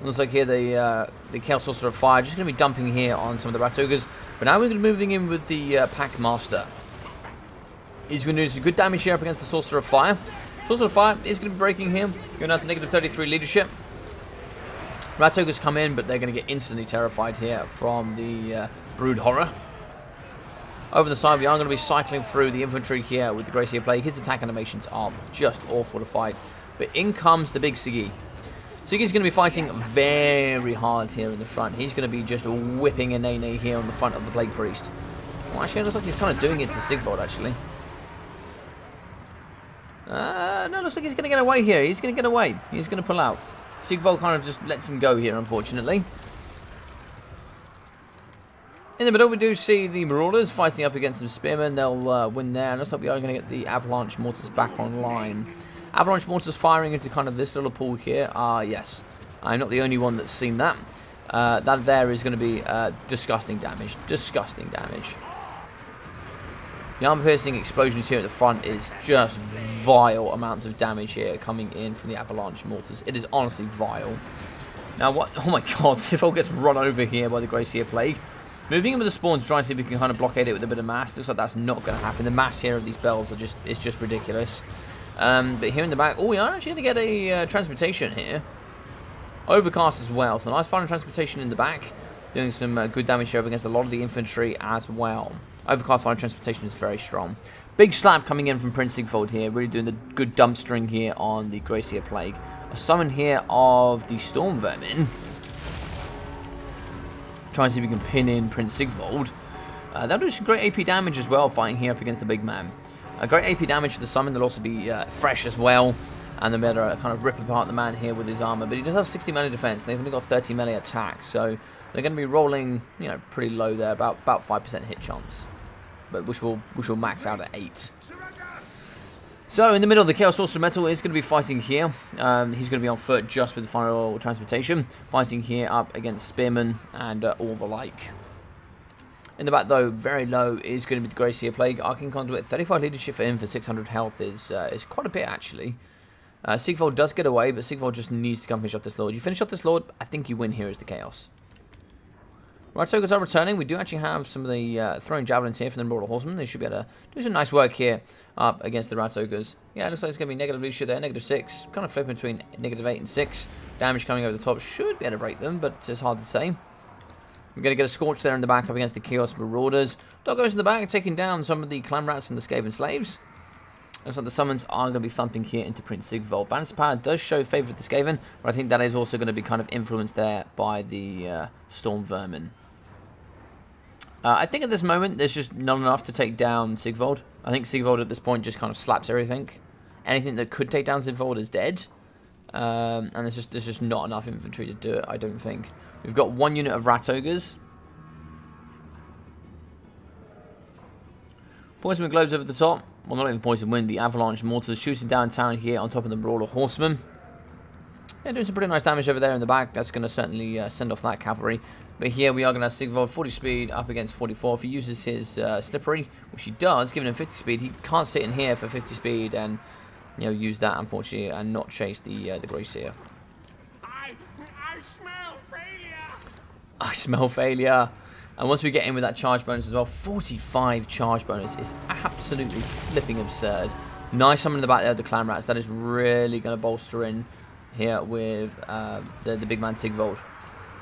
Looks like here the Chaos Sorcerer of Fire just going to be dumping here on some of the Rat Ogres. But now we're going to be moving in with the Pack Master. He's going to do some good damage here up against the Sorcerer of Fire. Sorcerer of Fire is going to be breaking him. Going down to negative 33 leadership. Rat Ogres come in, but they're going to get instantly terrified here from the Brood Horror. Over the side, we are going to be cycling through the infantry here with the Gracia Plague. His attack animations are just awful to fight. But in comes the big Siggy. Siggy's going to be fighting very hard here in the front. He's going to be just whipping a nay-nay here on the front of the Plague Priest. Well, actually, it looks like he's kind of doing it to Sigvald, actually. No, looks like he's going to get away here. He's going to get away. He's going to pull out. Sigvald kind of just lets him go here, unfortunately. In the middle, we do see the Marauders fighting up against some Spearmen. They'll win there. And looks like we are going to get the Avalanche Mortars back online. Avalanche Mortars firing into kind of this little pool here. Yes. I'm not the only one that's seen that. That there is going to be disgusting damage. Disgusting damage. The armor-piercing explosions here at the front is just vile amounts of damage here coming in from the Avalanche Mortars. It is honestly vile. Now, what? Oh my god, Sigvold gets run over here by the Grey Plague. Moving in with the spawn to try and see if we can kind of blockade it with a bit of mass. Looks like that's not going to happen. The mass here of these bells are just ridiculous. But here in the back, oh, we are actually going to get a transmutation here. Overcast as well. So nice final transmutation in the back. Doing some good damage here up against a lot of the infantry as well. Overcast final transportation is very strong. Big slap coming in from Prince Sigvold here, really doing the good dumpstering here on the Grey Plague. A summon here of the Storm Vermin. Trying to see if we can pin in Prince Sigvold. That'll do some great AP damage as well, fighting here up against the big man. Great AP damage for the summon. They'll also be fresh as well. And they'll be able to kind of rip apart the man here with his armor. But he does have 60 melee defense. They've only got 30 melee attack. So they're going to be rolling, you know, pretty low there, about 5% hit chance. But which will max out at 8. So in the middle, the Chaos Sorcerer Metal is going to be fighting here. He's going to be on foot just with the final transportation, fighting here up against Spearmen and all the like. In the back, though, very low is going to be the Grey Plague. Arcane Conduit, 35 leadership for him for 600 health is quite a bit actually. Sigvold does get away, but Sigvold just needs to come finish off this Lord. You finish off this Lord, I think you win here as the Chaos. Right, so are returning. We do actually have some of the throwing javelins here from the Marauder Horsemen. They should be able to do some nice work here up against the Rat Ogres. Yeah, it looks like it's going to be negative leadership there, -6. Kind of flipping between -8 and 6. Damage coming over the top should be able to break them, but it's hard to say. We're going to get a Scorch there in the back up against the Chaos Marauders. Doggos in the back, taking down some of the Clan Rats and the Skaven Slaves. Looks like the summons are going to be thumping here into Prince Sigvold. Balance Power does show favour of the Skaven, but I think that is also going to be kind of influenced there by the Storm Vermin. I think at this moment, there's just not enough to take down Sigvold. I think Sigvold at this point just kind of slaps everything. Anything that could take down Sigvold is dead. And there's just not enough infantry to do it, I don't think. We've got one unit of Rat Ogres. Poison Wind Globes over the top. Well, not even Poison Wind, the Avalanche Mortars shooting downtown here on top of the Marauder Horsemen. Yeah, doing some pretty nice damage over there in the back. That's going to certainly send off that cavalry. But here we are going to have Sigvold 40 speed up against 44. If he uses his Slippery, which he does, giving him 50 speed, he can't sit in here for 50 speed and, you know, use that, unfortunately, and not chase the Grey Seer. I smell failure! I smell failure. And once we get in with that charge bonus as well, 45 charge bonus is absolutely flipping absurd. Nice summon in the back there of the Clan Rats. That is really going to bolster in here with the big man Sigvold.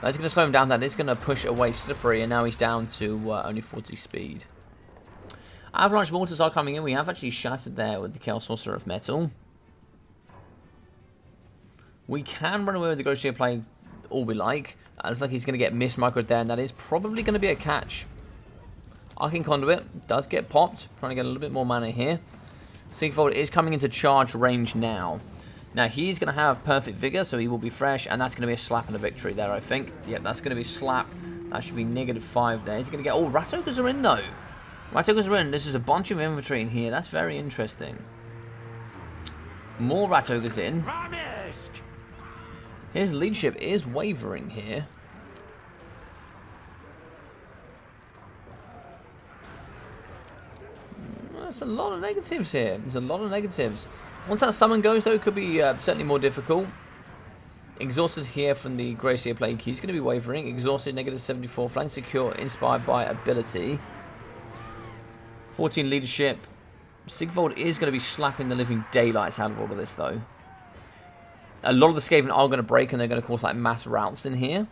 That's going to slow him down. That is going to push away Slippery, and now he's down to only 40 speed. Avalanche Mortars are coming in. We have actually shattered there with the Chaos Sorcerer of Metal. We can run away with the Grey Plague all we like. Looks like he's going to get mismicroed there, and that is probably going to be a catch. Arcane Conduit does get popped. Trying to get a little bit more mana here. Sigvold is coming into charge range now. Now, he's going to have perfect vigor, so he will be fresh, and that's going to be a slap and a victory there, I think. Yep, that's going to be slap. That should be -5 there. He's going to get... Oh, Rat Ogres are in, though. Rat Ogres are in. This is a bunch of infantry in here. That's very interesting. More Rat Ogres in. His leadership is wavering here. There's a lot of negatives here. There's a lot of negatives. Once that summon goes, though, it could be certainly more difficult. Exhausted here from the Grey Plague. He's going to be wavering. Exhausted, -74. Flank secure, inspired by ability. 14 leadership. Sigvold is going to be slapping the living daylights out of all of this, though. A lot of the Skaven are going to break, and they're going to cause like mass routes in here.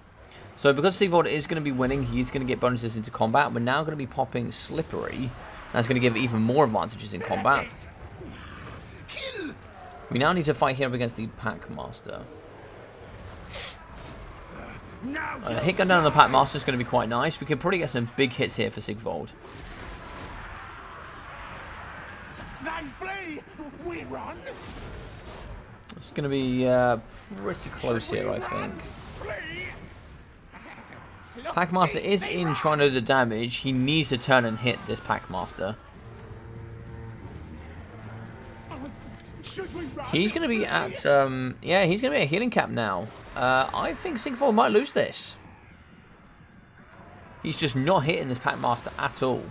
So because Sigvold is going to be winning, he's going to get bonuses into combat. We're now going to be popping Slippery. That's going to give even more advantages in combat. We now need to fight here up against the Packmaster. A hit gun down on the Packmaster is going to be quite nice. We could probably get some big hits here for Sigvold. They flee, we run. It's going to be pretty close here, I think. Packmaster is in trying to do the damage. He needs to turn and hit this Packmaster. He's going to be at, yeah, he's going to be at healing cap now. I think Sigfold might lose this. He's just not hitting this Packmaster at all.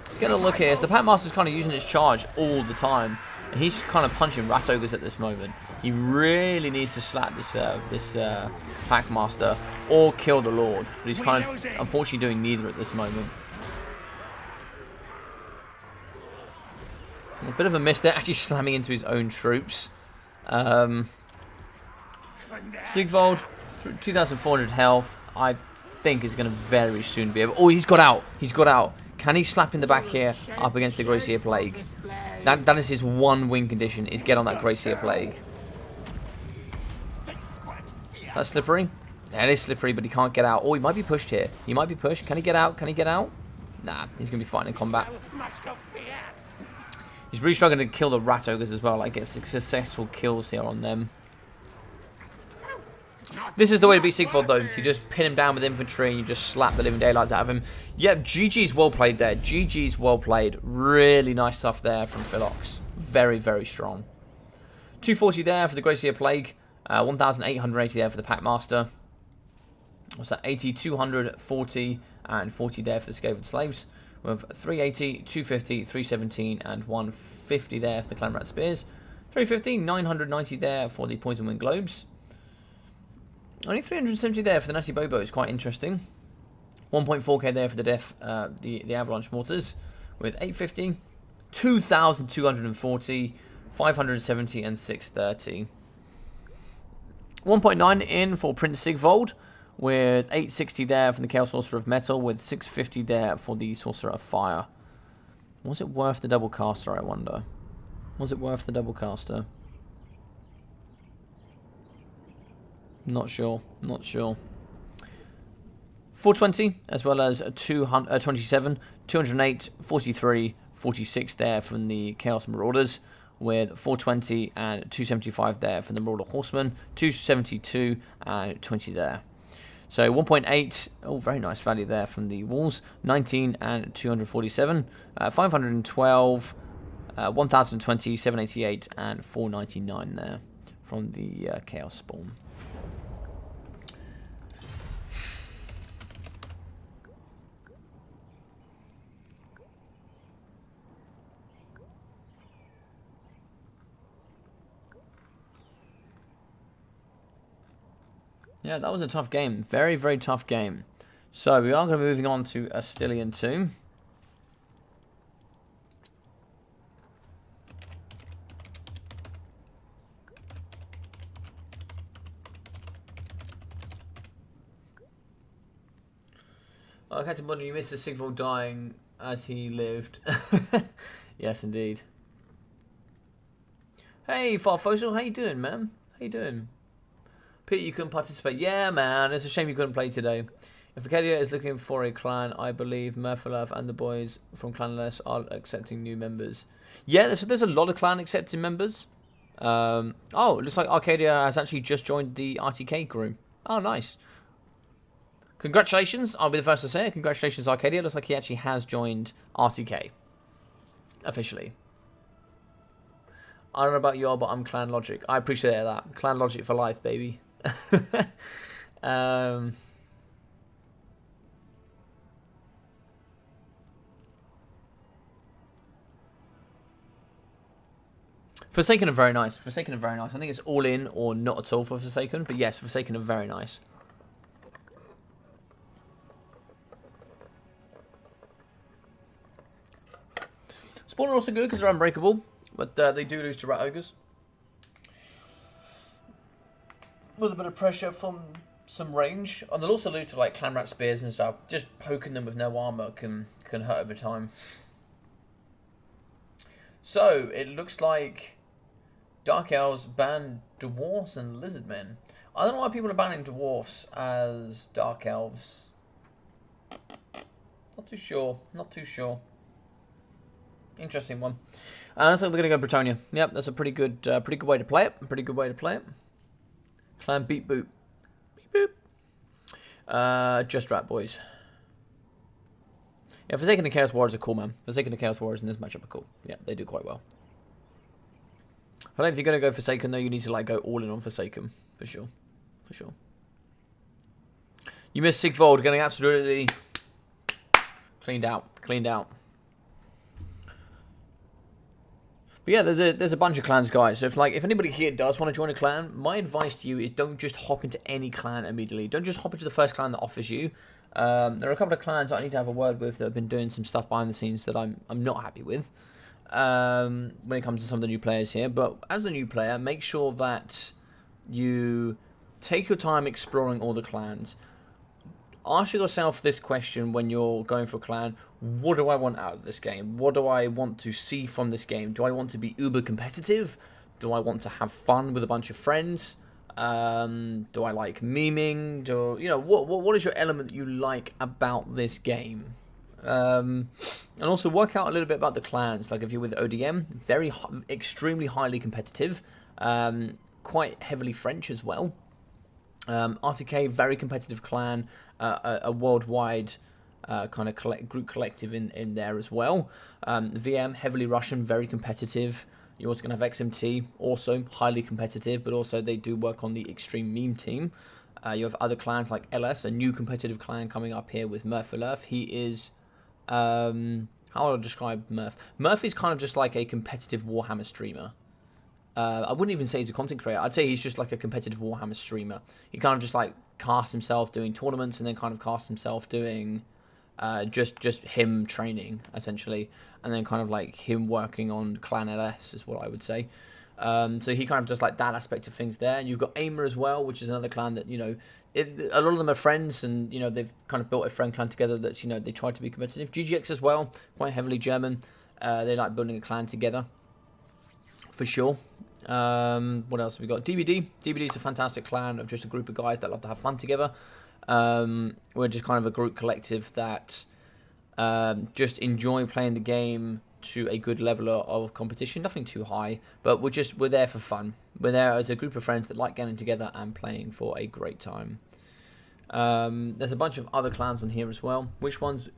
Let's get a look here. So the Packmaster's kind of using his charge all the time. And he's kind of punching Rat Ogres at this moment. He really needs to slap this Packmaster or kill the Lord. But he's kind of, unfortunately, doing neither at this moment. A bit of a miss there, actually slamming into his own troops. Sigfold, 2,400 health, I think is going to very soon be able... Oh, he's got out. He's got out. Can he slap in the back here up against the Grey Seer Plague? That is his one win condition, is get on that Grey Seer Plague. That's slippery. That is slippery, but he can't get out. Oh, he might be pushed here. He might be pushed. Can he get out? Can he get out? Nah, he's going to be fighting in combat. He's really struggling to kill the Rat Ogres as well. Like, get successful kills here on them. This is the way to beat Sigfold, though. You just pin him down with infantry and you just slap the living daylights out of him. Yep, GG's well played there. GG's well played. Really nice stuff there from Philox. Very, very strong. 240 there for the Grey Seer Plague. 1,880 there for the Packmaster. What's that? 80, 240, and 40 there for the Scathed Slaves. With 380, 250, 317, and 150 there for the Clanrat Spears. 350, 990 there for the Poison Wind Globes. Only 370 there for the Natty Bobo is quite interesting. 1.4k there for the Avalanche Mortars. With 850, 2,240, 570, and 630. 1.9 in for Prince Sigfold. With 860 there for the Chaos Sorcerer of Metal, with 650 there for the Sorcerer of Fire. Was it worth the double caster, I wonder? Was it worth the double caster? Not sure, not sure. 420, as well as 227, 208, 43, 46 there from the Chaos Marauders, with 420 and 275 there from the Marauder Horsemen, 272 and 20 there. So 1.8, oh, very nice value there from the Wolves. 19 and 247, 512, 1,020, 788, and 499 there from the Chaos Spawn. Yeah, that was a tough game. Very, very tough game. So, we are going to be moving on to Astilion 2. Oh, Captain Bond, you missed the Sigfold dying as he lived. Yes, indeed. Hey, Farfossil, how you doing, man? How you doing? Pete, you couldn't participate. Yeah, man, it's a shame you couldn't play today. If Acadia is looking for a clan, I believe Murphalov and the boys from Clanless are accepting new members. Yeah, there's a lot of clan accepting members. Oh, it looks like Arcadia has actually just joined the RTK group. Oh, nice. Congratulations, I'll be the first to say it. Congratulations, Arcadia. Looks like he actually has joined RTK. Officially. I don't know about you all, but I'm Clan Logic. I appreciate that. Clan Logic for life, baby. Forsaken are very nice. Forsaken are very nice. I think it's all in or not at all for Forsaken. But yes, Forsaken are very nice. Spawn are also good because they're unbreakable. But they do lose to Rat Ogres. With a bit of pressure from some range. And they'll also lose to like Clanrat Spears and stuff. Just poking them with no armor can hurt over time. So, it looks like Dark Elves ban Dwarfs and Lizardmen. I don't know why people are banning Dwarfs as Dark Elves. Not too sure. Not too sure. Interesting one. Looks like we're going to go Britannia. Yep, that's a pretty good way to play it. A pretty good way to play it. Clan Beat Boot. Boop. Just Rat Boys. Yeah, Forsaken and Chaos Warriors are cool, man. Forsaken and Chaos Warriors in this matchup are cool. Yeah, they do quite well. I don't know if you're going to go Forsaken, though, you need to like go all in on Forsaken. For sure. For sure. You missed Sigvold getting absolutely cleaned out. Cleaned out. But yeah, there's a bunch of clans, guys. So if anybody here does want to join a clan, my advice to you is don't just hop into any clan immediately. Don't just hop into the first clan that offers you. There are a couple of clans I need to have a word with that have been doing some stuff behind the scenes that I'm not happy with when it comes to some of the new players here. But as a new player, make sure that you take your time exploring all the clans. Ask yourself this question when you're going for a clan: what do I want out of this game? What do I want to see from this game? Do I want to be uber competitive? Do I want to have fun with a bunch of friends? Do I like memeing? What is your element that you like about this game? And also work out a little bit about the clans. Like if you're with ODM, extremely highly competitive, quite heavily French as well. RTK, very competitive clan, a worldwide kind of group collective in there as well. VM, heavily Russian, very competitive. You're also going to have XMT, also highly competitive, but also they do work on the extreme meme team. You have other clans like LS, a new competitive clan coming up here with Murph Alurf. He is, how would I describe Murph? Murph is kind of just like a competitive Warhammer streamer. I wouldn't even say he's a content creator. I'd say he's just like a competitive Warhammer streamer. He kind of just like casts himself doing tournaments and then kind of casts himself doing just him training, essentially. And then kind of like him working on Clan LS is what I would say. So he kind of does like that aspect of things there. And you've got Aimer as well, which is another clan that, a lot of them are friends and, they've kind of built a friend clan together that's, they try to be competitive. GGX as well, quite heavily German. They like building a clan together, for sure. What else have we got? DBD. DBD is a fantastic clan of just a group of guys that love to have fun together. We're just kind of a group collective that just enjoy playing the game to a good level of competition. Nothing too high, but we're there for fun. We're there as a group of friends that like getting together and playing for a great time. There's a bunch of other clans on here as well. Which ones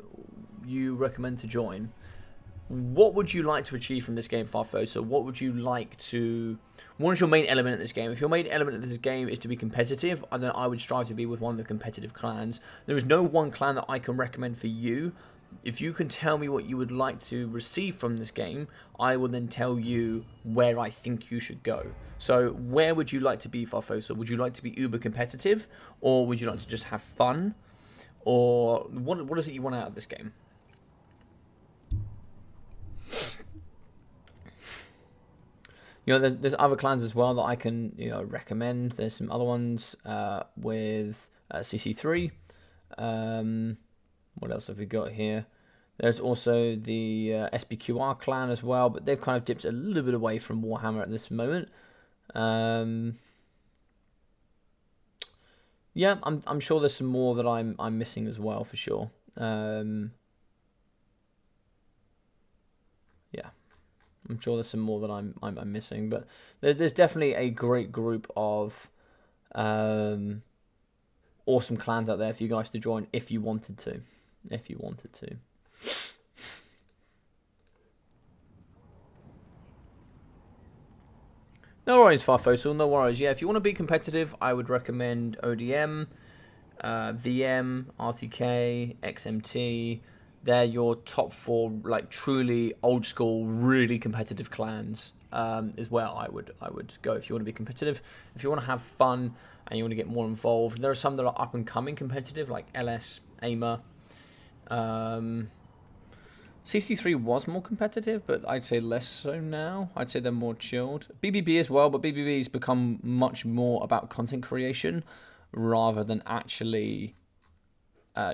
you recommend to join? What would you like to achieve from this game, Farfo? So what is your main element in this game? If your main element of this game is to be competitive, then I would strive to be with one of the competitive clans. There is no one clan that I can recommend for you. If you can tell me what you would like to receive from this game, I will then tell you where I think you should go. So where would you like to be, Farfosa? Would you like to be uber competitive? Or would you like to just have fun? Or what is it you want out of this game? There's other clans as well that I can recommend. There's some other ones with CC3. What else have we got here? There's also the SBQR clan as well, but they've kind of dipped a little bit away from Warhammer at this moment. Yeah, I'm sure there's some more that I'm missing as well, for sure. Yeah. I'm sure there's some more that I'm missing, but there's definitely a great group of awesome clans out there for you guys to join if you wanted to. No worries, Farfosal, no worries. Yeah, if you want to be competitive, I would recommend ODM, VM, RTK, XMT. They're your top 4, like, truly old school, really competitive clans. Is where I would go if you want to be competitive. If you want to have fun and you want to get more involved, there are some that are up and coming competitive, like LS, Aimer. CC3 was more competitive, but I'd say less so now. I'd say they're more chilled. BBB as well, but BBB's become much more about content creation rather than actually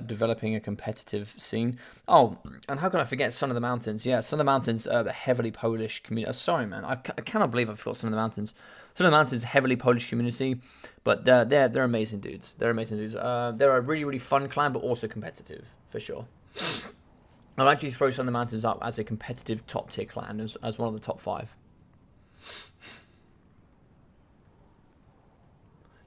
developing a competitive scene. Oh, and how can I forget Son of the Mountains? Yeah, Son of the Mountains, a heavily Polish community. Sorry, man, I cannot believe I forgot Son of the Mountains. Son of the Mountains, heavily Polish community, but they're amazing dudes. They're amazing dudes. They're a really, really fun clan, but also competitive, for sure. I'll actually throw Son of the Mountains up as a competitive top tier clan, as one of the top 5.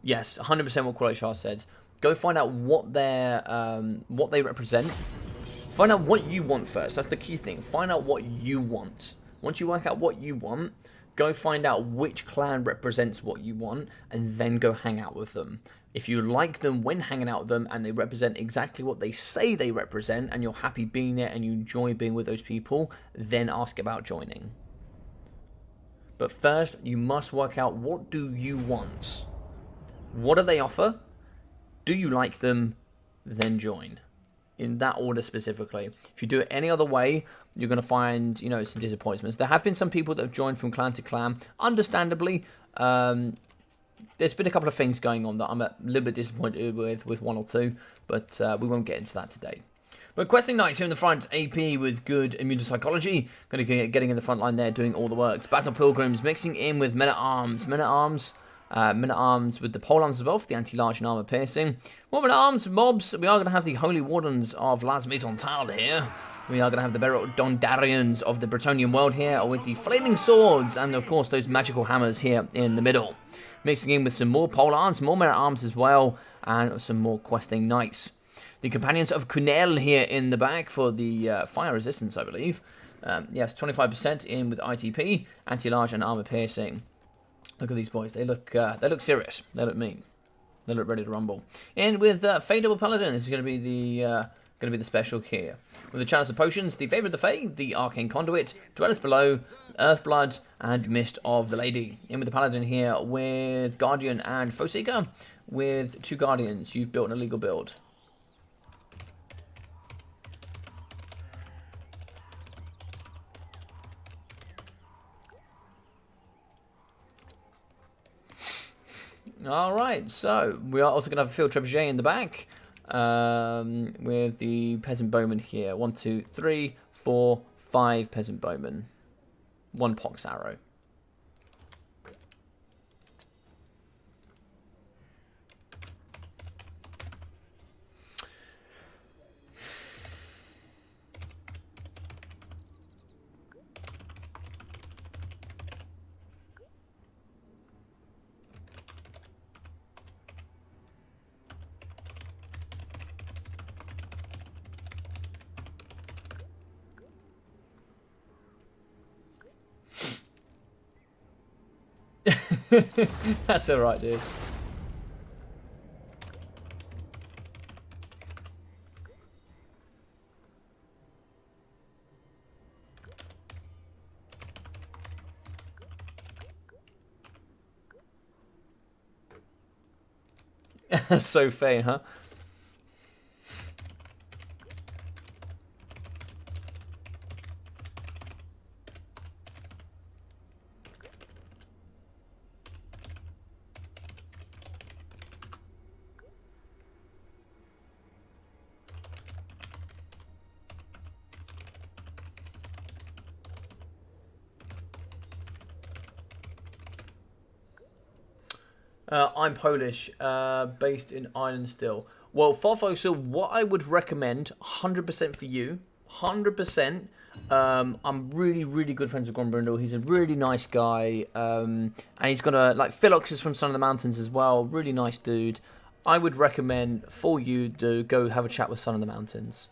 Yes, 100% what Quality Shah said. Go find out what they represent. Find out what you want first. That's the key thing. Find out what you want. Once you work out what you want, go find out which clan represents what you want, and then go hang out with them. If you like them when hanging out with them, and they represent exactly what they say they represent, and you're happy being there and you enjoy being with those people, then ask about joining. But first, you must work out, what do you want? What do they offer? Do you like them? Then join. In that order specifically. If you do it any other way, you're going to find, you know, some disappointments. There have been some people that have joined from clan to clan. Understandably, there's been a couple of things going on that I'm a little bit disappointed with one or two, but we won't get into that today. But Questing Knights here in the front, AP with good immune psychology, going to get getting in the front line there, doing all the work. Battle Pilgrims mixing in with Men-at-Arms. Men-at-Arms with the polearms as well for the anti-large and armor piercing. More Men-at-Arms mobs. We are going to have the Holy Wardens of Las Maisontal here. We are going to have the Beryl Dondarians of the Bretonnian world here with the flaming swords and of course those magical hammers here in the middle. Mixing in with some more polearms, more Men-at-Arms as well, and some more Questing Knights. The Companions of Cunel here in the back for the fire resistance, I believe. Yes, 25% in with ITP, anti-large and armor piercing. Look at these boys. They look serious. They look mean. They look ready to rumble. And with Fey Double Paladin, this is going to be the special here. With the Chalice of Potions, the Favour of the Fey, the Arcane Conduit, Dwellers Below, Earthblood, and Mist of the Lady. In with the Paladin here with Guardian and Foeseeker. With 2 Guardians, you've built an illegal build. Alright, so we are also going to have a Field Trebuchet in the back with the Peasant Bowman here. 1, 2, 3, 4, 5 Peasant Bowmen. 1 Pox Arrow. That's alright, dude. That's so fair, huh? I'm Polish, based in Ireland still. Well, Farfosa, what I would recommend, 100% for you, 100%. I'm really, really good friends with Grombrindle. He's a really nice guy, and he's got Philox is from Son of the Mountains as well. Really nice dude. I would recommend for you to go have a chat with Son of the Mountains.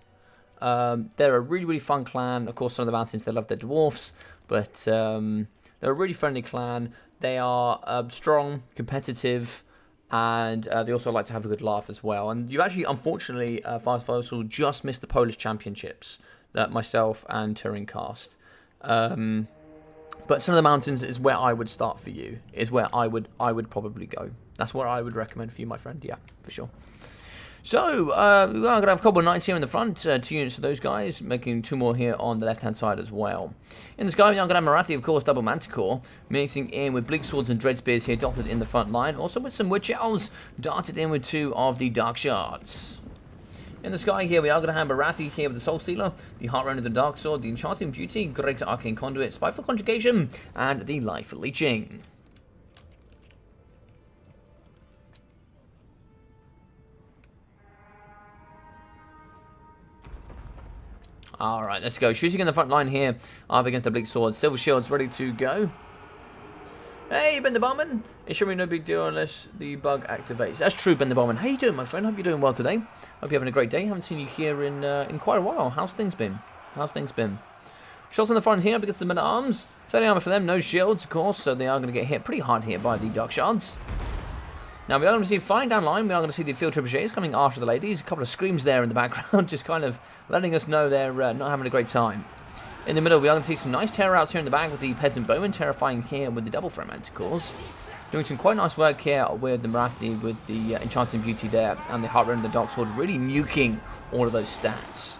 They're a really, really fun clan. Of course, Son of the Mountains, they love their dwarfs, but they're a really friendly clan. They are strong, competitive, and they also like to have a good laugh as well. And you actually, unfortunately, Fast Fossil just missed the Polish Championships that myself and Turing cast. But Son of the Mountains is where I would start for you. Is where I would probably go. That's where I would recommend for you, my friend. Yeah, for sure. So, we're going to have a couple of knights here in the front, 2 units for those guys, making 2 more here on the left-hand side as well. In the sky, we're going to have Marathi, of course, double Manticore, mixing in with Bleak Swords and Dread Spears here, dotted in the front line, also with some Witch Elves, darted in with 2 of the Dark Shards. In the sky here, we are going to have Marathi here with the Soul Stealer, the Heart Rend of the Dark Sword, the Enchanting Beauty, Greater Arcane Conduit, Spiteful Conjugation, and the Life Leeching. Alright, let's go. Shooting in the front line here, up against the Bleak Swords. Silver Shields ready to go. Hey, Ben the Barman. It should be no big deal unless the bug activates. That's true, Ben the Barman. How you doing, my friend? Hope you're doing well today. Hope you're having a great day. Haven't seen you here in quite a while. How's things been? How's things been? Shots on the front here because the men at arms. 30 armor for them, no shields, of course, so they are going to get hit pretty hard here by the Dark Shards. Now, we are going to see fine down line. We are going to see the field trebuchets coming after the ladies. A couple of screams there in the background, just kind of letting us know they're not having a great time. In the middle, we are going to see some nice terror outs here in the back with the Peasant Bowman, terrifying here with the double frame manticores. Doing some quite nice work here with the Marathi, with the Enchanting Beauty there, and the Heart Rend and the Dark Sword, really nuking all of those stats.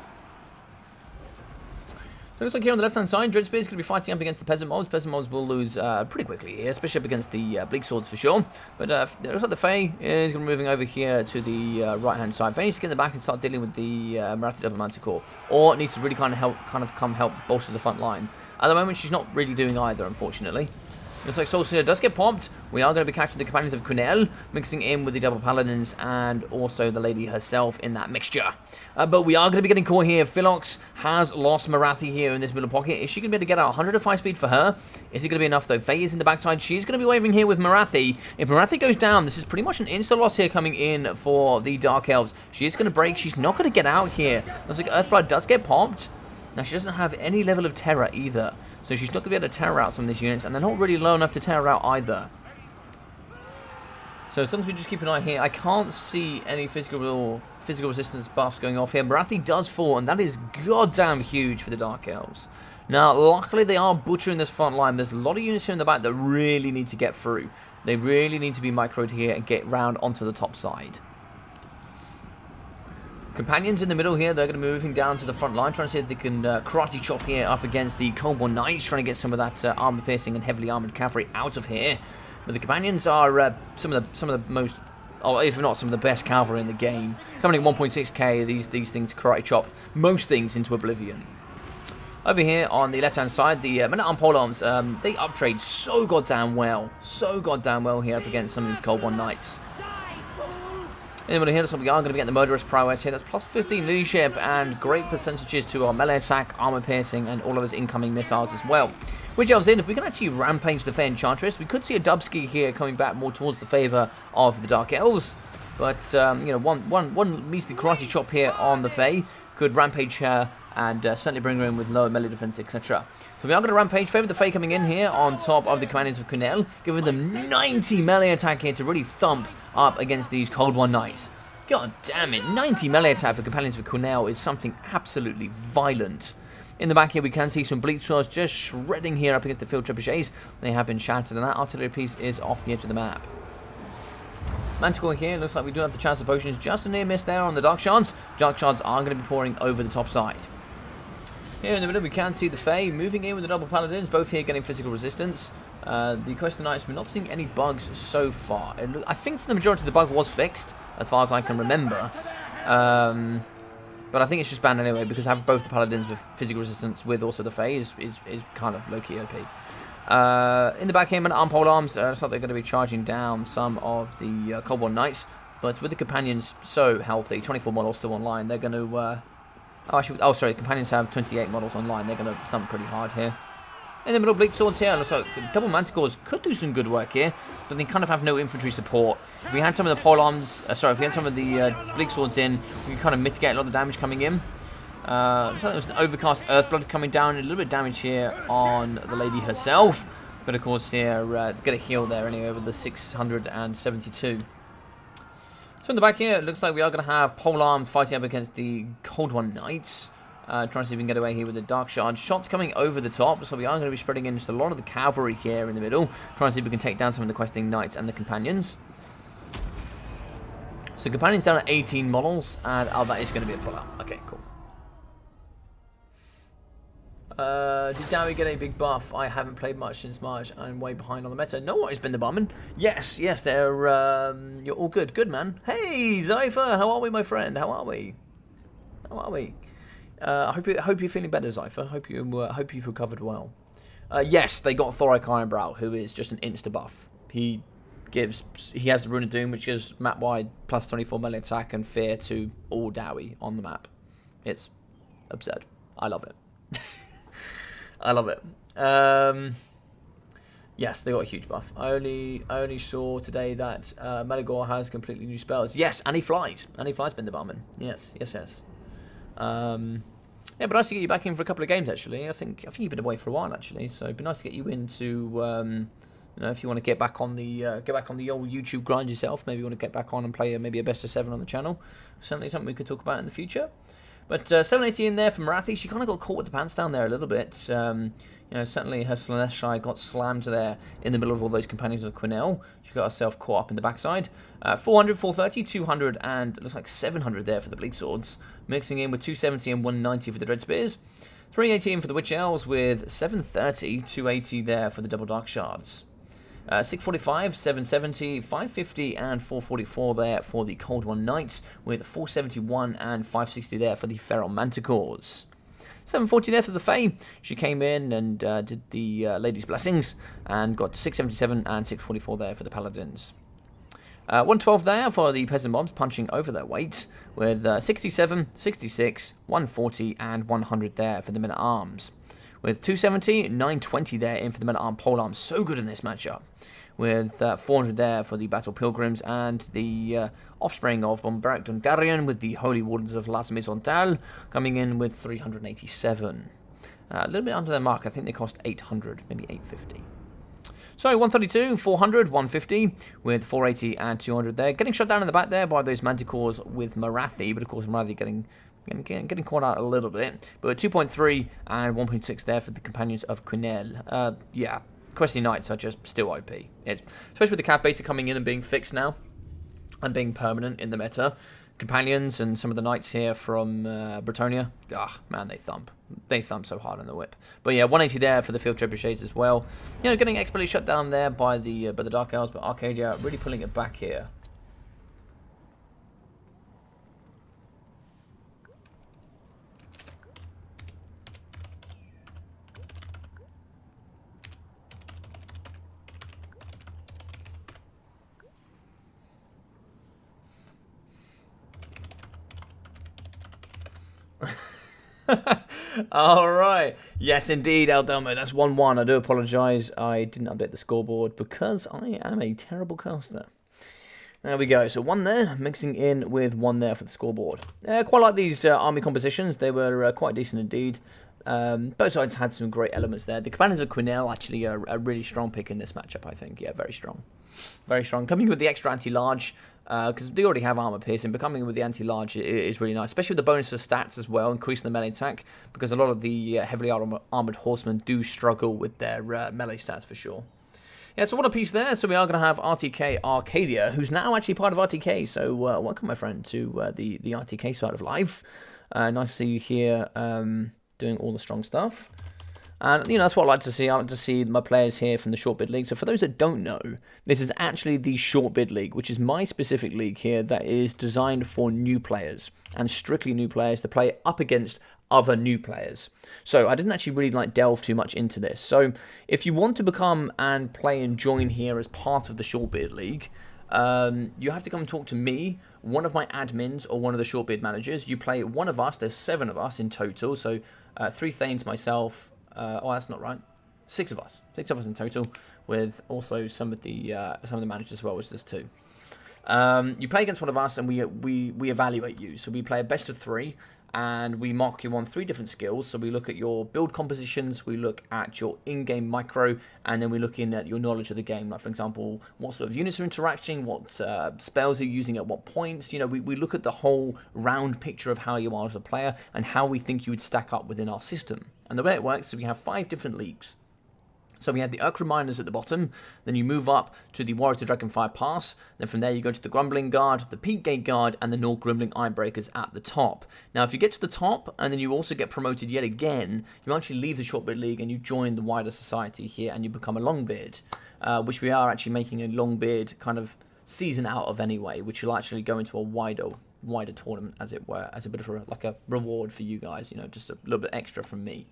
So it looks like here on the left-hand side, Dreadspear is going to be fighting up against the Peasant Mobs. Peasant Mobs will lose pretty quickly here, especially up against the Bleak Swords for sure. But it looks like the Fae is going to be moving over here to the right-hand side. Fae needs to get in the back and start dealing with the Marathi Double Manticore, or it needs to really kind of come help bolster the front line. At the moment, she's not really doing either, unfortunately. Looks like Soulseer does get popped. We are going to be catching the Companions of Kunel, mixing in with the Double Paladins and also the lady herself in that mixture. But we are going to be getting caught here. Philox has lost Marathi here in this middle pocket. Is she going to be able to get out 105 speed for her? Is it going to be enough though? Faye is in the backside. She's going to be waving here with Marathi. If Marathi goes down, this is pretty much an insta-loss here coming in for the Dark Elves. She is going to break. She's not going to get out here. Looks like Earthblood does get popped. Now, she doesn't have any level of terror either. So she's not going to be able to terror out some of these units, and they're not really low enough to terror out either. So as long as we just keep an eye here, I can't see any physical resistance buffs going off here. Marathi does fall, and that is goddamn huge for the Dark Elves. Now, luckily they are butchering this front line. There's a lot of units here in the back that really need to get through. They really need to be microed here and get round onto the top side. Companions in the middle here, they're going to be moving down to the front line, trying to see if they can karate chop here up against the Cold War Knights, trying to get some of that armor-piercing and heavily armored cavalry out of here. But the Companions are some of the most, or if not some of the best cavalry in the game. Coming in 1.6k, these things karate chop most things into oblivion. Over here on the left-hand side, the men-at-arms polearms, they uptrade so goddamn well here up against some of these Cold War Knights. In the middle here, so we are going to be getting the Murderous Prowess here. That's plus 15 leadership and great percentages to our melee attack, armor piercing, and all of his incoming missiles as well. Which delves in, if we can actually rampage the Fae Enchantress, we could see a Dubski here coming back more towards the favour of the Dark Elves. But, you know, one measly karate chop here on the Fae could rampage her and certainly bring her in with lower melee defense, etc. So we are going to rampage, favour the Fae coming in here on top of the Companions of Kunel, giving them 90 melee attack here to really thump up against these Cold War Knights. God damn it, 90 melee attack for Companions of Kunel is something absolutely violent. In the back here we can see some Bleak Swords just shredding here up against the field trebuchets. They have been shattered and that artillery piece is off the edge of the map. Manticore here, looks like we do have the chance of potions, just a near miss there on the Dark Shards. Dark Shards are going to be pouring over the top side. Here in the middle we can see the Fae moving in with the Double Paladins, both here getting physical resistance. The Quest of Knights, we're not seeing any bugs so far. I think for the majority the bug was fixed, as far as I can remember. But I think it's just banned anyway, because having both the Paladins with physical resistance with also the Fae is kind of low-key OP. In the back here, arm pole arms, looks like they're going to be charging down some of the Cold War Knights. But with the Companions so healthy, 24 models still online, they're going to... sorry, Companions have 28 models online. They're going to thump pretty hard here. In the middle, Bleak Swords here. Looks like double Manticores could do some good work here, but they kind of have no infantry support. If we had some of the polearms, if we had some of the Bleak Swords in, we could kind of mitigate a lot of the damage coming in. Looks like there was an overcast Earthblood coming down, a little bit of damage here on the lady herself. But of course here, it's going to heal there anyway with the 672. So in the back here, it looks like we are going to have polearms fighting up against the Cold War Knights. Trying to see if we can get away here with the Dark Shard. Shots coming over the top, so we are going to be spreading in just a lot of the cavalry here in the middle. Trying to see if we can take down some of the questing Knights and the Companions. So Companions down at 18 models, and that is going to be a puller. Okay, cool. Did Dowie get a big buff? I haven't played much since March. I'm way behind on the meta. No, what has been the bombing? Yes, they're, you're all good. Good, man. Hey, Zypher, how are we, my friend? How are we? I hope you're feeling better, Zypher. Hope you've recovered well. Yes, they got Thoric Ironbrow, who is just an insta buff. He has the Rune of Doom, which gives map wide plus 24 melee attack and fear to all Dowie on the map. It's absurd. I love it. I love it. Yes, they got a huge buff. I only saw today that Marauder has completely new spells. Yes, and he flies. And he flies, Ben the Barman. Yes. Yeah, but nice to get you back in for a couple of games. Actually, I think you've been away for a while. Actually, so it'd be nice to get you into. You know, if you want to get back on the old YouTube grind yourself, maybe you want to get back on and play maybe a best of 7 on the channel. Certainly something we could talk about in the future. But 780 in there for Marathi. She kind of got caught with the pants down there a little bit. You know, certainly her Slanesh got slammed there in the middle of all those companions of Quinel. She got herself caught up in the backside. 400, 430, 200, and it looks like 700 there for the Bleak Swords. Mixing in with 270 and 190 for the Dread Spears. 380 in for the Witch Elves with 730, 280 there for the Double Dark Shards. 645, 770, 550 and 444 there for the Cold One Knights, with 471 and 560 there for the Feral Manticores. 740 there for the Fae. She came in and did the Lady's Blessings and got 677 and 644 there for the Paladins. 112 there for the Peasant Mobs, punching over their weight, with 67, 66, 140 and 100 there for the Men-at-Arms. With 270, 920 there in for the Men-at-Arms Polearms. So good in this matchup. With 400 there for the Battle Pilgrims and the offspring of Bomberic Dungarian with the Holy Wardens of Las Maisons coming in with 387. A little bit under their mark. I think they cost 800, maybe 850. So 132, 400, 150 with 480 and 200 there. Getting shut down in the back there by those Manticores with Marathi, but of course Marathi getting caught out a little bit. But 2.3 and 1.6 there for the Companions of Quinel. Yeah, Questing Knights are just still OP. Especially with the Cav Beta coming in and being fixed now and being permanent in the meta. Companions and some of the Knights here from Bretonia, man, they thump. They thump so hard on the whip. But yeah, 180 there for the Field Trebuchets as well. You know, getting expertly shut down there by the Dark Elves, but Arcadia really pulling it back here. Alright. Yes, indeed, Eldomo. That's 1-1. I do apologise. I didn't update the scoreboard because I am a terrible caster. There we go. So 1 there, mixing in with 1 there for the scoreboard. Quite like these army compositions. They were quite decent indeed. Both sides had some great elements there. The Companions of Quinel actually are a really strong pick in this matchup, I think. Yeah, very strong. Very strong. Coming with the extra anti-large, because they already have armor piercing, but coming with the anti-large is really nice, especially with the bonus for stats as well, increasing the melee attack, because a lot of the heavily armored horsemen do struggle with their melee stats for sure. Yeah, so what a piece there. So we are going to have RTK Arcadia, who's now actually part of RTK, so welcome, my friend, to the RTK side of life. Nice to see you here doing all the strong stuff. And, you know, that's what I like to see. I like to see my players here from the Short Bid League. So for those that don't know, this is actually the Short Bid League, which is my specific league here that is designed for new players, and strictly new players to play up against other new players. So I didn't actually really delve too much into this. So if you want to become and play and join here as part of the Short Bid League, you have to come and talk to me, one of my admins, or one of the Short Bid managers. You play one of us. There's 7 of us in total. So 3 Thanes, myself. Oh, that's not right. 6 of us. 6 of us in total, with also some of the managers as well, which there's 2. You play against one of us, and we evaluate you. So we play a best of 3, and we mark you on 3 different skills. So we look at your build compositions, we look at your in-game micro, and then we're looking at your knowledge of the game. Like, for example, what sort of units are interacting, what spells are you using at what points. You know, we look at the whole round picture of how you are as a player and how we think you would stack up within our system. And the way it works is we have 5 different leagues. So we have the Urkra Miners at the bottom, then you move up to the Warrior to Dragonfire Pass, then from there you go to the Grumbling Guard, the Peak Gate Guard, and the North Grumbling Ironbreakers at the top. Now if you get to the top, and then you also get promoted yet again, you actually leave the Short Bid League and you join the wider society here, and you become a Longbeard, which we are actually making a Longbeard kind of season out of anyway, which will actually go into a wider tournament, as it were, as a bit of a reward for you guys, you know, just a little bit extra from me.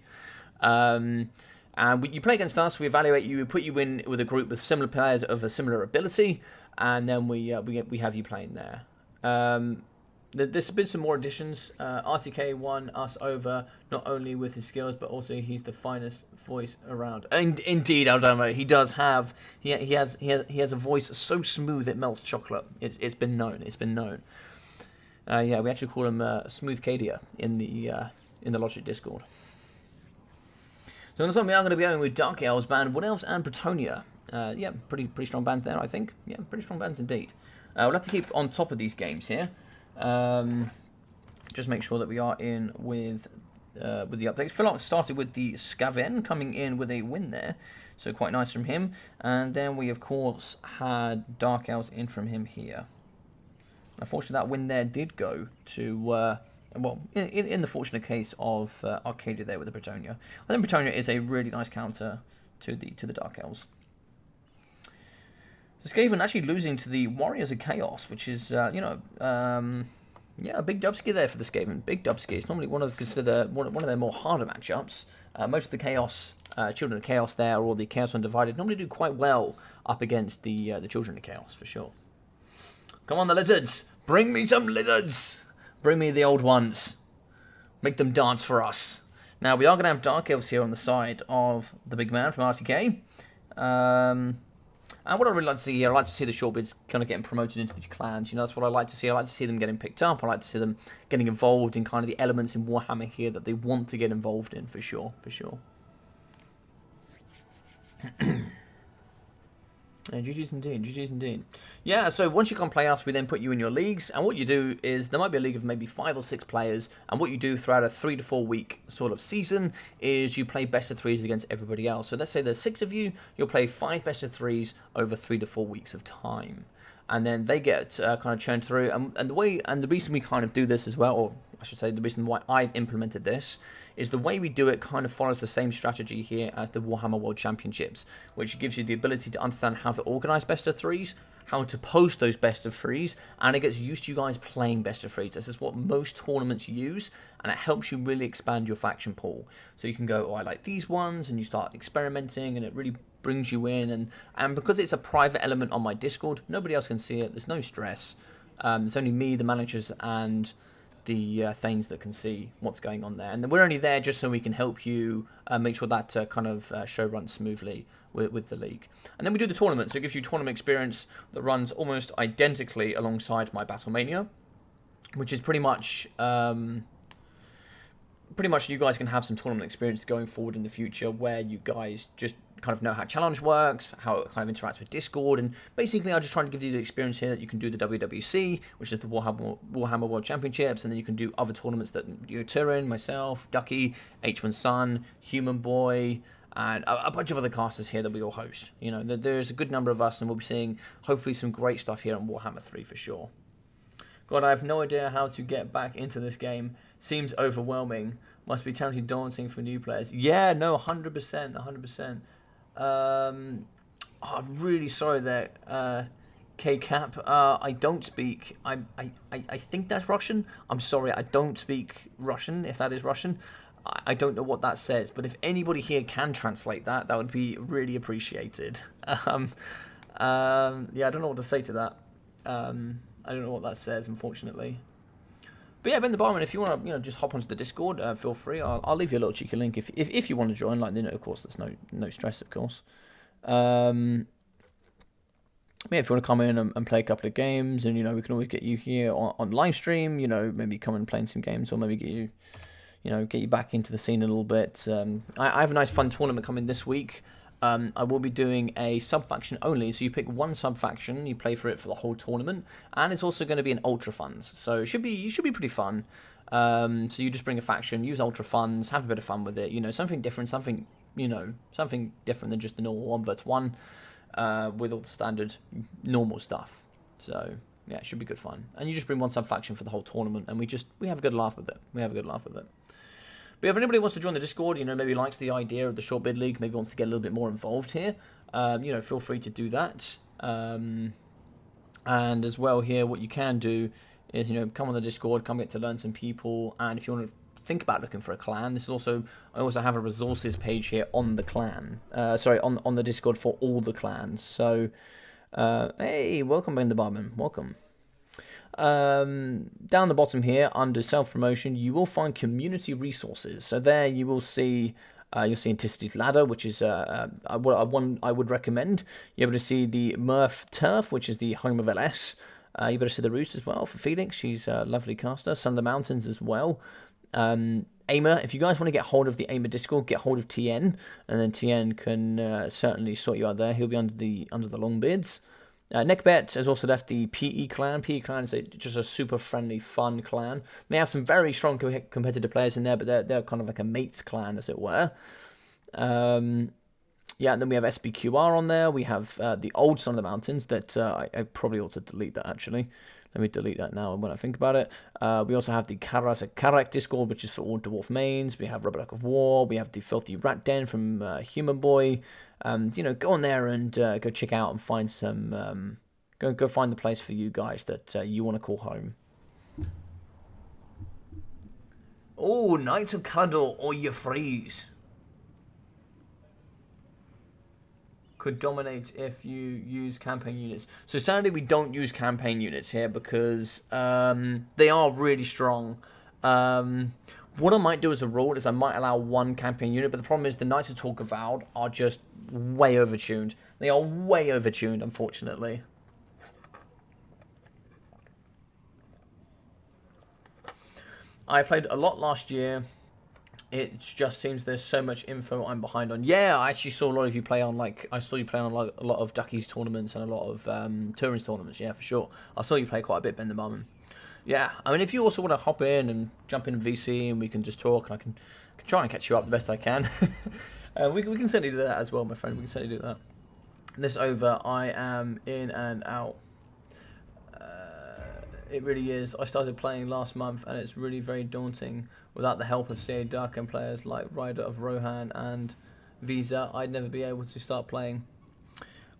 And you play against us, we evaluate you, we put you in with a group with similar players of a similar ability, and then we have you playing there. there's been some more additions. RTK won us over not only with his skills, but also he's the finest voice around. And indeed, Aldamo, he does have he has a voice so smooth it melts chocolate. It's been known. It's been known. Yeah, we actually call him Smooth Cadia in the Logic Discord. So next time we are going to be going with Dark Elves band, Wood Elves and Bretonia. Yeah, pretty strong bands there, I think. Yeah, pretty strong bands indeed. We'll have to keep on top of these games here. Just make sure that we are in with the updates. Philok started with the Skaven, coming in with a win there. So quite nice from him. And then we, of course, had Dark Elves in from him here. Unfortunately, that win there did go to, well, in the fortunate case of Arcadia there with the Bretonia. I think Bretonia is a really nice counter to the Dark Elves. So Skaven actually losing to the Warriors of Chaos, which is, you know, yeah, a big dubski there for the Skaven. Big dubski. It's normally one of their more harder matchups. Most of the Chaos, Children of Chaos there, or the Chaos Undivided, normally do quite well up against the Children of Chaos, for sure. Come on, the lizards! Bring me some lizards! Bring me the old ones. Make them dance for us. Now, we are going to have Dark Elves here on the side of the big man from RTK. And what I really like to see here, I like to see the Shortbeards kind of getting promoted into these clans. You know, that's what I like to see. I like to see them getting picked up. I like to see them getting involved in kind of the elements in Warhammer here that they want to get involved in, for sure, for sure. GG's indeed, GG's indeed. Yeah, so once you come play us, we then put you in your leagues, and what you do is, there might be a league of maybe 5 or 6 players, and what you do throughout a 3 to 4 week sort of season is you play best of 3s against everybody else. So let's say there's 6 of you, you'll play 5 best of 3s over 3 to 4 weeks of time. And then they get kind of churned through, and the reason we kind of do this as well, or I should say the reason why I implemented this, is the way we do it kind of follows the same strategy here as the Warhammer World Championships, which gives you the ability to understand how to organise best of 3s, how to post those best of 3s, and it gets used to you guys playing best of 3s. This is what most tournaments use, and it helps you really expand your faction pool. So you can go, oh, I like these ones, and you start experimenting, and it really brings you in, and because it's a private element on my Discord, nobody else can see it, there's no stress. It's only me, the managers, and the Thanes that can see what's going on there. And we're only there just so we can help you make sure that kind of show runs smoothly with the league. And then we do the tournament, so it gives you tournament experience that runs almost identically alongside my Battlemania, which is pretty much you guys can have some tournament experience going forward in the future, where you guys just kind of know how challenge works, how it kind of interacts with Discord, and basically I'm just trying to give you the experience here that you can do the WWC, which is the Warhammer World Championships, and then you can do other tournaments that Turin, myself, Ducky, H1 Sun, Human Boy, and a bunch of other casters here that we all host. You know, there's a good number of us, and we'll be seeing hopefully some great stuff here on Warhammer 3 for sure. God, I have no idea how to get back into this game. Seems overwhelming. Must be terribly daunting for new players. Yeah, no, 100%, 100%. I'm really sorry that K-Cap. I don't speak. I think that's Russian. I'm sorry, I don't speak Russian. If that is Russian, I don't know what that says. But if anybody here can translate that, that would be really appreciated. Yeah, I don't know what to say to that. I don't know what that says, unfortunately. But yeah, Ben the Barman, if you want to, just hop onto the Discord, feel free. I'll leave you a little cheeky link if you want to join. Like, of course, there's no stress, of course. Yeah, if you want to come in and play a couple of games, and we can always get you here on live stream. Maybe come and play some games, or maybe get you back into the scene a little bit. I have a nice fun tournament coming this week. I will be doing a sub-faction only, so you pick one sub-faction, you play for it for the whole tournament, and it's also going to be an Ultra Funds, so it should be pretty fun. So you just bring a faction, use Ultra Funds, have a bit of fun with it, something different, something different than just the normal 1v1, with all the standard normal stuff. So yeah, it should be good fun. And you just bring one sub-faction for the whole tournament, and we have a good laugh with it. But if anybody wants to join the Discord, maybe likes the idea of the Short Bid League, maybe wants to get a little bit more involved here, feel free to do that. And as well here, what you can do is, come on the Discord, come get to learn some people, and if you want to think about looking for a clan, I also have a resources page here on the clan, on the Discord for all the clans. So, hey, welcome Ben the Barman, welcome. Down the bottom here, under self-promotion, you will find community resources. So there you will see, you'll see Anticity's Ladder, which is one I would recommend. You're able to see the Murph Turf, which is the home of LS. You better see the Roost as well for Felix. She's a lovely caster. Sun of the Mountains as well. Aimer, if you guys want to get hold of the Aimer Discord, get hold of TN, and then TN can certainly sort you out there. He'll be under the Longbeards. Neckbet has also left the PE clan. PE clan is just a super friendly, fun clan. They have some very strong competitive players in there, but they're kind of like a mates clan, as it were. Yeah, and then we have SBQR on there. We have the old Sun of the Mountains that I probably ought to delete that, actually. Let me delete that now when I think about it. We also have the Karak Discord, which is for all dwarf mains. We have Rubber Duck of War. We have the Filthy Rat Den from Human Boy. You know, go on there and go check out and find some. Go find the place for you guys that you want to call home. Oh, Knights of Kalador or you freeze. Could dominate if you use campaign units. So sadly we don't use campaign units here because they are really strong. What I might do as a rule is I might allow one campaign unit, but the problem is the Knights of Talk Avowed are just way overtuned. They are way overtuned, unfortunately. I played a lot last year. It just seems there's so much info I'm behind on. Yeah, I actually saw a lot of you play on, like, I saw you play on a lot of Duckies tournaments and a lot of Turin's tournaments, yeah, for sure. I saw you play quite a bit, Ben the Bum. Yeah, I mean, if you also want to hop in and jump in VC and we can just talk, and I can try and catch you up the best I can. We can certainly do that as well, my friend. We can certainly do that. This over, I am in and out. It really is. I started playing last month and it's really very daunting. Without the help of CA Duck and players like Rider of Rohan and Visa, I'd never be able to start playing.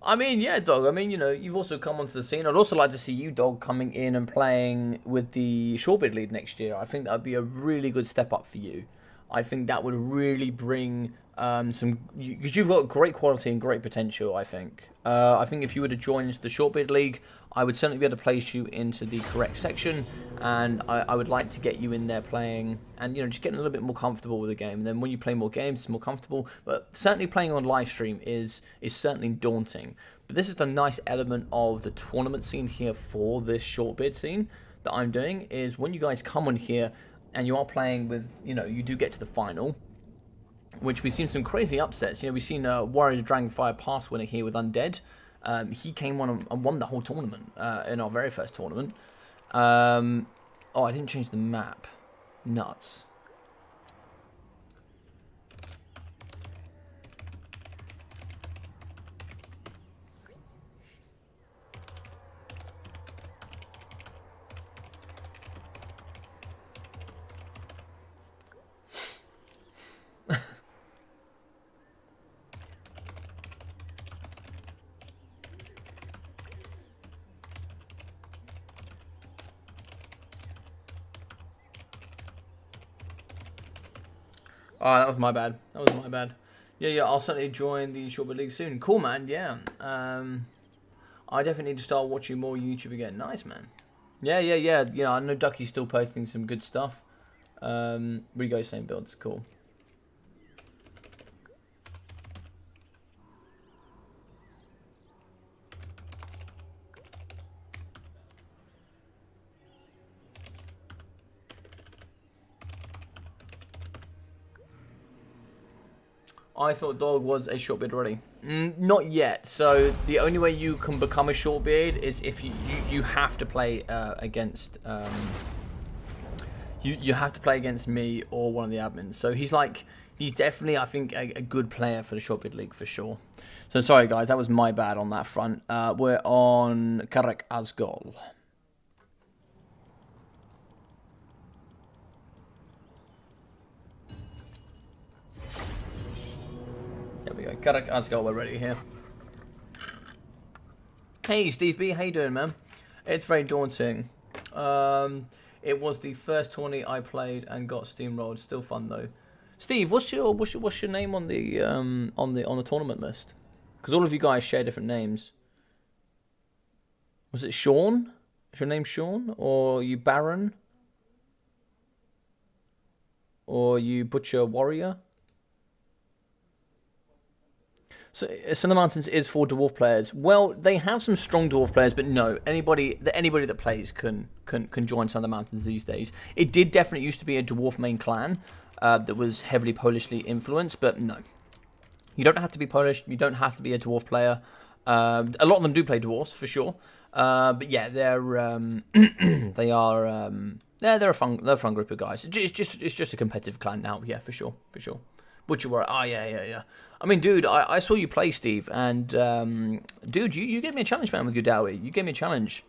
I mean, yeah, Dog. I mean, you know, you've also come onto the scene. I'd also like to see you, Dog, coming in and playing with the Shortbeard League next year. I think that would be a really good step up for you. I think that would really bring some... Because you've got great quality and great potential, I think. I think if you were to join into the Shortbeard League, I would certainly be able to place you into the correct section, and I would like to get you in there playing, and, you know, just getting a little bit more comfortable with the game. And then when you play more games, it's more comfortable. But certainly playing on live stream is certainly daunting. But this is the nice element of the tournament scene here for this Shortbeard scene that I'm doing, is when you guys come on here and you are playing with, you know, you do get to the final, which we've seen some crazy upsets. You know, we've seen Warrior Dragonfire Pass winner here with Undead. He came on and won the whole tournament in our very first tournament. Oh, I didn't change the map. Nuts. Oh, that was my bad. That was my bad. Yeah, I'll certainly join the Shortbeard League soon. Cool, man, yeah. I definitely need to start watching more YouTube again. Nice, man. Yeah. You know, I know Ducky's still posting some good stuff. Rigo, same builds. Cool. I thought Dog was a Shortbeard already. Not yet. So the only way you can become a Shortbeard is if you have to play against you have to play against me or one of the admins. So he's definitely, I think, a good player for the Shortbeard League for sure. So sorry guys, that was my bad on that front. We're on Karak Asgol. There we go. Karak Asgol, we're ready here. Hey, Steve B, how you doing, man? It's very daunting. It was the first tourney I played and got steamrolled. Still fun though. Steve, what's your name on the tournament list? Because all of you guys share different names. Was it Sean? Is your name Sean? Or you Baron? Or you Butcher Warrior? So, Sun of the Mountains is for dwarf players. Well, they have some strong dwarf players, but no, anybody that plays can join Sun of the Mountains these days. It did definitely used to be a dwarf main clan that was heavily Polishly influenced, but no. You don't have to be Polish. You don't have to be a dwarf player. A lot of them do play dwarves for sure. But yeah, they're they're a fun group of guys. It's just a competitive clan now. Yeah, for sure. Butcher Warrior. Oh yeah. I mean, dude, I saw you play, Steve, and dude, you gave me a challenge, man, with your Dowie. You gave me a challenge.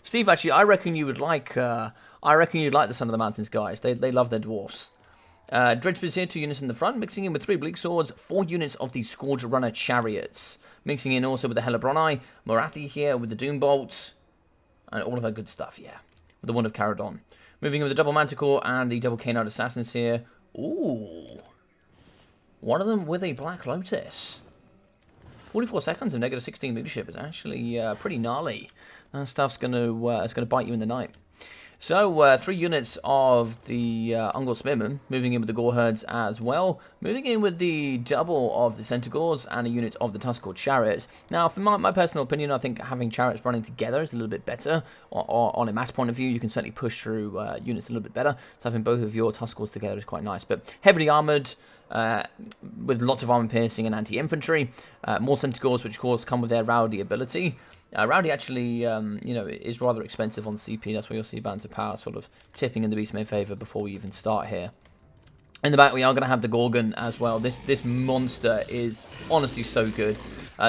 Steve, actually, I reckon you'd like the Son of the Mountains guys. They love their dwarfs. Dreadspears here, 2 units in the front, mixing in with 3 Bleak Swords, 4 units of the Scourge Runner Chariots. Mixing in also with the Hellebronai, Morathi here with the Doom Bolts, and all of that good stuff, yeah. With the Wand of Caradon. Moving in with the Double Manticore and the Double Canine Assassins here. Ooh. One of them with a Black Lotus. 44 seconds of negative 16 leadership is actually pretty gnarly. That stuff's going to bite you in the night. So, 3 units of the Ungol Spearmen, moving in with the Gore Herds as well. Moving in with the double of the Centaurs and a unit of the Tuskor Chariots. Now, for my personal opinion, I think having Chariots running together is a little bit better. Or on a mass point of view, you can certainly push through units a little bit better. So having both of your Tuskors together is quite nice. But heavily armoured, with lots of armor piercing and anti-infantry. More Centaurs, which of course come with their Rowdy ability. Rowdy actually, is rather expensive on the CP. That's why you'll see Balance of Power sort of tipping in the Beastmaid favour before we even start here. In the back, we are going to have the Gorgon as well. This monster is honestly so good.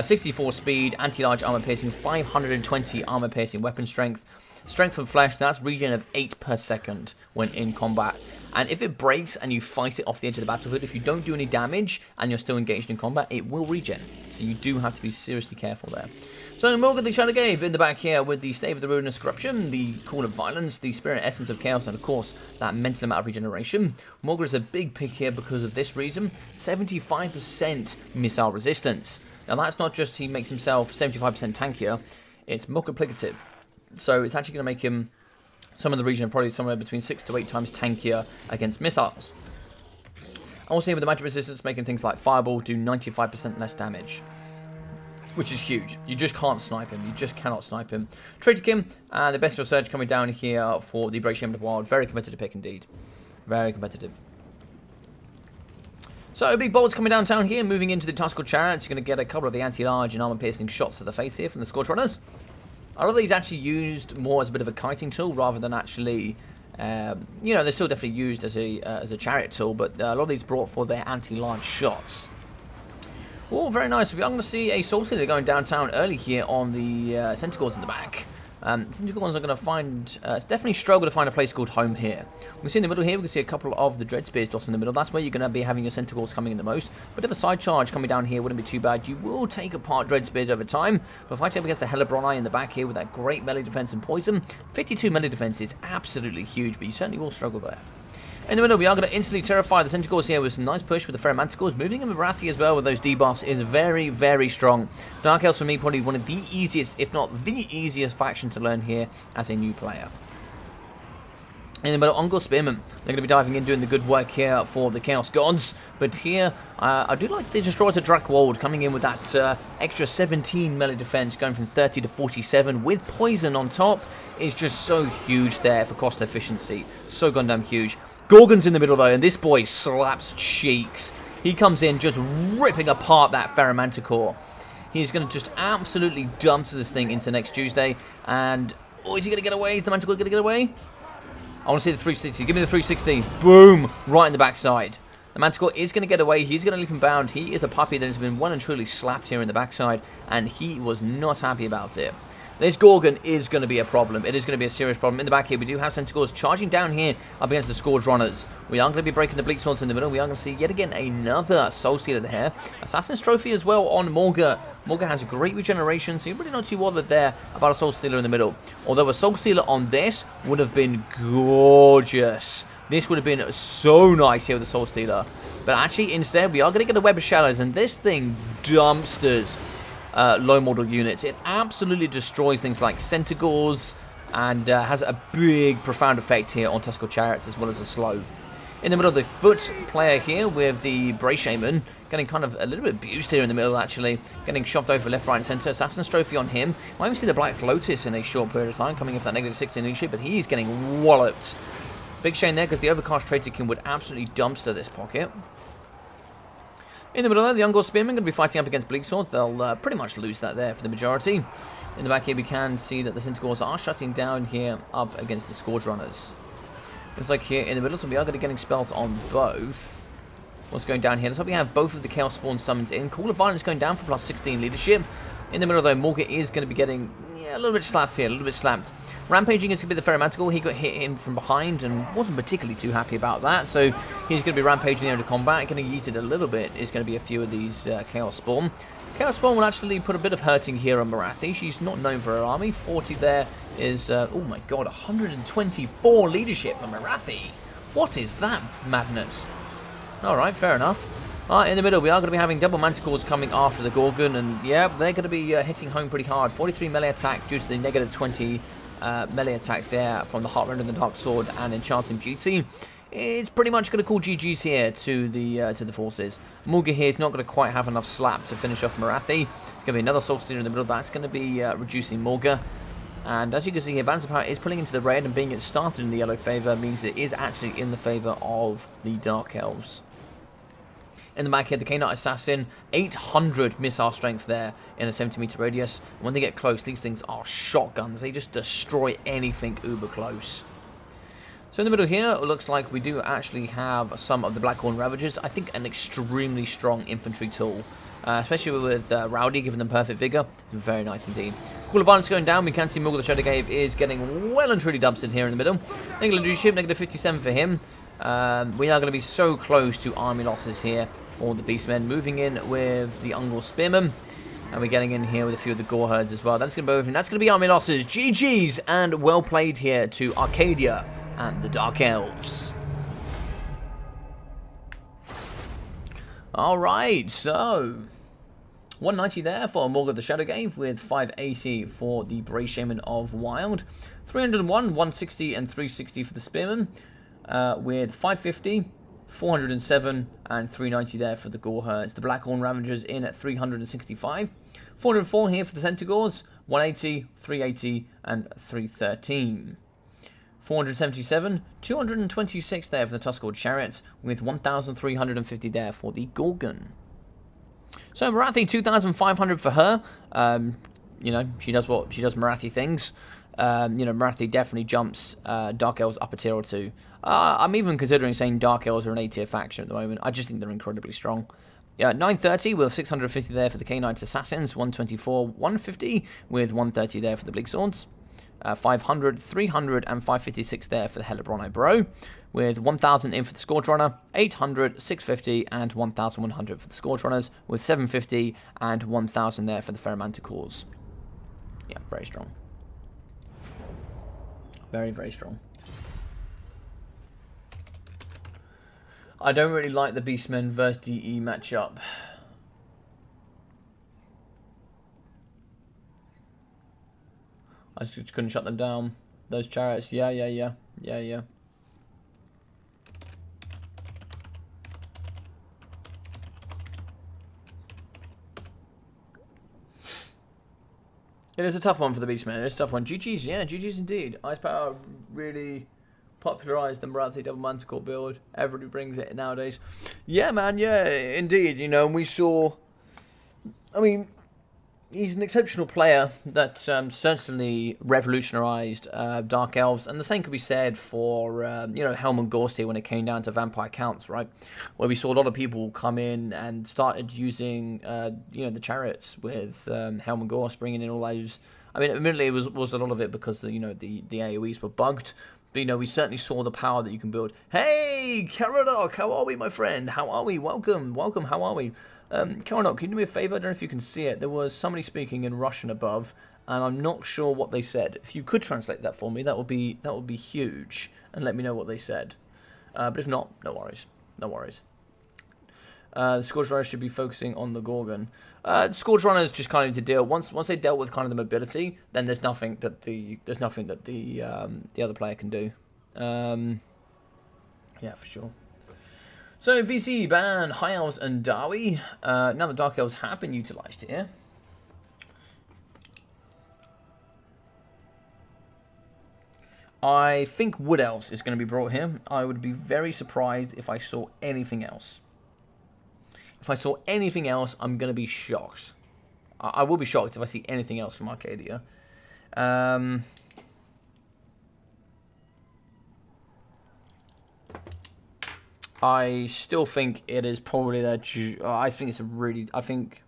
64 speed, anti-large armor piercing, 520 armor piercing weapon strength. Strength from flesh, that's regen of 8 per second when in combat. And if it breaks and you fight it off the edge of the battlefield, if you don't do any damage and you're still engaged in combat, it will regen. So you do have to be seriously careful there. So Morgan the Shadow Cave in the back here with the Stave of the Ruinous Corruption, the Call of Violence, the Spirit Essence of Chaos, and of course that mental amount of regeneration. Morgan is a big pick here because of this reason, 75% missile resistance. Now that's not just he makes himself 75% tankier, it's multiplicative. So it's actually going to make him, some of the region probably somewhere between 6 to 8 times tankier against missiles. Also here with the magic resistance, making things like Fireball do 95% less damage, which is huge. You just can't snipe him. You just cannot snipe him. Traitor Kim and the Bestial Surge coming down here for the Brave Shaman of the Wild. Very competitive pick indeed. Very competitive. So big bolts coming downtown here, moving into the Tuskor Chariots. You're going to get a couple of the anti-large and armor-piercing shots to the face here from the Scourge Runners. A lot of these actually used more as a bit of a kiting tool rather than actually, they're still definitely used as a chariot tool, but a lot of these brought for their anti-large shots. Oh, very nice. We're going to see a Soul Stealer going downtown early here on the Centaurs in the back. Centaurs are going to definitely struggle to find a place called home here. We can see in the middle here, we can see a couple of the Dreadspears just in the middle. That's where you're going to be having your Centaurs coming in the most. Bit of a side charge coming down here wouldn't be too bad. You will take apart Dreadspears over time. But fighting up against the Hellebronai in the back here with that great melee defense and poison. 52 melee defense is absolutely huge, but you certainly will struggle there. In the middle, we are going to instantly terrify the Centaurs here with some nice push with the Ferromanticores. Moving in with Morathi as well with those debuffs is very, very strong. Dark Elves for me probably one of the easiest, if not the easiest faction to learn here as a new player. In the middle, Ungol Spearmen. They're going to be diving in, doing the good work here for the Chaos Gods. But here, I do like the Destroyer to Drakwold coming in with that extra 17 melee defense, going from 30 to 47 with poison on top. Is just so huge there for cost efficiency. So goddamn huge. Gorgon's in the middle though, and this boy slaps cheeks. He comes in just ripping apart that Ferromanticore. He's going to just absolutely dump this thing into next Tuesday. And, is he going to get away? Is the Manticore going to get away? I want to see the 360. Give me the 360. Boom! Right in the backside. The Manticore is going to get away. He's going to leap and bound. He is a puppy that has been well and truly slapped here in the backside. And he was not happy about it. This Gorgon is going to be a problem. It is going to be a serious problem. In the back here, we do have Centaurs charging down here up against the Scourge Runners. We are going to be breaking the Bleak Swords in the middle. We are going to see yet again another Soul Stealer there. Assassin's Trophy as well on Morga. Morga has great regeneration, so you're really not too bothered there about a Soul Stealer in the middle. Although a Soul Stealer on this would have been gorgeous. This would have been so nice here with the Soul Stealer. But actually, instead, we are going to get a Web of Shadows, and this thing dumpsters low model units. It absolutely destroys things like Centaurs, and has a big, profound effect here on Tuscle Chariots as well as the slow. In the middle of the foot player here with the Braceshaman, getting kind of a little bit abused here in the middle actually, getting shoved over left, right and centre. Assassin's Trophy on him. Might even see the Black Lotus in a short period of time, coming in for that negative 16 leadership, but he's getting walloped. Big shame there because the Overcast Traitorkin would absolutely dumpster this pocket. In the middle there, the Ungor Spearmen going to be fighting up against Bleak Swords. They'll pretty much lose that there for the majority. In the back here we can see that the Centaurs are shutting down here up against the Scourge Runners. Looks like here in the middle, so we are going to be getting spells on both. What's going down here? Looks like we have both of the Chaos Spawn summons in. Call of Violence going down for plus 16 leadership. In the middle though, Morga is going to be getting a little bit slapped here, a little bit slapped. Rampaging is going to be the Ferromantical. He got hit in from behind and wasn't particularly too happy about that. So he's going to be rampaging into combat. Getting yeeted a little bit is going to be a few of these Chaos Spawn. Chaos Spawn will actually put a bit of hurting here on Morathi. She's not known for her army. 40 there is, oh my god, 124 leadership for Morathi. What is that madness? Alright, fair enough. In the middle, we are going to be having double Manticores coming after the Gorgon, and yeah, they're going to be hitting home pretty hard. 43 melee attack due to the negative 20 melee attack there from the Heartrend and the Dark Sword and Enchanting Beauty. It's pretty much going to call GG's here to the forces. Morga here is not going to quite have enough slap to finish off Morathi. It's going to be another Soul Stealer in the middle. That's going to be reducing Morga. And as you can see here, Balance of Power is pulling into the red, and being it started in the yellow favour means it is actually in the favour of the Dark Elves. In the back here, the K-Knight Assassin, 800 missile strength there in a 70-meter radius. When they get close, these things are shotguns. They just destroy anything uber close. So in the middle here, it looks like we do actually have some of the Blackhorn Ravagers. I think an extremely strong infantry tool, especially with Rowdy giving them perfect vigor. It's very nice indeed. Call of Violence going down. We can see Morgul the Shadow Cave is getting well and truly dumpstered here in the middle. Negative leadership, negative 57 for him. We are going to be so close to army losses here for the Beastmen. Moving in with the Ungor Spearmen. And we're getting in here with a few of the Gore Herds as well. That's going to be over. That's going to be army losses. GG's, and well played here to Arcadia and the Dark Elves. Alright, so 190 there for Morga the Shadow Cave, with 580 for the Braceshaman of Wild. 301, 160 and 360 for the Spearmen, with 550, 407 and 390 there for the Gore Herds. The Blackhorn Ravagers in at 365. 404 here for the Centaurs, 180, 380 and 313. 477, 226 there for the Tuscle Chariots, with 1,350 there for the Gorgon. So Morathi, 2,500 for her. You know, she does Morathi things. You know, Morathi definitely jumps Dark Elves up a tier or two. I'm even considering saying Dark Elves are an A-tier faction at the moment. I just think they're incredibly strong. 930 with 650 there for the K-Knights Assassins. 124, 150 with 130 there for the Bleak Swords. 500, 300 and 556 there for the Hellebron Bro, with 1,000 in for the Scourge Runner, 800, 650 and 1,100 for the Scourge Runners, with 750 and 1,000 there for the Ferromanticores. Yeah, very strong. Very, very strong. I don't really like the Beastmen versus DE matchup. I just couldn't shut them down. Those chariots, yeah. It is a tough one for the Beastmen. It's a tough one. GG's, yeah, GG's indeed. Ice Power really popularised the Morathi Double Manticore build. Everybody brings it nowadays. Yeah, man, yeah, indeed. You know, and we saw... I mean... He's an exceptional player that certainly revolutionised Dark Elves, and the same could be said for you know, Helm and Gorst here when it came down to Vampire Counts, right? Where we saw a lot of people come in and started using you know, the chariots with Helm and Gorst, bringing in all those. I mean, admittedly, it was a lot of it because you know, the AOEs were bugged. But, you know, we certainly saw the power that you can build. Hey, Caradoc, how are we, my friend? How are we? Welcome, how are we? Caradoc, can you do me a favour? I don't know if you can see it. There was somebody speaking in Russian above, and I'm not sure what they said. If you could translate that for me, that would be huge, and let me know what they said. But if not, no worries. Scourge Runners should be focusing on the Gorgon. Scourge Runners just kind of need to deal once they dealt with kind of the mobility, then there's nothing that the other player can do. Yeah, for sure. So VC ban High Elves and Dawi. Now the Dark Elves have been utilised here. I think Wood Elves is going to be brought here. I would be very surprised if I saw anything else. If I saw anything else, I'm going to be shocked. I will be shocked if I see anything else from Arcadia. I still think it is probably their. I think it's a really. I think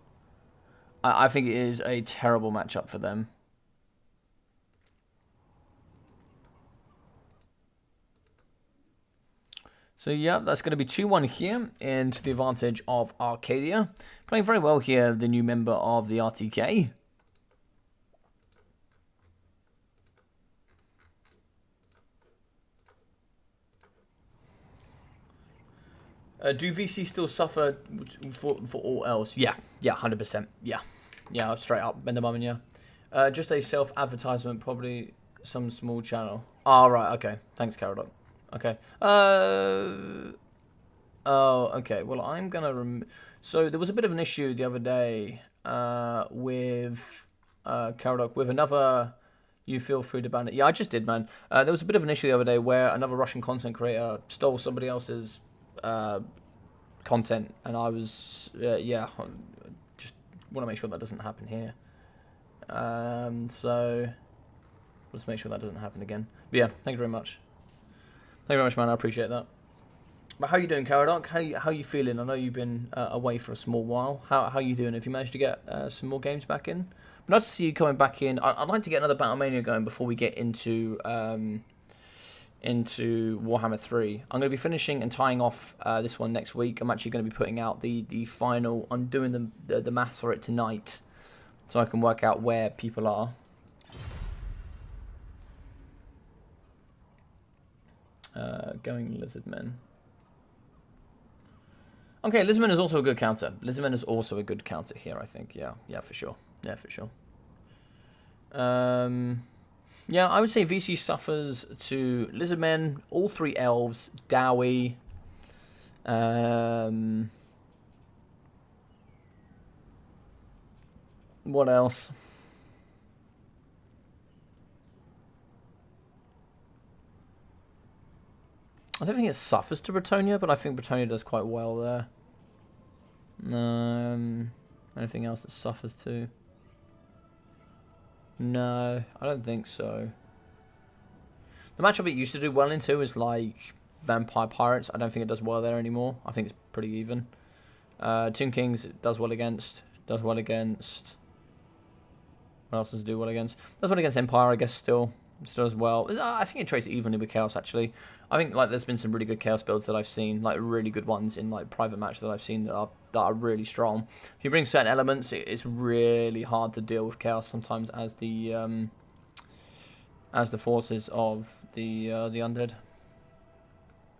it is a terrible matchup for them. So yeah, that's going to be 2-1 here, and to the advantage of Arcadia. Playing very well here, the new member of the RTK. Do VC still suffer for all else? Yeah, 100%. Yeah, straight up, Bender Mummin, yeah. Just a self-advertisement, probably some small channel. Oh, right, okay. Thanks, Caradoc. Okay. Oh, okay. Well, I'm gonna so there was a bit of an issue the other day with Caradoc with another. You feel free to ban it. Yeah, I just did, man. There was a bit of an issue the other day where another Russian content creator stole somebody else's content, and I was yeah, just want to make sure that doesn't happen here. So let's make sure that doesn't happen again. But yeah, thank you very much. Thank you very much, man. I appreciate that. But how you doing, Caradoc? How you feeling? I know you've been away for a small while. How you doing? Have you managed to get some more games back in? Nice to see you coming back in. I'd like to get another Battlemania going before we get into Warhammer 3. I'm going to be finishing and tying off this one next week. I'm actually going to be putting out the final. I'm doing the maths for it tonight, so I can work out where people are. Going Lizardmen. Okay, Lizardmen is also a good counter. Lizardmen is also a good counter here, I think. Yeah, for sure. Yeah, for sure. Yeah, I would say VC suffers to Lizardmen, all 3 elves, Dowie. What else? I don't think it suffers to Bretonia, but I think Bretonia does quite well there. Anything else that suffers to? No, I don't think so. The matchup it used to do well into is like Vampire Pirates. I don't think it does well there anymore. I think it's pretty even. Tomb Kings it does well against. Does well against. What else does it do well against? Does well against Empire, I guess, still as well. I think it trades evenly with Chaos, actually. I think like there's been some really good Chaos builds that I've seen, like really good ones in like private match that I've seen that are really strong. If you bring certain elements, it's really hard to deal with Chaos sometimes as the forces of the undead.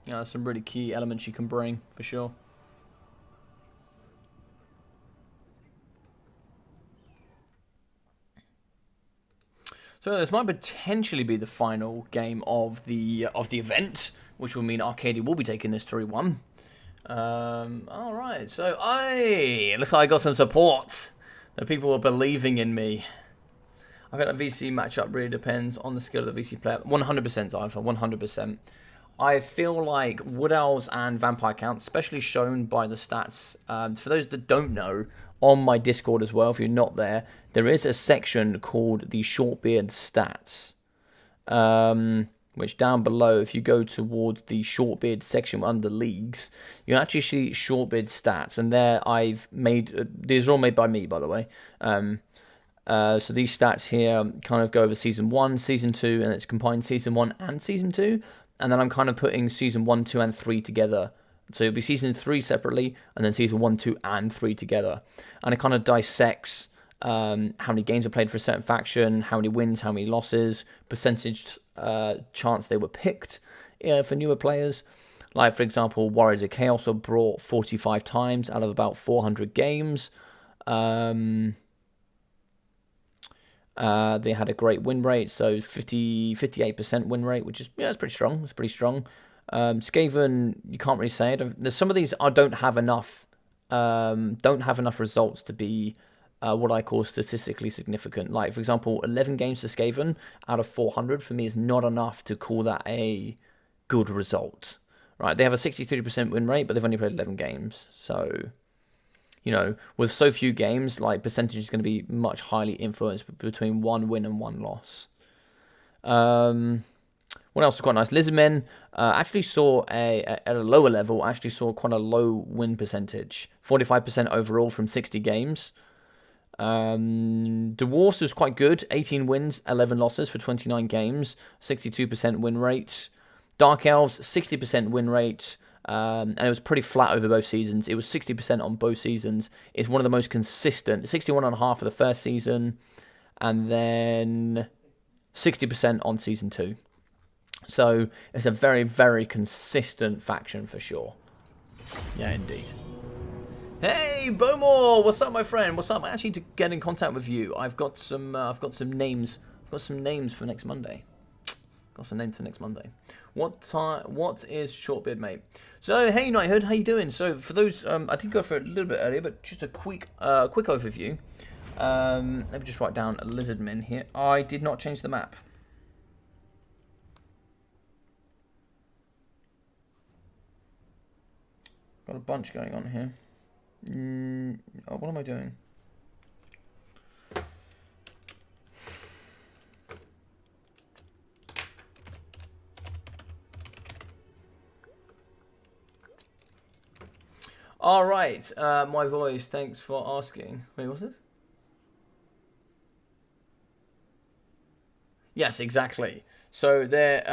Yeah, there's some really key elements you can bring for sure. So this might potentially be the final game of the event, which will mean Arcadia will be taking this 3-1. All right, so looks like I got some support. The people are believing in me. I think the VC matchup really depends on the skill of the VC player. 100%, Zypher, 100%. I feel like Wood Elves and Vampire Count, especially shown by the stats. For those that don't know, on my Discord as well, if you're not there, there is a section called the Shortbeard Stats. Which down below, if you go towards the Shortbeard section under Leagues, you actually see Shortbeard Stats. And there I've made, these are all made by me, by the way. So these stats here kind of go over Season 1, Season 2, and it's combined Season 1 and Season 2. And then I'm kind of putting Season 1, 2, and 3 together. So it'll be Season 3 separately, and then Season 1, 2, and 3 together. And it kind of dissects how many games are played for a certain faction, how many wins, how many losses, percentage chance they were picked for newer players. Like, for example, Warriors of Chaos were brought 45 times out of about 400 games. They had a great win rate, so 58% win rate, which is, yeah, it's pretty strong. It's pretty strong. Skaven, you can't really say it. There's some of these don't have enough results to be what I call statistically significant. Like, for example, 11 games to Skaven out of 400 for me is not enough to call that a good result. Right? They have a 63% win rate, but they've only played 11 games, so. You know, with so few games, like, percentage is going to be much highly influenced between 1 win and 1 loss. What else is quite nice? Lizardmen actually saw at a lower level, actually saw quite a low win percentage. 45% overall from 60 games. Dwarves was quite good. 18 wins, 11 losses for 29 games. 62% win rate. Dark Elves, 60% win rate. And it was pretty flat over both seasons. It was 60% on both seasons. It's one of the most consistent. 61.5 for the first season, and then 60% on season 2. So it's a very, very consistent faction for sure. Yeah, indeed. Hey, Bowmore, what's up, my friend? What's up? Actually, to get in contact with you, I've got some names. I've got some names for next Monday. Got some names for next Monday. What is Shortbeard, mate? So, hey, Knighthood, how you doing? So, for those, I did go for it a little bit earlier, but just a quick overview. Let me just write down Lizardmen here. I did not change the map. Got a bunch going on here. Oh, what am I doing? All right, my voice. Thanks for asking. Wait, what's this? Yes, exactly. So they're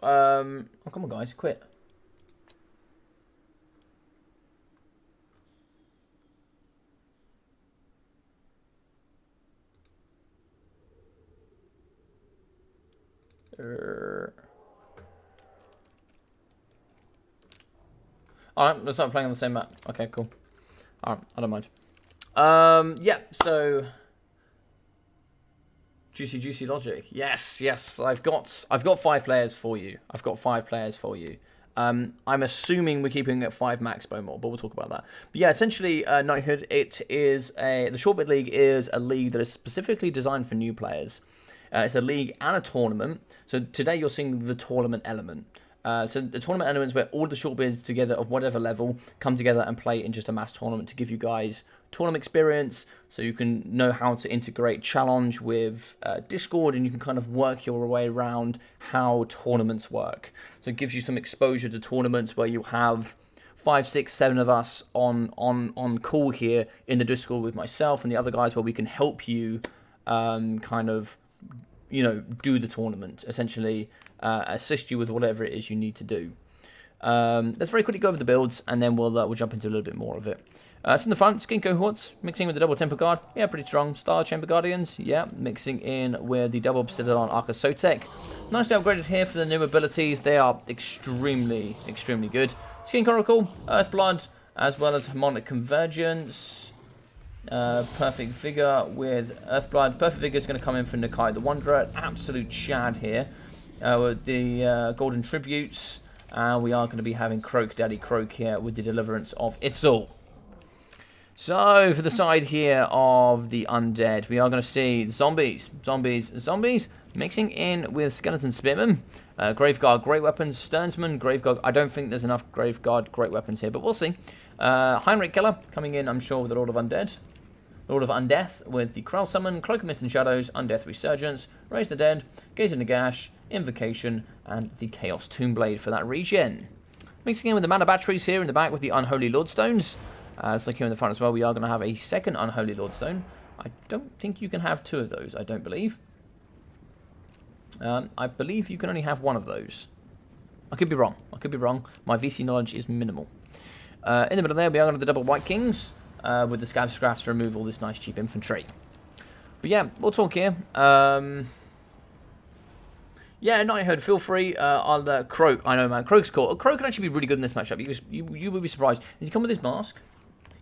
oh, come on, guys, quit. Alright, let's start playing on the same map. Okay, cool. Alright, I don't mind. Yeah, so juicy logic. Yes, I've got 5 players for you. I'm assuming we're keeping it at 5 max Bowmore, but we'll talk about that. But yeah, essentially, Knighthood, the Shortbeard League is a league that is specifically designed for new players. It's a league and a tournament. So today you're seeing the tournament element. So the tournament elements where all the Shortbeards together of whatever level come together and play in just a mass tournament to give you guys tournament experience, so you can know how to integrate challenge with Discord, and you can kind of work your way around how tournaments work. So it gives you some exposure to tournaments where you have 5, 6, 7 of us on call here in the Discord with myself and the other guys, where we can help you kind of, you know, do the tournament, essentially assist you with whatever it is you need to do. Let's very quickly go over the builds, and then we'll jump into a little bit more of it. So in the front, Skin Cohorts, mixing with the double Temper Guard, yeah, pretty strong. Star Chamber Guardians, yeah, mixing in with the double Obsidian Arca Sotek. Nicely upgraded here for the new abilities. They are extremely good. Skin Coracle, Earthblood, as well as Harmonic Convergence. Perfect Vigor with Earthblood. Perfect Vigor is going to come in for Nakai the Wanderer. Absolute Chad here with the Golden Tributes. We are going to be having Croak Daddy Croak here with the Deliverance of Itzel. So, for the side here of the Undead, we are going to see zombies, mixing in with Skeleton Spearmen, Graveguard Great Weapons, Sternsman, Graveguard. I don't think there's enough Graveguard Great Weapons here, but we'll see. Heinrich Killer coming in, I'm sure, with the Lord of Undead. Lord of Undeath with the Krell Summon, Cloak of Mist and Shadows, Undeath Resurgence, Raise the Dead, Gaze of Nagash, Invocation, and the Chaos Tombblade for that regen. Mixing in with the Mana Batteries here in the back with the Unholy Lordstones. It's like here in the front as well, we are going to have a second Unholy Lordstone. I don't think you can have 2 of those, I don't believe. I believe you can only have 1 of those. I could be wrong. My VC knowledge is minimal. In the middle there, we are going to have the double White Kings with the Scab Scraps to remove all this nice cheap infantry. But yeah, we'll talk here. Yeah, Knighthood, feel free. I'll Croak. I know, man. Croak's cool. Croak can actually be really good in this matchup. You would be surprised. Does he come with his mask?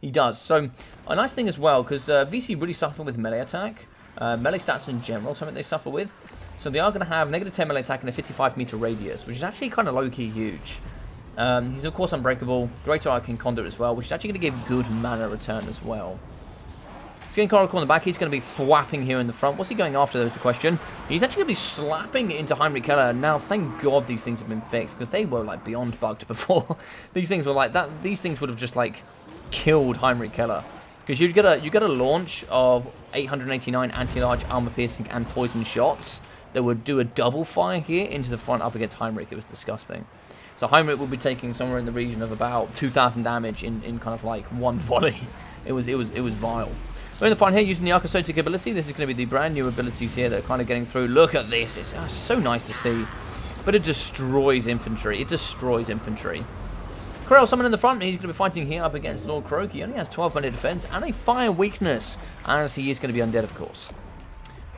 He does. So, a nice thing as well, because VC really suffer with melee attack. Melee stats in general, something they suffer with. So they are going to have negative 10 melee attack in a 55-meter radius, which is actually kind of low-key huge. He's, of course, unbreakable. Greater Arcane Conduit as well, which is actually going to give good mana return as well. Skink Oracle on the back, he's going to be thwapping here in the front. What's he going after, though, is the question. He's actually going to be slapping into Heinrich Keller. Now, thank God these things have been fixed, because they were, like, beyond bugged before. These things were like that. These things would have just, like, killed Heinrich Keller. Because you get a launch of 889 anti-large, armor-piercing, and poison shots that would do a double fire here into the front up against Heinrich. It was disgusting. So Heinrich will be taking somewhere in the region of about 2,000 damage in kind of like one volley. It was vile. We're in the front here using the Arcosotic ability. This is going to be the brand new abilities here that are kind of getting through. Look at this. It's so nice to see. But it destroys infantry. It destroys infantry. Corel summon in the front. He's going to be fighting here up against Lord Croak. He only has 1200 defense and a fire weakness. As he is going to be undead, of course.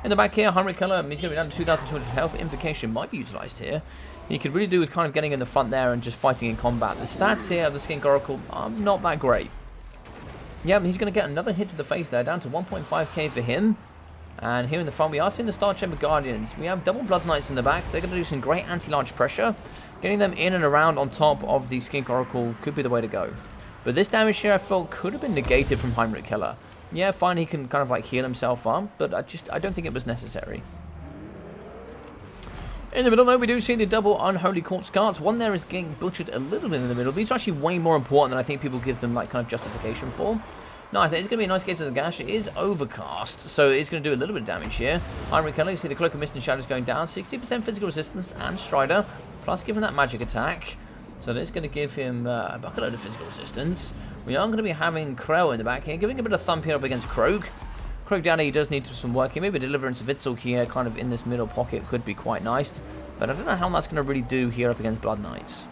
In the back here, Heinrich Keller, he's going to be down to 2,200 health. Invocation might be utilised here. He could really do with kind of getting in the front there and just fighting in combat. The stats here of the Skink Oracle are not that great. Yeah, he's going to get another hit to the face there, down to 1.5k for him. And here in the front, we are seeing the Star Chamber Guardians. We have double Blood Knights in the back. They're going to do some great anti-large pressure. Getting them in and around on top of the Skink Oracle could be the way to go. But this damage here, I felt, could have been negated from Heinrich Keller. Yeah, fine, he can kind of like heal himself up, but I don't think it was necessary. In the middle, though, we do see the double Unholy Corpse cards. One there is getting butchered a little bit in the middle. These are actually way more important than I think people give them like kind of justification for. No, I think it's going to be a nice case of the gash. It is overcast, so it's going to do a little bit of damage here. Heinrich Keller, you see the Cloak of Mist and Shadows going down. 60% physical resistance and Strider, plus giving that magic attack. So that's going to give him a bucketload of physical resistance. We are going to be having Krell in the back here, giving a bit of thump here up against Croak. Croak down here does need some work here. Maybe Deliverance of Itzel here, kind of in this middle pocket, could be quite nice. But I don't know how that's going to really do here up against Blood Knights.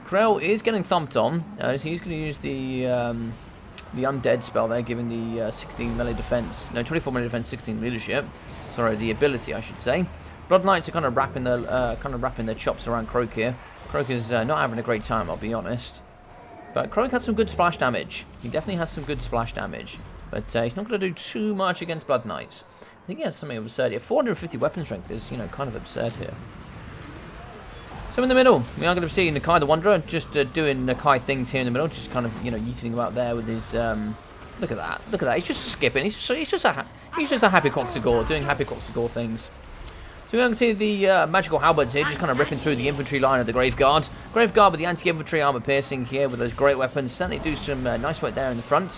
Krell is getting thumped on. So he's going to use the Undead spell there, giving the 16 melee defense. No, 24 melee defense, 16 leadership. Sorry, the ability, I should say. Blood Knights are kind of wrapping their chops around Croak here. Croak is not having a great time, I'll be honest. But Croak had some good splash damage. He definitely has some good splash damage. But he's not going to do too much against Blood Knights. I think he has something absurd here. 450 weapon strength is, kind of absurd here. So in the middle, we are going to see Nakai the Wanderer just doing Nakai things here in the middle. Just kind of, yeeting about there with his... look at that. Look at that. He's just skipping. He's just a happy Coxagore, doing happy Coxagore things. So we're going to see the magical halberds here, just kind of ripping through the infantry line of the Graveguard. Graveguard with the anti-infantry armor piercing here with those great weapons. Certainly do some nice work there in the front.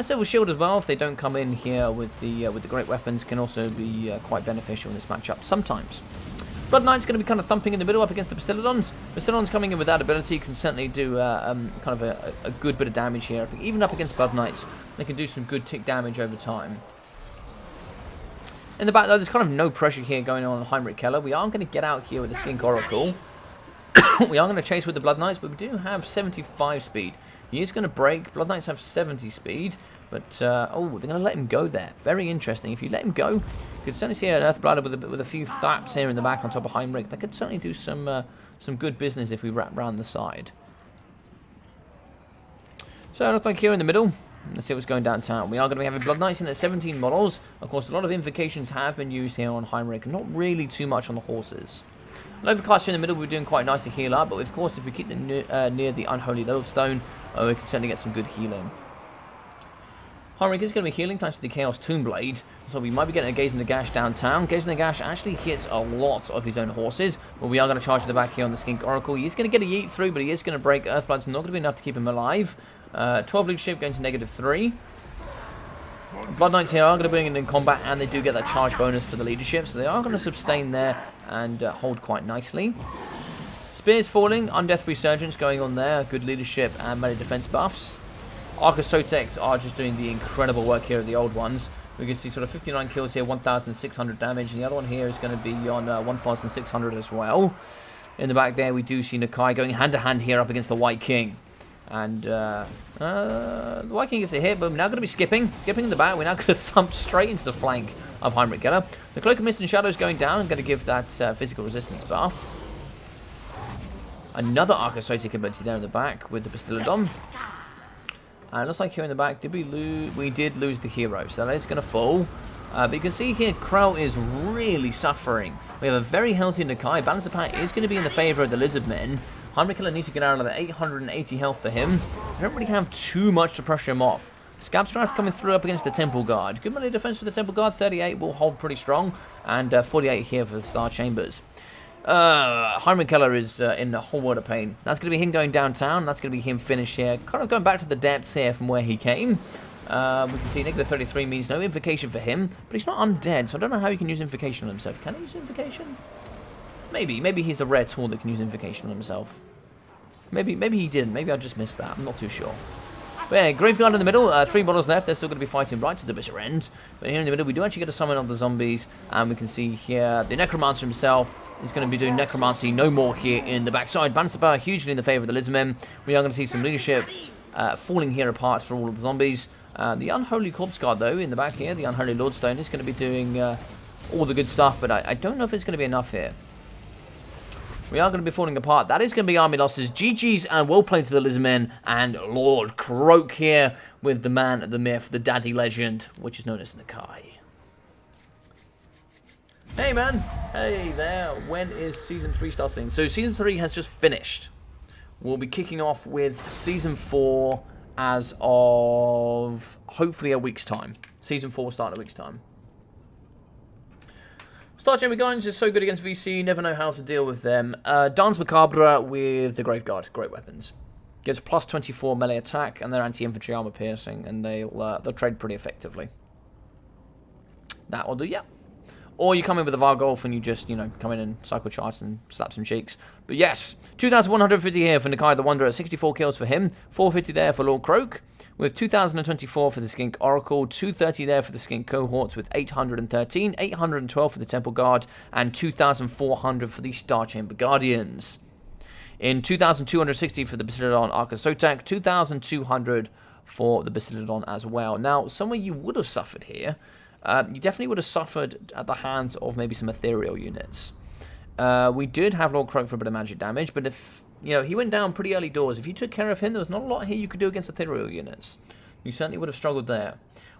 Silver Shield as well, if they don't come in here with the great weapons, can also be quite beneficial in this matchup sometimes. Blood Knight's going to be kind of thumping in the middle up against the Bastiladons. Bastiladons coming in with that ability can certainly do kind of a good bit of damage here. Even up against Blood Knights, they can do some good tick damage over time. In the back, though, there's kind of no pressure here going on Heinrich Keller. We are going to get out here with the Skink Oracle. We are going to chase with the Blood Knights, but we do have 75 speed. He is going to break. Blood Knights have 70 speed, but oh, they're going to let him go there. Very interesting. If you let him go, you could certainly see an Earthbladder with a few thaps here in the back on top of Heinrich. That could certainly do some good business if we wrap round the side. So it looks like here in the middle. Let's see what's going downtown. We are going to be having Blood Knights in at 17 models. Of course, a lot of invocations have been used here on Heinrich, and not really too much on the horses. Overcaster in the middle, we're doing quite nice to heal up, but of course, if we keep them near the Unholy Lodestone, we can certainly get some good healing. Heinrich is going to be healing thanks to the Chaos Tombblade, so we might be getting a Gaze in the Gash downtown. Gaze in the Gash actually hits a lot of his own horses, but we are going to charge the back here on the Skink Oracle. He is going to get a yeet through, but he is going to break. Earthblood's not going to be enough to keep him alive. 12 leadership going to -3. Blood Knights here are going to bring in combat, and they do get that charge bonus for the leadership, so they are going to sustain there and hold quite nicely. Spears falling, Undeath Resurgence going on there, good leadership and melee defense buffs. Arcosotecs are just doing the incredible work here of the old ones. We can see sort of 59 kills here, 1,600 damage, and the other one here is going to be on 1,600 as well. In the back there, we do see Nakai going hand to hand here up against the White King. And the White King gets a hit, but we're now going to be skipping in the back. We're now going to thump straight into the flank of Heinrich Keller. The Cloak of Mist and Shadow is going down. I'm going to give that physical resistance buff. Another Archosotic ability there in the back with the Bastiladon. And it looks like here in the back, did we lose? We did lose the hero, so that is going to fall. But you can see here, Krell is really suffering. We have a very healthy Nakai. Balance of Power is going to be in the favour of the Lizardmen. Heinrich Keller needs to get out of the 880 health for him. I don't really have too much to pressure him off. Scab Strife coming through up against the Temple Guard. Good melee defense for the Temple Guard. 38 will hold pretty strong. And 48 here for the Star Chambers. Heinrich Keller is in a whole world of pain. That's going to be him going downtown. That's going to be him finished here. Kind of going back to the depths here from where he came. We can see negative 33 means no invocation for him. But he's not undead, so I don't know how he can use invocation on himself. Can he use invocation? Maybe. Maybe he's a rare tool that can use invocation on himself. Maybe he didn't. Maybe I just missed that. I'm not too sure. But yeah, Graveguard in the middle. 3 models left. They're still going to be fighting right to the bitter end. But here in the middle, we do actually get a summon of the zombies. And we can see here the Necromancer himself is going to be doing Necromancy no more here in the backside. Balance of Power hugely in the favour of the Lizardmen. We are going to see some leadership falling here apart for all of the zombies. The Unholy Corpse Guard, though, in the back here, the Unholy Lordstone is going to be doing all the good stuff. But I don't know if it's going to be enough here. We are going to be falling apart. That is going to be army losses. GG's and well played to the Lizardmen. And Lord Croak here with the man, the myth, the daddy legend, which is known as Nakai. Hey, man. Hey there. When is Season 3 starting? So Season 3 has just finished. We'll be kicking off with Season 4 as of hopefully a week's time. Season 4 will start in a week's time. Star Chamber Guardians is so good against VC, never know how to deal with them. Dance Macabre with the Graveguard, great weapons. Gives plus 24 melee attack, and they're anti-infantry armor piercing, and they'll trade pretty effectively. That will do, yeah. Or you come in with a Vargolf and you just, you know, come in and cycle charts and slap some cheeks. But yes, 2,150 here for Nakai the Wanderer, 64 kills for him, 450 there for Lord Croak, with 2,024 for the Skink Oracle, 230 there for the Skink Cohorts with 813, 812 for the Temple Guard, and 2,400 for the Star Chamber Guardians. In 2,260 for the Bastiladon Archosotak, 2,200 for the Bastiladon as well. Now, somewhere you would have suffered here, you definitely would have suffered at the hands of maybe some ethereal units. We did have Lord Croak for a bit of magic damage, but if, you know, he went down pretty early doors. If you took care of him, there was not a lot here you could do against ethereal units. You certainly would have struggled there.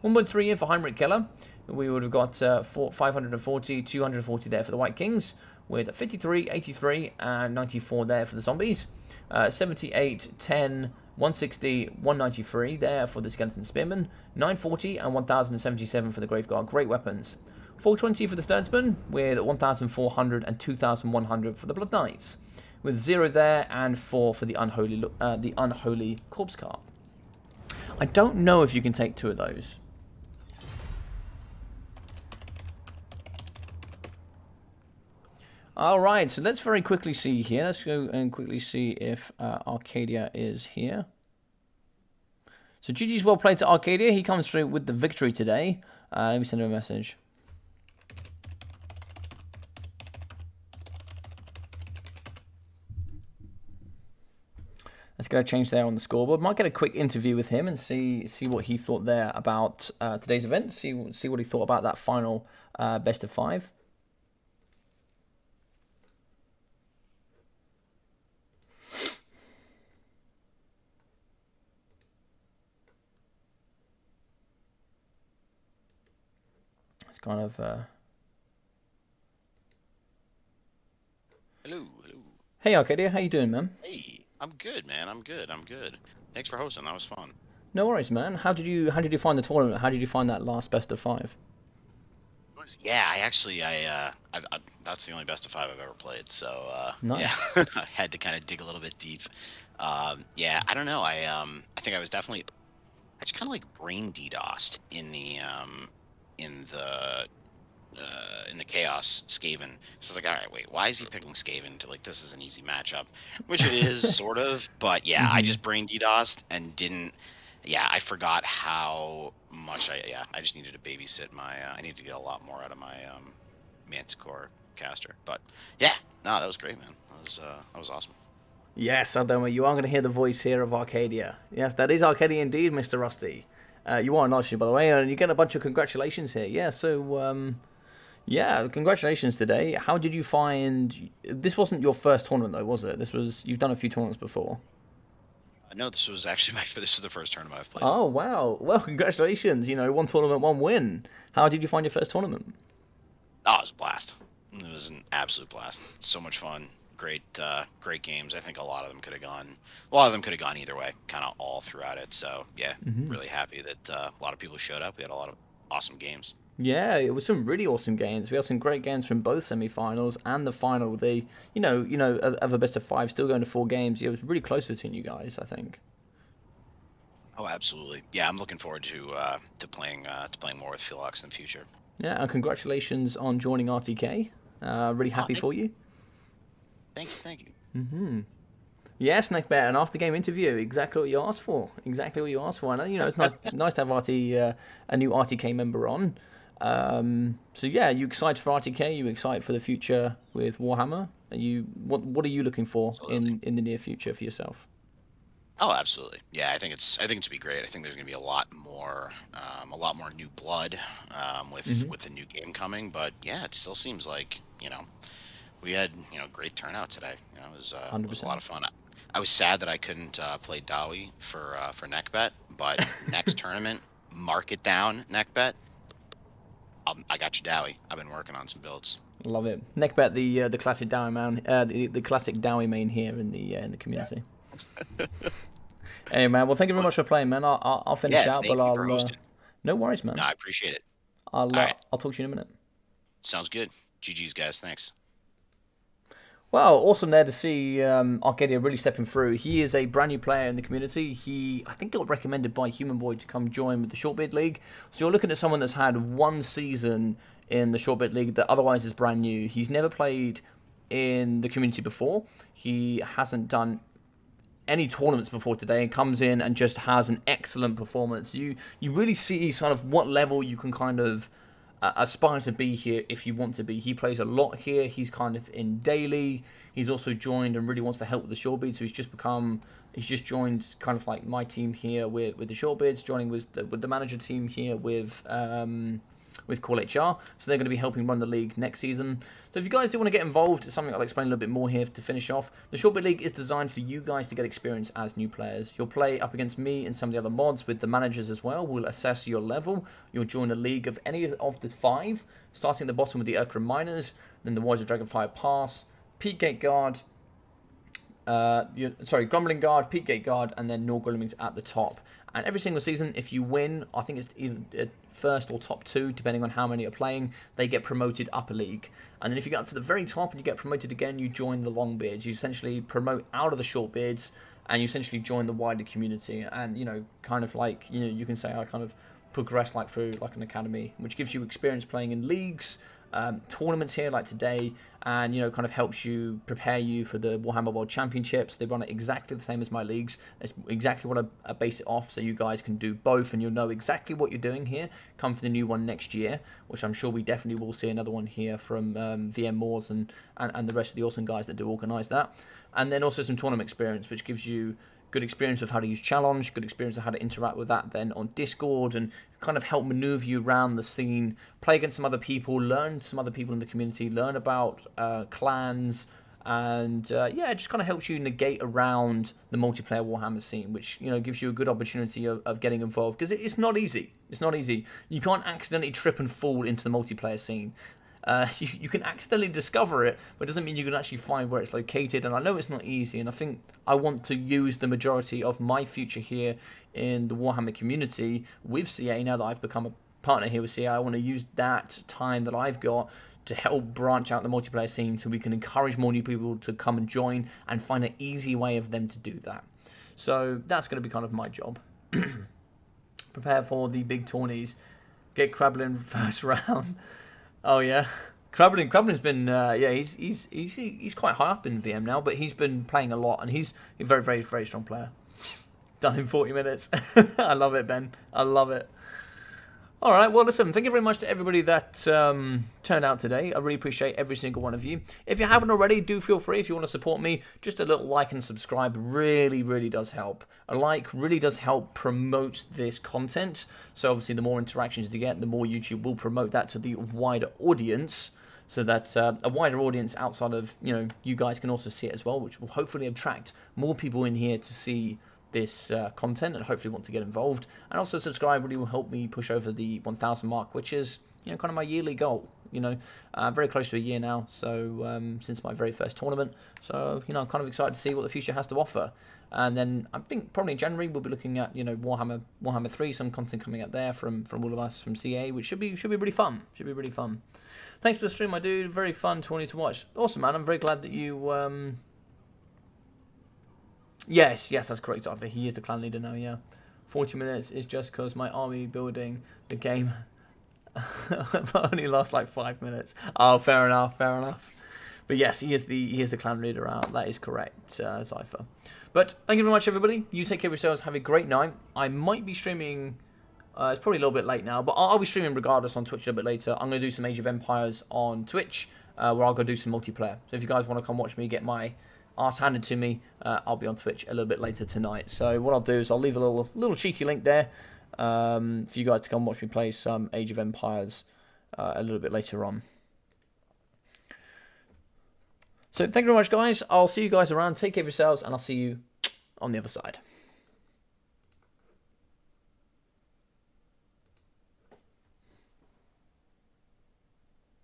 1.3 here for Heinrich Keller. We would have got 540, 240 there for the White Kings, with 53, 83, and 94 there for the zombies. 78, 10, 160, 193 there for the Skeleton Spearmen, 940 and 1077 for the Graveguard. Great weapons. 420 for the Sternsman, with 1400 and 2100 for the Blood Knights, with 0 there and 4 for the Unholy Corpse Cart. I don't know if you can take 2 of those. Alright, so let's very quickly see here. Let's go and quickly see if Arcadia is here. So GG's well played to Arcadia. He comes through with the victory today. Let me send him a message. Let's get a change there on the scoreboard. Might get a quick interview with him and see what he thought there about today's event. See what he thought about that final best of 5. Kind of Hello. Hey Arcadia, how you doing, man? Hey, I'm good, man. I'm good. Thanks for hosting. That was fun. No worries, man. How did you find the tournament? How did you find that last best of 5? Yeah, I that's the only best of 5 I've ever played. So nice. Yeah, I had to kind of dig a little bit deep. Yeah, I don't know. I think I was definitely just kind of like brain DDoSed in the Chaos Skaven. So I was like, all right, wait, why is he picking Skaven? To like, this is an easy matchup, which it is sort of, but yeah, I just brain DDoSed and didn't. Yeah, I forgot how much I just needed to babysit my. I need to get a lot more out of my Manticore caster. But yeah, no, that was great, man. That was awesome. Yes, Adoma, you are going to hear the voice here of Arcadia. Yes, that is Arcadia indeed, Mr. Rusty. You are nicely, by the way, and you get a bunch of congratulations here. Yeah, so yeah, congratulations today. How did you find? This wasn't your first tournament, though, was it? You've done a few tournaments before. No, this was actually this is the first tournament I've played. Oh wow! Well, congratulations. You know, one tournament, one win. How did you find your first tournament? Oh, it was a blast. It was an absolute blast. So much fun. Great games. I think a lot of them could have gone. A lot of them could have gone either way, kind of all throughout it. So yeah, really happy that a lot of people showed up. We had a lot of awesome games. Yeah, it was some really awesome games. We had some great games from both semi-finals and the final. They, of a best of 5, still going to 4 games. Yeah, it was really close between you guys, I think. Oh, absolutely. Yeah, I'm looking forward to playing more with Philox in the future. Yeah, and congratulations on joining RTK. Really happy for you. Thank you. Yes, Neckbet, an after-game interview. Exactly what you asked for. Exactly what you asked for. And it's nice to have a new RTK member on. So yeah, you excited for RTK? You excited for the future with Warhammer? What are you looking for in the near future for yourself? Oh, absolutely. Yeah, I think it's to be great. I think there's going to be a lot more new blood with the new game coming. But yeah, it still seems like we had great turnout today. It was a lot of fun. I was sad that I couldn't play Dawi for Neckbet, but next tournament, mark it down, Neckbet. I got you, Dowie. I've been working on some builds. Love it, Neckbet, the classic Dowie man, the classic Dowie main here in the community. Yeah. Hey man, well thank you very much for playing, man. I'll finish out, but I'll no worries, man. No, I appreciate it. I'll talk to you in a minute. Sounds good. GG's, guys. Thanks. Well, awesome there to see Arcadia really stepping through. He is a brand new player in the community. I think got recommended by Human Boy to come join with the Shortbeard League. So you're looking at someone that's had 1 season in the Shortbeard League that otherwise is brand new. He's never played in the community before. He hasn't done any tournaments before today and comes in and just has an excellent performance. You really see sort of what level you can kind of aspire to be here if you want to be. He plays a lot here. He's kind of in daily. He's also joined and really wants to help with the Shortbeard. So he's just joined kind of like my team here with the Shortbeards, joining with the manager team here with Call HR. So they're going to be helping run the league next season. So if you guys do want to get involved, it's something I'll explain a little bit more here to finish off. The Shortbeard League is designed for you guys to get experience as new players. You'll play up against me and some of the other mods with the managers as well. We'll assess your level. You'll join a league of any of the 5, starting at the bottom with the Urkra Miners, then the Warriors of Dragonfire Pass, Peak Gate Guard, Grumbling Guard, Peak Gate Guard, and then Norgrimlings at the top. And every single season, if you win, I think it's either first or top 2, depending on how many are playing, they get promoted up a league. And then if you get up to the very top and you get promoted again, you join the Longbeards. You essentially promote out of the Shortbeards, and you essentially join the wider community. And, kind of like, you can say I kind of progressed like through like an academy, which gives you experience playing in leagues, tournaments here like today, and kind of helps you prepare you for the Warhammer World Championships. They run it exactly the same as my leagues. That's exactly what I base it off, so you guys can do both and you'll know exactly what you're doing here. Come for the new one next year, which I'm sure we definitely will see another one here from VM Moors and the rest of the awesome guys that do organise that. And then also some tournament experience, which gives you good experience of how to use challenge, good experience of how to interact with that then on Discord, and kind of help maneuver you around the scene, play against some other people, learn some other people in the community, learn about clans, and just kind of helps you negate around the multiplayer Warhammer scene, which gives you a good opportunity of getting involved, because it's not easy. It's not easy. You can't accidentally trip and fall into the multiplayer scene. You can accidentally discover it, but it doesn't mean you can actually find where it's located. And I know it's not easy, and I think I want to use the majority of my future here in the Warhammer community with CA. Now that I've become a partner here with CA, I want to use that time that I've got to help branch out the multiplayer scene so we can encourage more new people to come and join and find an easy way of them to do that. So that's going to be kind of my job. Prepare for the big tourneys. Get Krablin first round. Oh yeah, Krablin's been he's quite high up in VM now, but he's been playing a lot and he's a very, very, very strong player. Done in 40 minutes. I love it, Ben. I love it. All right, well, listen, thank you very much to everybody that turned out today. I really appreciate every single one of you. If you haven't already, do feel free, if you want to support me, just a little like and subscribe really, really does help. A like really does help promote this content. So obviously, the more interactions you get, the more YouTube will promote that to the wider audience, so that a wider audience outside of, you guys can also see it as well, which will hopefully attract more people in here to see this content and hopefully want to get involved. And also subscribe really will help me push over the 1,000 mark, which is kind of my yearly goal. Very close to a year now, so since my very first tournament. So I'm kind of excited to see what the future has to offer. And then I think probably in January we'll be looking at Warhammer 3, some content coming out there from all of us from CA, which should be really fun. Should be really fun. Thanks for the stream, my dude. Very fun tourney to watch. Awesome, man. I'm very glad that you. Yes, that's correct, Arthur. He is the clan leader now, yeah. 40 minutes is just because my army building the game only lasts like 5 minutes. Oh, fair enough. But yes, he is the clan leader out. That is correct, Cypher. But thank you very much, everybody. You take care of yourselves. Have a great night. I might be streaming. It's probably a little bit late now, but I'll be streaming regardless on Twitch a bit later. I'm going to do some Age of Empires on Twitch, where I'll go do some multiplayer. So if you guys want to come watch me get my arse handed to me, I'll be on Twitch a little bit later tonight. So what I'll do is I'll leave a little cheeky link there for you guys to come watch me play some Age of Empires a little bit later on. So thank you very much, guys. I'll see you guys around. Take care of yourselves, and I'll see you on the other side.